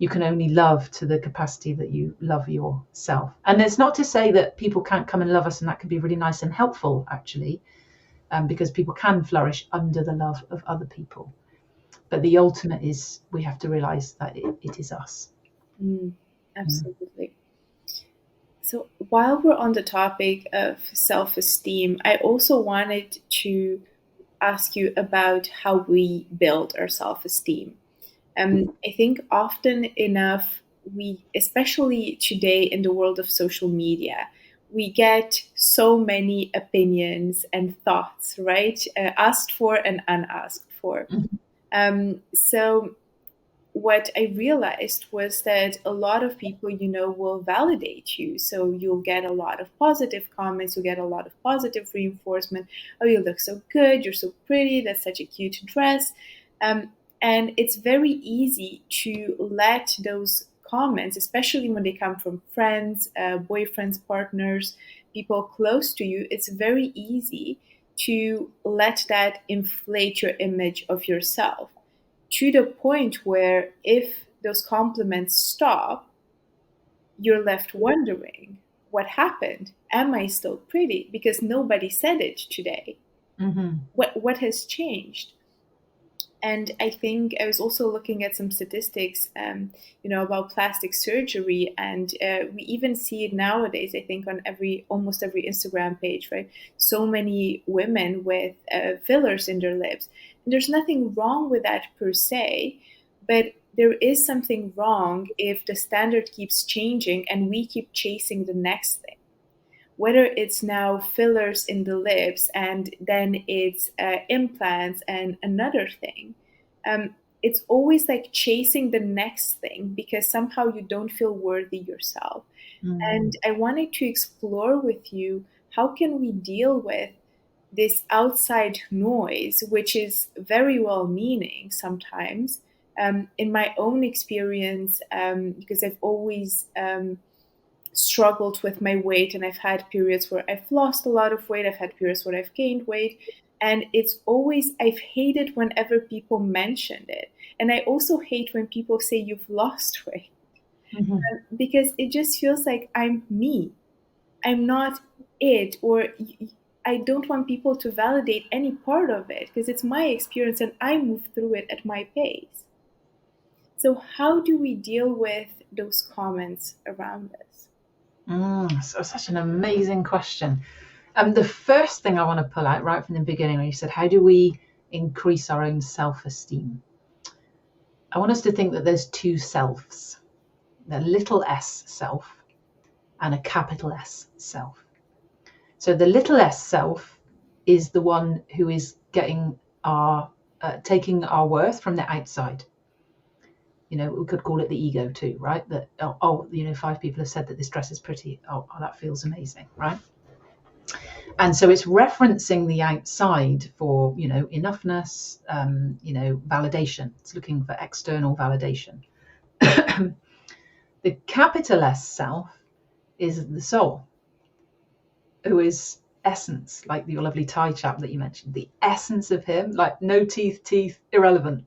can only love to the capacity that you love yourself. And it's not to say that people can't come and love us, and that can be really nice and helpful, actually, because people can flourish under the love of other people. But the ultimate is, we have to realize that it is us. Mm. Absolutely. So while we're on the topic of self esteem, I also wanted to ask you about how we build our self esteem. I think often enough, especially today in the world of social media, we get so many opinions and thoughts, right? Asked for and unasked for. Mhm. So what I realized was that a lot of people, will validate you. So you'll get a lot of positive comments, you'll get a lot of positive reinforcement. Oh, you look so good, you're so pretty, that's such a cute dress. Um, and it's very easy to let those comments, especially when they come from friends, boyfriends, partners, people close to you, it's very easy to let that inflate your image of yourself, to the point where if those compliments stop, you're left wondering what happened. Am I still pretty? Because nobody said it today. Mhm. What has changed? And I think I was also looking at some statistics, about plastic surgery, and we even see it nowadays. I think on almost every Instagram page, right? So many women with fillers in their lips. And there's nothing wrong with that per se, but there is something wrong if the standard keeps changing and we keep chasing the next thing, whether it's now fillers in the lips and then it's implants and another thing. It's always like chasing the next thing because somehow you don't feel worthy yourself. And Mm. I wanted to explore with you, how can we deal with this outside noise, which is very well meaning sometimes. In my own experience, because I've always struggled with my weight, and I've had periods where I've lost a lot of weight. I've had periods where I've gained weight. And it's always, I've hated whenever people mentioned it. And I also hate when people say you've lost weight, because it just feels like I'm me. I'm not it, or I don't want people to validate any part of it because it's my experience and I move through it at my pace. So, how do we deal with those comments around us? So such an amazing question. The first thing I want to pull out right from the beginning, when you said, how do we increase our own self-esteem? I want us to think that there's two selves, the little s self and a capital S self. So the little s self is the one who is getting taking our worth from the outside. We could call it the ego too, right? That, 5 people have said that this dress is pretty. Oh, that feels amazing, right? And so it's referencing the outside for, enoughness, validation. It's looking for external validation. The capital S self is the soul, who is essence, like your lovely Thai chap that you mentioned. The essence of him, like no teeth, irrelevant.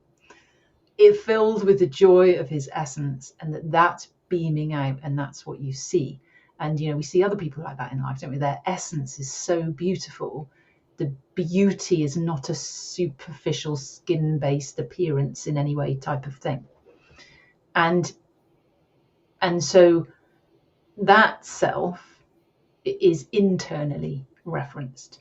It filled with the joy of his essence, and that's beaming out, and that's what you see. And we see other people like that in life, don't we? Their essence is so beautiful. The beauty is not a superficial skin-based appearance in any way type of thing. And so that self is internally referenced,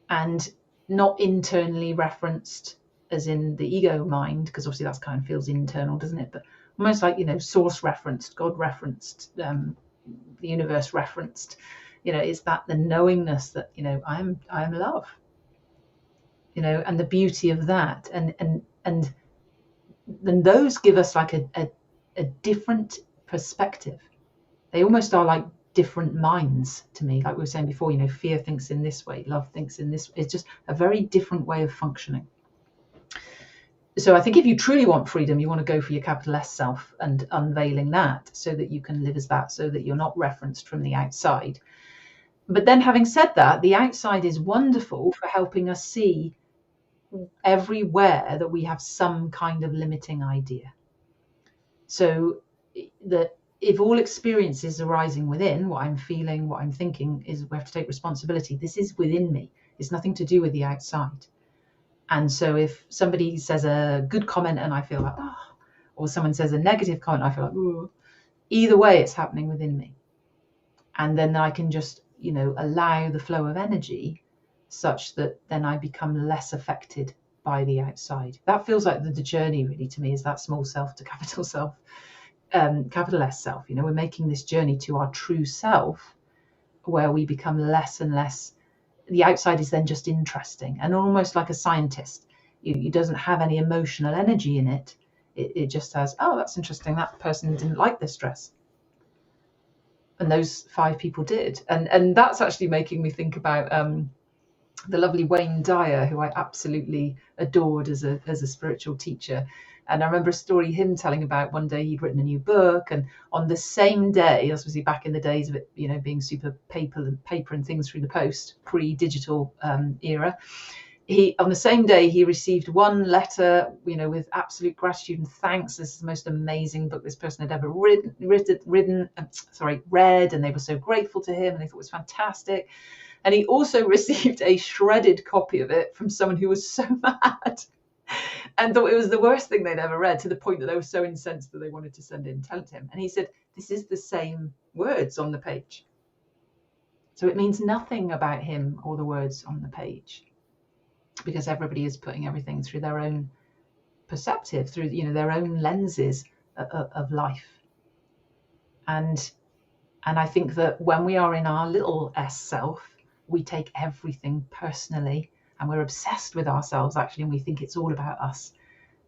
and not internally referenced as in the ego mind, because obviously that kind of feels internal, doesn't it? But almost like, source referenced, God referenced, the universe referenced. Is that the knowingness that, I am love, and the beauty of that. And then those give us like a different perspective. They almost are like different minds to me. Like we were saying before, fear thinks in this way, love thinks in this. It's just a very different way of functioning. So I think if you truly want freedom, you want to go for your capital S self and unveiling that so that you can live as that, so that you're not referenced from the outside. But then, having said that, the outside is wonderful for helping us see everywhere that we have some kind of limiting idea. So that if all experiences arising within, what I'm feeling, what I'm thinking, is we have to take responsibility. This is within me. It's nothing to do with the outside. And so if somebody says a good comment and I feel like, or someone says a negative comment, I feel like, ooh, either way, it's happening within me. And then I can just, allow the flow of energy such that then I become less affected by the outside. That feels like the journey really to me, is that small self to capital self, capital S self. We're making this journey to our true self, where we become less and less. The outside is then just interesting and almost like a scientist. It doesn't have any emotional energy in it. It just has, oh, that's interesting. That person didn't like this dress. And those 5 people did. And that's actually making me think about the lovely Wayne Dyer, who I absolutely adored as a spiritual teacher. And I remember a story him telling about one day he'd written a new book, and on the same day, this was back in the days of it, being super paper and things through the post, pre-digital era. On the same day, he received one letter, with absolute gratitude and thanks. This is the most amazing book this person had ever read, and they were so grateful to him, and they thought it was fantastic. And he also received a shredded copy of it from someone who was so mad and thought it was the worst thing they'd ever read, to the point that they were so incensed that they wanted to send it and tell it to him. And he said, this is the same words on the page. So it means nothing about him or the words on the page, because everybody is putting everything through their own perceptive, through their own lenses of life. And I think that when we are in our little S self, we take everything personally, and we're obsessed with ourselves actually, and we think it's all about us.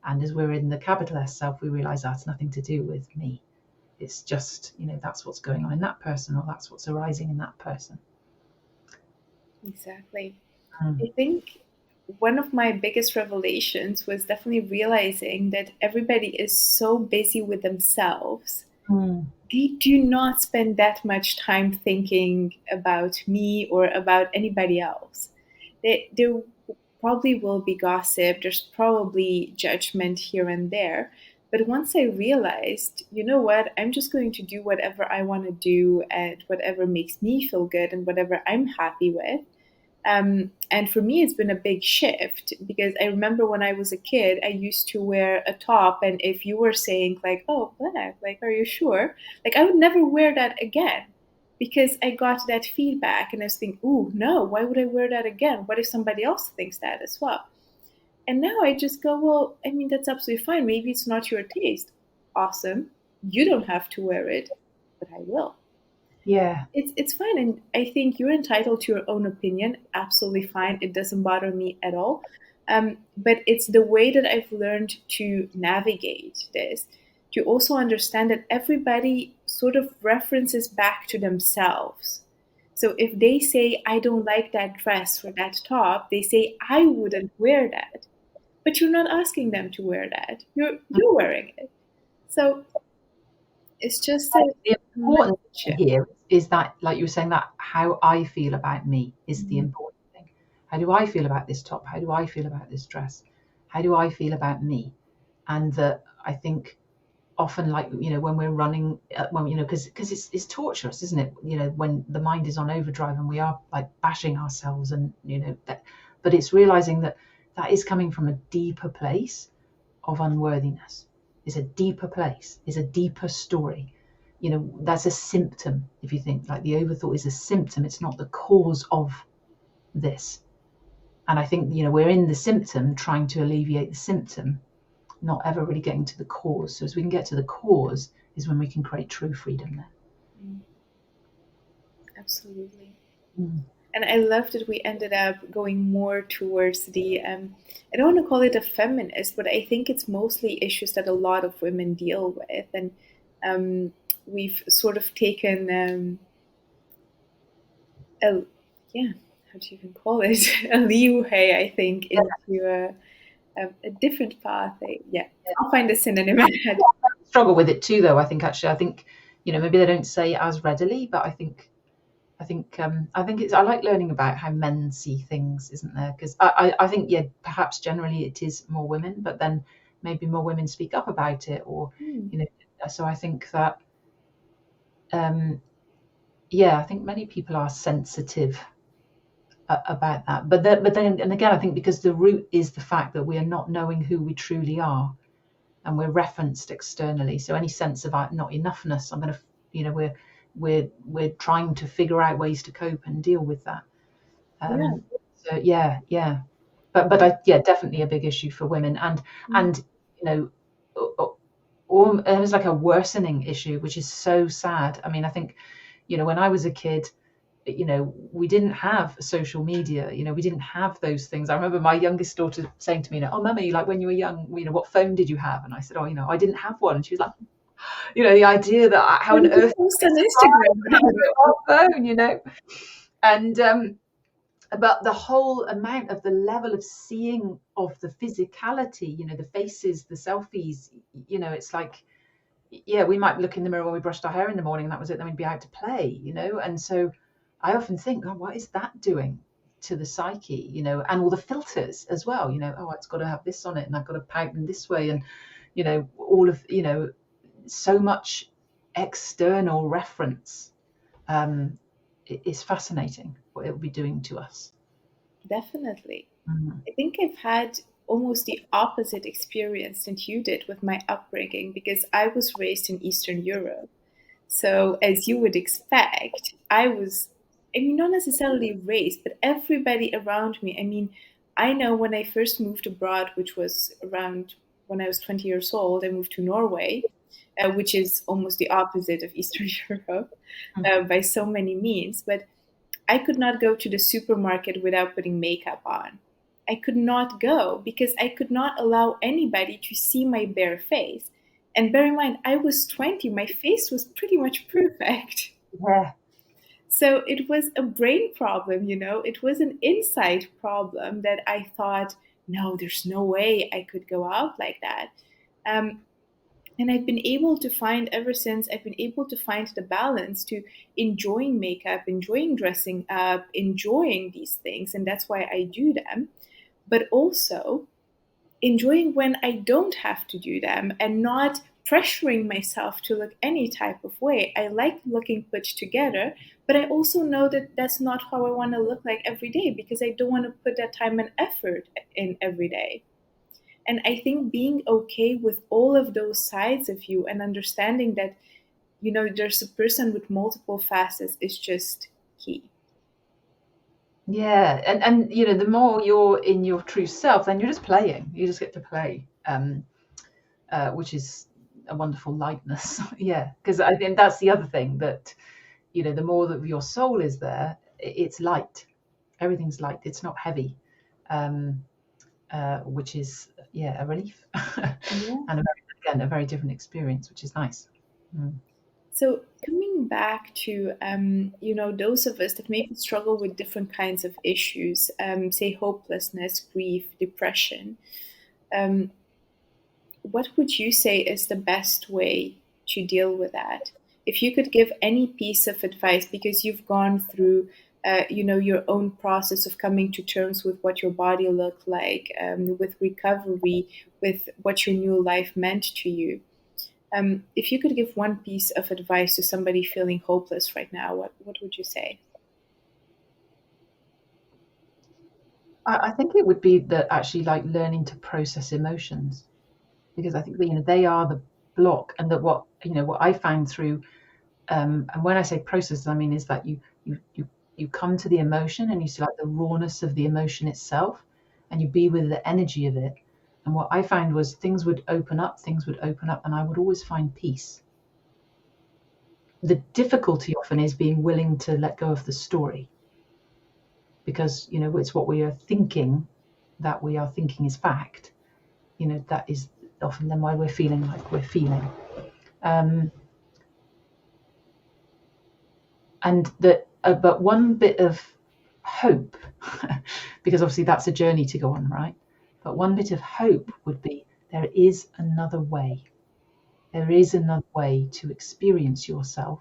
And as we're in the capital S self, we realize that's nothing to do with me. It's just, that's what's going on in that person, or that's what's arising in that person. Exactly. I think one of my biggest revelations was definitely realizing that everybody is so busy with themselves they do not spend that much time thinking about me or about anybody else. There probably will be gossip, there's probably judgment here and there. But once I realized, you know what, I'm just going to do whatever I want to do and whatever makes me feel good and whatever I'm happy with. And for me, it's been a big shift because I remember when I was a kid, I used to wear a top, and if you were saying like, "Oh, black," like, "Are you sure?" Like, I would never wear that again because I got that feedback, and I was thinking, "Ooh, no, why would I wear that again? What if somebody else thinks that as well?" And now I just go, "Well, I mean, that's absolutely fine. Maybe it's not your taste. Awesome. You don't have to wear it, but I will." Yeah. It's fine, and I think you're entitled to your own opinion. Absolutely fine. It doesn't bother me at all. But it's the way that I've learned to navigate this, to also understand that everybody sort of references back to themselves. So if they say, "I don't like that dress or that top," they say, "I wouldn't wear that." But you're not asking them to wear that. You're wearing it. So it's just a The important thing shift. here is that, like you were saying, that how I feel about me is the important thing. How do I feel about this top? How do I feel about this dress? How do I feel about me? And that I think often, like, when we're running, because it's torturous, isn't it? When the mind is on overdrive and we are like bashing ourselves, and but it's realizing that that is coming from a deeper place of unworthiness. Is a deeper place, is a deeper story. That's a symptom. If you think, like, the overthought is a symptom, it's not the cause of this. And I think, we're in the symptom trying to alleviate the symptom, not ever really getting to the cause. So as we can get to the cause is when we can create true freedom there. Absolutely. Mm. And I love that we ended up going more towards the, I don't want to call it a feminist, but I think it's mostly issues that a lot of women deal with. And we've sort of taken, how do you even call it? A leeway, I think, into a different path. I'll find a synonym. I struggle with it too, though. I think, actually, maybe they don't say it as readily, but I think it's, I like learning about how men see things, isn't there? Because I think, perhaps generally it is more women, but then maybe more women speak up about it, or so I think that I think many people are sensitive about that, but then and again, I think because the root is the fact that we are not knowing who we truly are, and we're referenced externally. So any sense of not enoughness, we're trying to figure out ways to cope and deal with that. So but definitely a big issue for women, and or it was like a worsening issue, which is so sad. I mean, I think, when I was a kid, we didn't have social media, we didn't have those things. I remember my youngest daughter saying to me, "Oh, mummy, like when you were young, what phone did you have?" And I said, "Oh, I didn't have one." And she was like, the idea that how on earth post on Instagram phone, and but the whole amount of the level of seeing of the physicality, the faces, the selfies, it's like, we might look in the mirror when we brushed our hair in the morning and that was it, then we'd be out to play, and so I often think, oh, what is that doing to the psyche, and all the filters as well, oh, it's got to have this on it, and I've got to pout in this way, and all of, so much external reference. It's fascinating what it will be doing to us. Definitely. I think I've had almost the opposite experience than you did with my upbringing because I was raised in Eastern Europe. So, as you would expect, not necessarily raised, but everybody around me. I mean, I know when I first moved abroad, which was around when I was 20 years old, I moved to Norway, which is almost the opposite of Eastern Europe by so many means. But I could not go to the supermarket without putting makeup on. I could not go because I could not allow anybody to see my bare face. And bear in mind, I was 20, my face was pretty much perfect. Yeah. So it was a brain problem, it was an insight problem that I thought, no, there's no way I could go out like that. And I've been able to find, ever since, I've been able to find the balance to enjoying makeup, enjoying dressing up, enjoying these things. And that's why I do them. But also enjoying when I don't have to do them and not pressuring myself to look any type of way. I like looking put together, but I also know that that's not how I want to look like every day, because I don't want to put that time and effort in every day. And I think being okay with all of those sides of you and understanding that, there's a person with multiple facets is just key. Yeah, and the more you're in your true self, then you're just playing. You just get to play, which is a wonderful lightness. Yeah, because I think that's the other thing, that the more that your soul is there, it's light. Everything's light. It's not heavy, which is a relief, and a very different experience, which is nice. Mm. So coming back to, those of us that maybe struggle with different kinds of issues, say hopelessness, grief, depression, um, what would you say is the best way to deal with that? If you could give any piece of advice, because you've gone through, your own process of coming to terms with what your body looked like, with recovery, with what your new life meant to you. If you could give one piece of advice to somebody feeling hopeless right now, what would you say? I think it would be that actually, like, learning to process emotions, because I think that, they are the block, and that what I found through, and when I say process, I mean is that you come to the emotion and you see like the rawness of the emotion itself, and you be with the energy of it. And what I found was things would open up, and I would always find peace. The difficulty often is being willing to let go of the story, because it's what we are thinking, that we are thinking is fact. That is often then why we're feeling like we're feeling. And that, but one bit of hope, because obviously that's a journey to go on, right? But one bit of hope would be, there is another way. There is another way to experience yourself,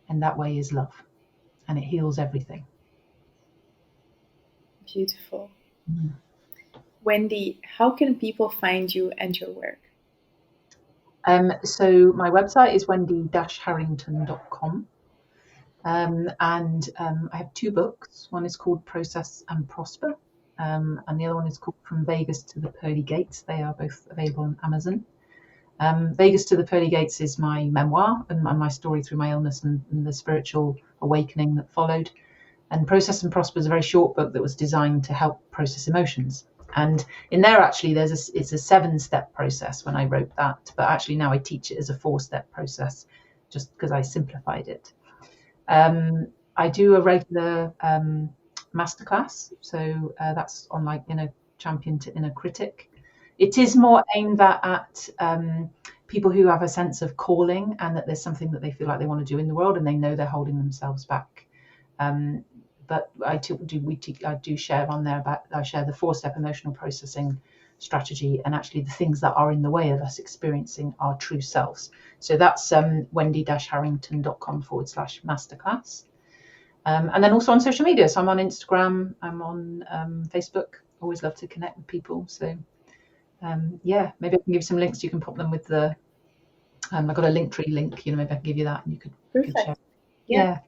and that way is love, and it heals everything. Beautiful. Mm. Wendy, how can people find you and your work? So my website is wendy-harrington.com. And I have two books. One is called Process and Prosper, and the other one is called From Vegas to the Pearly Gates. They are both available on Amazon. Vegas to the Pearly Gates is my memoir and my story through my illness and the spiritual awakening that followed. And Process and Prosper is a very short book that was designed to help process emotions. And in there, actually, it's a 7-step process when I wrote that, but actually now I teach it as a 4-step process, just because I simplified it. I do a regular masterclass, so that's on like Inner Champion to Inner Critic. It is more aimed at people who have a sense of calling, and that there's something that they feel like they want to do in the world, and they know they're holding themselves back. But I do share on there about, I share the 4-step emotional processing strategy, and actually the things that are in the way of us experiencing our true selves. So that's wendy-harrington.com/masterclass. And then also on social media. So I'm on Instagram, I'm on Facebook. Always love to connect with people. So maybe I can give you some links. You can pop them with the, I've got a Linktree link, maybe I can give you that, and you could share. Yeah.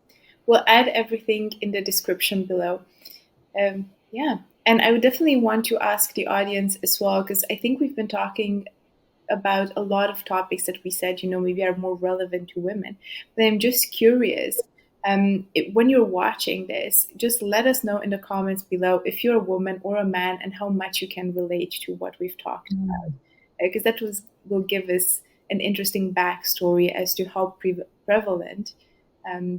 We'll add everything in the description below. And I would definitely want to ask the audience as well, because I think we've been talking about a lot of topics that we said, maybe are more relevant to women. But I'm just curious, when you're watching this, just let us know in the comments below if you're a woman or a man and how much you can relate to what we've talked about. Because that will give us an interesting backstory as to how prevalent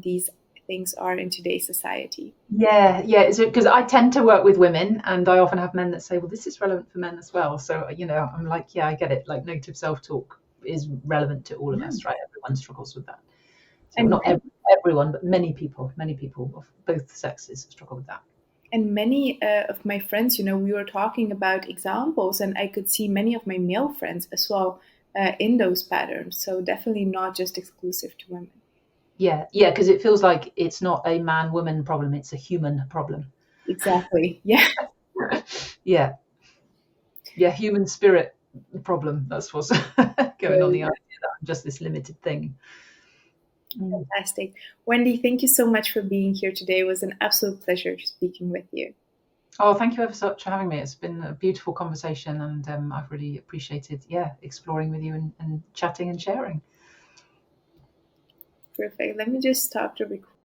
these things are in today's society. Yeah, because I tend to work with women, and I often have men that say, well, this is relevant for men as well. So I'm like, yeah, I get it. Like, negative self-talk is relevant to all of us, right? Everyone struggles with that. So and not everyone, but many people of both sexes struggle with that. And many of my friends, we were talking about examples, and I could see many of my male friends as well in those patterns. So definitely not just exclusive to women. Yeah, because it feels like it's not a man-woman problem, it's a human problem. Exactly. Yeah. Yeah, human spirit problem. That's what's going on, the idea that I'm just this limited thing. Fantastic. Wendy, thank you so much for being here today. It was an absolute pleasure speaking with you. Oh, thank you ever so much for having me. It's been a beautiful conversation, and I've really appreciated, exploring with you and chatting and sharing. Perfect. Let me just stop the recording.